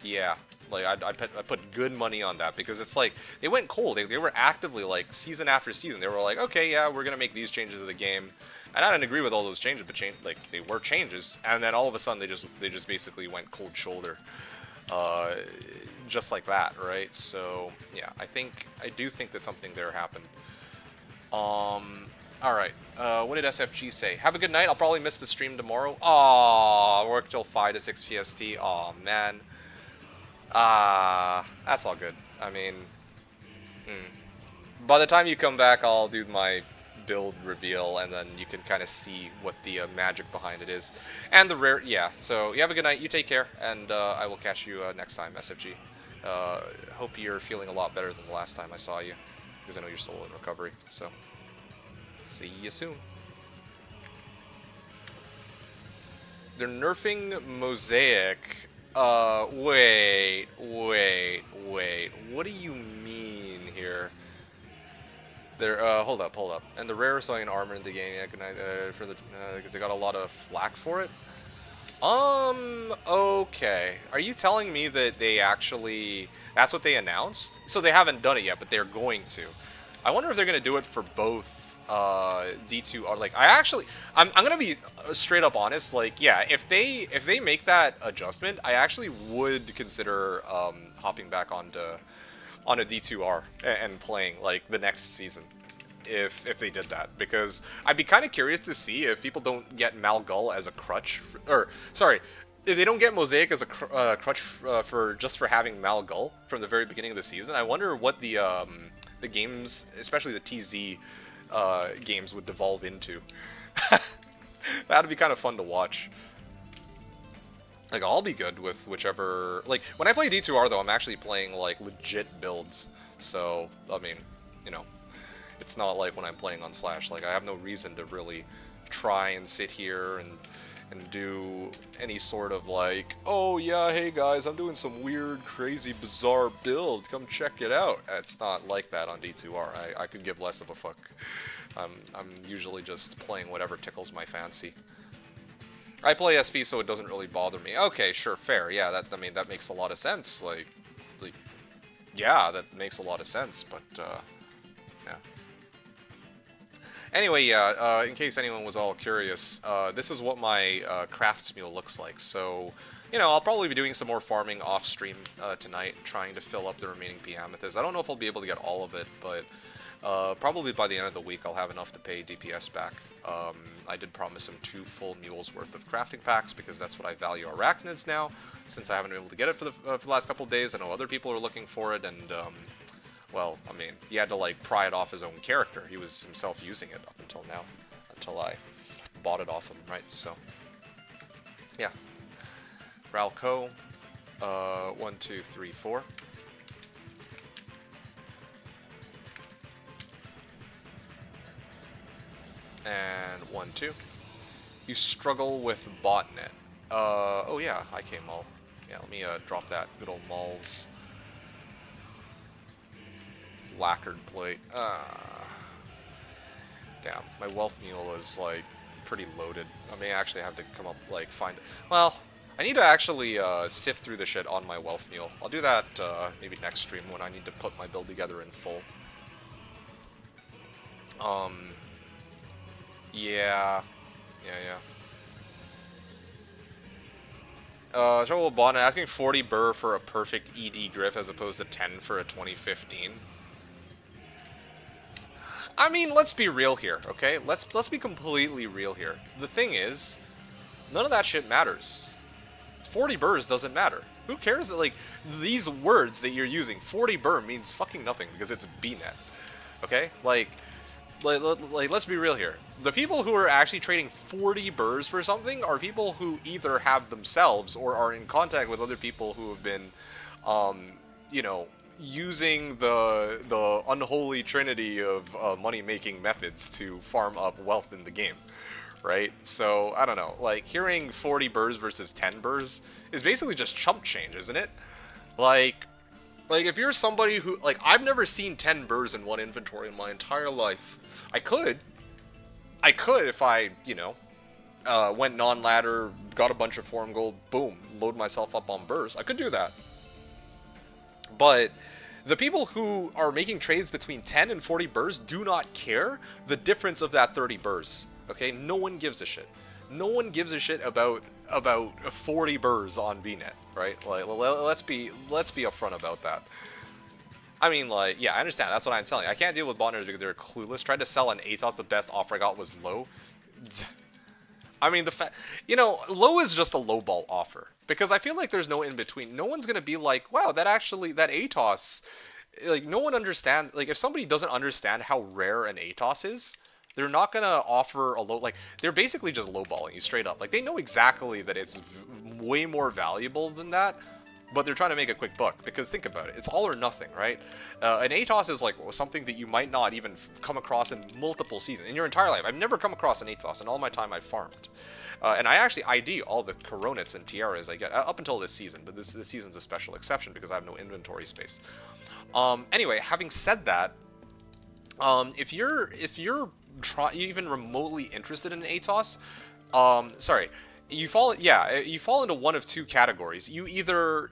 Yeah, like I put good money on that because it's like they went cold. They were actively like season after season. They were like, okay, yeah, we're gonna make these changes to the game, and I didn't agree with all those changes, but like they were changes. And then all of a sudden they just basically went cold shoulder, just like that, right? So yeah, I do think that something there happened. Alright, what did SFG say? Have a good night, I'll probably miss the stream tomorrow. Aww, work till 5 to 6 PST. Aw, man. That's all good. I mean, by the time you come back, I'll do my build reveal, and then you can kind of see what the magic behind it is. And the rare, yeah, so you have a good night, you take care, and I will catch you next time, SFG. Hope you're feeling a lot better than the last time I saw you, because I know you're still in recovery, so... See you soon. They're nerfing Mosaic. Wait. What do you mean here? They're, hold up. And the rarest selling armor in the game, yeah, good night, for the, because they got a lot of flack for it. Okay. Are you telling me that they actually, that's what they announced? So they haven't done it yet, but they're going to. I wonder if they're going to do it for both D2 or like I'm gonna be straight up honest, like yeah, if they make that adjustment, I actually would consider hopping back onto a D2R and playing like the next season if they did that, because I'd be kind of curious to see if people don't get Malgull as a crutch or sorry, if they don't get Mosaic as a crutch for having Malgull from the very beginning of the season. I wonder what the games, especially the TZ games, would devolve into. That'd be kind of fun to watch. Like, I'll be good with whichever... Like, when I play D2R, though, I'm actually playing, like, legit builds. So, I mean, you know, it's not like when I'm playing on Slash. Like, I have no reason to really try and sit here and do any sort of, like, oh, yeah, hey, guys, I'm doing some weird, crazy, bizarre build. Come check it out. It's not like that on D2R. I could give less of a fuck. I'm usually just playing whatever tickles my fancy. I play SP, so it doesn't really bother me. Okay, sure, fair. Yeah, I mean, that makes a lot of sense. Like, yeah, that makes a lot of sense, but, yeah. Anyway, yeah, in case anyone was all curious, this is what my crafts mule looks like. So, you know, I'll probably be doing some more farming off-stream tonight, trying to fill up the remaining P Amethyst. I don't know if I'll be able to get all of it, but probably by the end of the week I'll have enough to pay DPS back. I did promise him 2 full mules worth of crafting packs, because that's what I value arachnids now, since I haven't been able to get it for the last couple of days. I know other people are looking for it, and well, I mean, he had to, like, pry it off his own character. He was himself using it up until now, until I bought it off him, right? So, yeah. Ralco, 1, 2, 3, 4. And 1, 2. You struggle with botnet. Oh yeah, hi K-Mall. Yeah, let me drop that good old Mall's lacquered plate. Damn, my wealth mule is like pretty loaded. I may actually have to come up, like, find it. Well, I need to actually sift through the shit on my wealth mule. I'll do that maybe next stream when I need to put my build together in full. Yeah. Trouble with Bond asking 40 burr for a perfect ED Griff as opposed to 10 for a 2015. I mean, let's be real here, okay? Let's be completely real here. The thing is, none of that shit matters. 40 burrs doesn't matter. Who cares that, like, these words that you're using, 40 burr means fucking nothing because it's BNet. Okay? Like, let's be real here. The people who are actually trading 40 burrs for something are people who either have themselves or are in contact with other people who have been, you know, using the unholy trinity of money-making methods to farm up wealth in the game, right? So, I don't know, like, hearing 40 burrs versus 10 burrs is basically just chump change, isn't it? Like, if you're somebody who, like, I've never seen 10 burrs in one inventory in my entire life. I could if I, you know, went non-ladder, got a bunch of forum gold, boom, load myself up on burrs. I could do that. But the people who are making trades between 10 and 40 burrs do not care the difference of that 30 burrs. Okay? No one gives a shit. No one gives a shit about 40 burrs on BNet, right? Like, let's be upfront about that. I mean, like, yeah, I understand. That's what I'm telling you. I can't deal with botners because they're clueless. Tried to sell an ATOS. The best offer I got was low. I mean, you know, low is just a lowball offer. Because I feel like there's no in-between. No one's going to be like, wow, that ATOS, like, no one understands. Like, if somebody doesn't understand how rare an ATOS is, they're not going to offer a low, like, they're basically just lowballing you straight up. Like, they know exactly that it's way more valuable than that, but they're trying to make a quick buck. Because think about it, it's all or nothing, right? An ATOS is like something that you might not even come across in multiple seasons. In your entire life, I've never come across an ATOS in all my time I've farmed. And I actually ID all the Coronets and Tiaras I get, up until this season, but this season's a special exception because I have no inventory space. Anyway, having said that, if you're even remotely interested in an ATOS, sorry, you fall into one of two categories. You either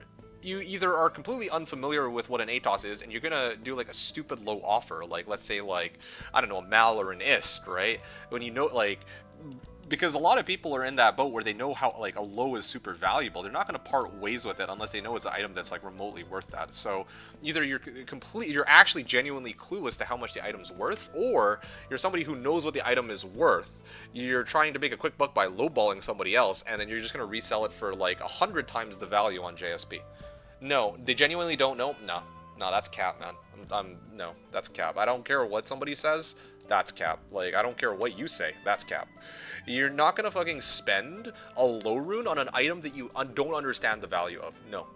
are completely unfamiliar with what an ATOS is, and you're gonna do like a stupid low offer, like let's say like, I don't know, a Mal or an Ist, right? When you know, like, because a lot of people are in that boat where they know how like a low is super valuable. They're not going to part ways with it unless they know it's an item that's like remotely worth that. So either you're actually genuinely clueless to how much the item's worth, or you're somebody who knows what the item is worth. You're trying to make a quick buck by lowballing somebody else, and then you're just going to resell it for like 100 times the value on JSP. No, they genuinely don't know. No, that's cap, man. No, that's cap. I don't care what somebody says. That's cap. Like, I don't care what you say. That's cap. You're not gonna fucking spend a low rune on an item that you don't understand the value of. No.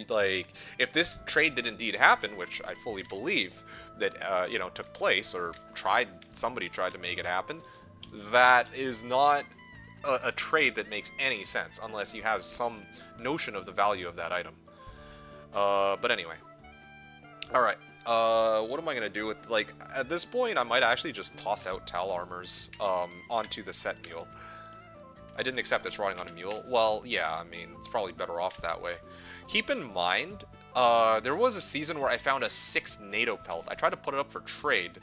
Like, if this trade did indeed happen, which I fully believe that, you know, took place, or somebody tried to make it happen, that is not a trade that makes any sense unless you have some notion of the value of that item. But anyway. Alright. What am I gonna do with, like, at this point, I might actually just toss out Tal Armors, onto the set mule. I didn't accept this running on a mule. Well, yeah, I mean, it's probably better off that way. Keep in mind, there was a season where I found a 6 NATO pelt. I tried to put it up for trade.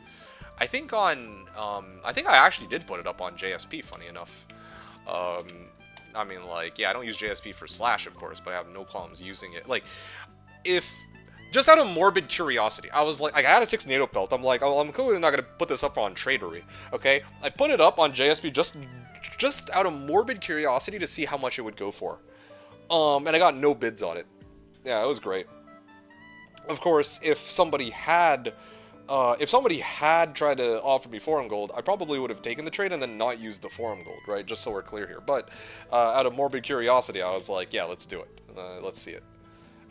I think I actually did put it up on JSP, funny enough. I mean, like, yeah, I don't use JSP for Slash, of course, but I have no problems using it. Like, just out of morbid curiosity, I was like, I had a 6 NATO pelt. I'm like, oh, I'm clearly not going to put this up on Tradery, okay? I put it up on JSP just out of morbid curiosity to see how much it would go for. And I got no bids on it. Yeah, it was great. Of course, if somebody had tried to offer me forum gold, I probably would have taken the trade and then not used the forum gold, right? Just so we're clear here. But out of morbid curiosity, I was like, yeah, let's do it. Let's see it.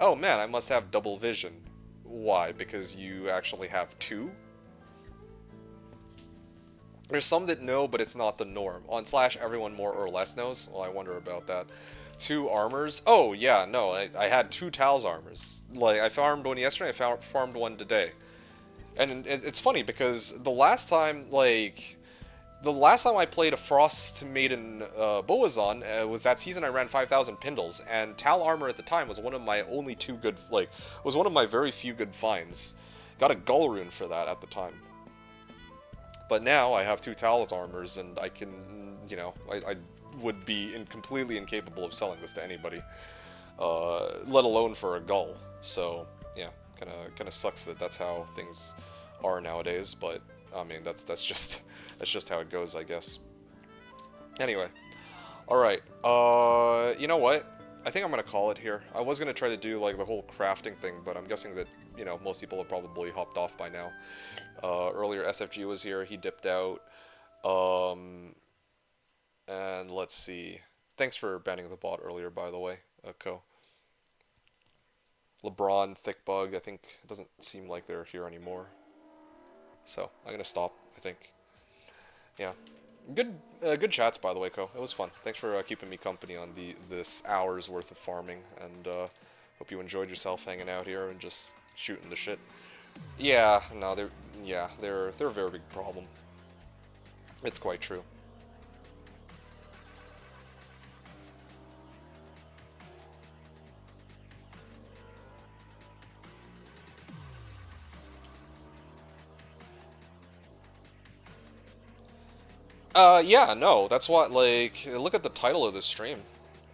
Oh man, I must have double vision. Why? Because you actually have 2? There's some that know, but it's not the norm. On Slash, everyone more or less knows. Well, I wonder about that. 2 armors? Oh, yeah, no, I had 2 Tal's armors. Like, I farmed one yesterday, I farmed one today. And it's funny, because the last time I played a Frost Maiden Boazon was that season I ran 5,000 Pindles, and Tal Armor at the time was one of my only 2 good, was one of my very few good finds. Got a Gull Rune for that at the time. But now I have 2 Tal's Armors, and I can, you know, I would be completely incapable of selling this to anybody, let alone for a gull. So yeah, kind of sucks that that's how things are nowadays. But I mean, that's just that's just how it goes, I guess. Anyway, all right. You know what? I think I'm gonna call it here. I was gonna try to do like the whole crafting thing, but I'm guessing that most people have probably hopped off by now. Earlier, SFG was here. He dipped out. And let's see. Thanks for banning the bot earlier, by the way, Ko. LeBron, Thickbug, I think it doesn't seem like they're here anymore. So I'm gonna stop, I think. Yeah. Good chats, by the way, Ko. It was fun. Thanks for keeping me company on this hour's worth of farming, and hope you enjoyed yourself hanging out here and just shooting the shit. Yeah, no, they're a very big problem. It's quite true. Yeah, no, that's what, like, look at the title of this stream.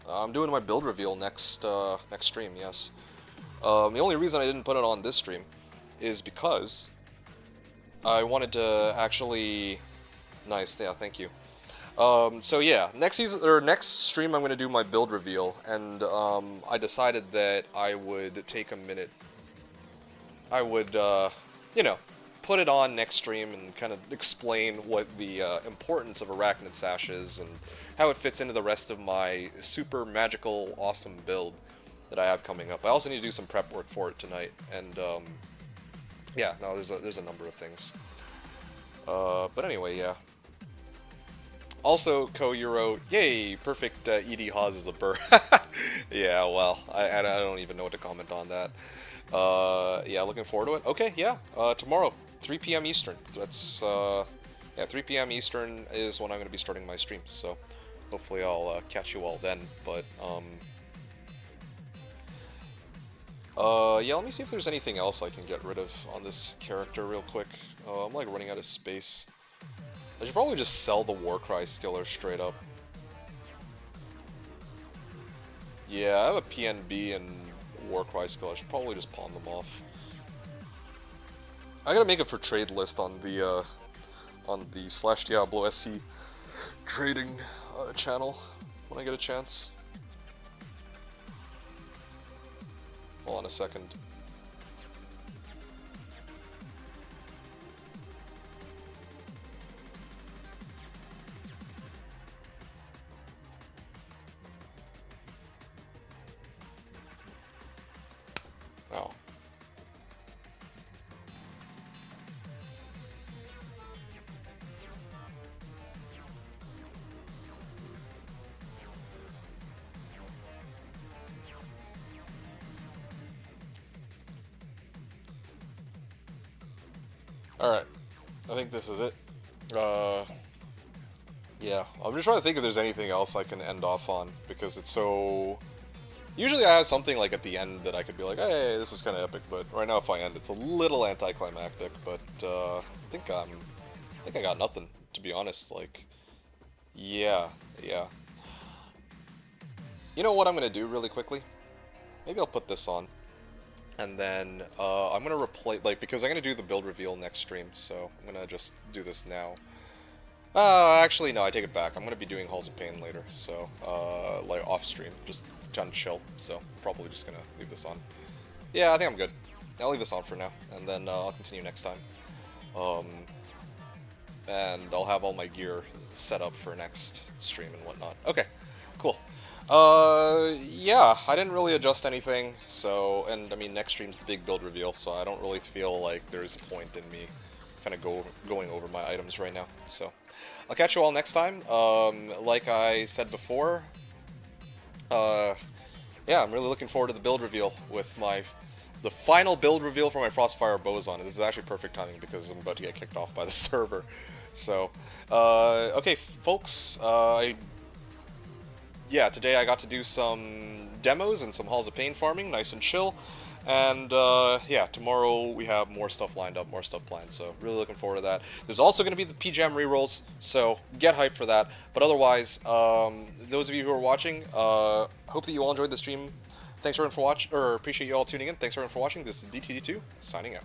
I'm doing my build reveal next stream, yes. The only reason I didn't put it on this stream is because I wanted to actually... Nice, yeah, thank you. So yeah, next stream I'm gonna do my build reveal, and I decided that I would take a minute. I would, put it on next stream and kind of explain what the importance of Arachnid Sash is and how it fits into the rest of my super magical, awesome build that I have coming up. I also need to do some prep work for it tonight, and yeah, no, there's a number of things. But anyway, yeah. Also, Ko, you wrote, yay, perfect ED Haas is a burr. Yeah, well, I don't even know what to comment on that. Yeah, looking forward to it. Okay, yeah, tomorrow, 3 p.m. Eastern. That's, yeah, 3 p.m. Eastern is when I'm going to be starting my stream, so hopefully I'll catch you all then, but, yeah, let me see if there's anything else I can get rid of on this character real quick. I'm, like, running out of space. I should probably just sell the Warcry skiller straight up. Yeah, I have a PNB and Warcry skill. I should probably just pawn them off. I gotta make it for trade list on the Slashdiablo SC trading channel when I get a chance. Hold on a second. Oh. Alright. I think this is it. Yeah. I'm just trying to think if there's anything else I can end off on, because it's so... Usually I have something like at the end that I could be like, hey, this is kind of epic, but right now if I end, it's a little anticlimactic, but I think I got nothing, to be honest. Like, yeah. You know what I'm gonna do really quickly? Maybe I'll put this on, and then I'm gonna replace, like, because I'm gonna do the build reveal next stream, so I'm gonna just do this now. Actually, no, I take it back. I'm gonna be doing Halls of Pain later, so like off stream, just trying to chill. So probably just gonna leave this on. Yeah, I think I'm good. I'll leave this on for now, and then I'll continue next time. And I'll have all my gear set up for next stream and whatnot. Okay, cool. Yeah, I didn't really adjust anything, so, and I mean, next stream's the big build reveal, so I don't really feel like there's a point in me kind of going over my items right now, so. I'll catch you all next time. Like I said before, yeah, I'm really looking forward to the build reveal with the final build reveal for my Frostfire Boson. This is actually perfect timing because I'm about to get kicked off by the server. So, okay, folks, yeah, today I got to do some demos and some Halls of Pain farming, nice and chill. And yeah, tomorrow we have more stuff lined up, more stuff planned, so really looking forward to that. There's also going to be the PJAM rerolls, so get hyped for that. But otherwise, those of you who are watching, hope that you all enjoyed the stream. Thanks everyone for watching, or appreciate you all tuning in. Thanks everyone for watching. This is DTD2 signing out.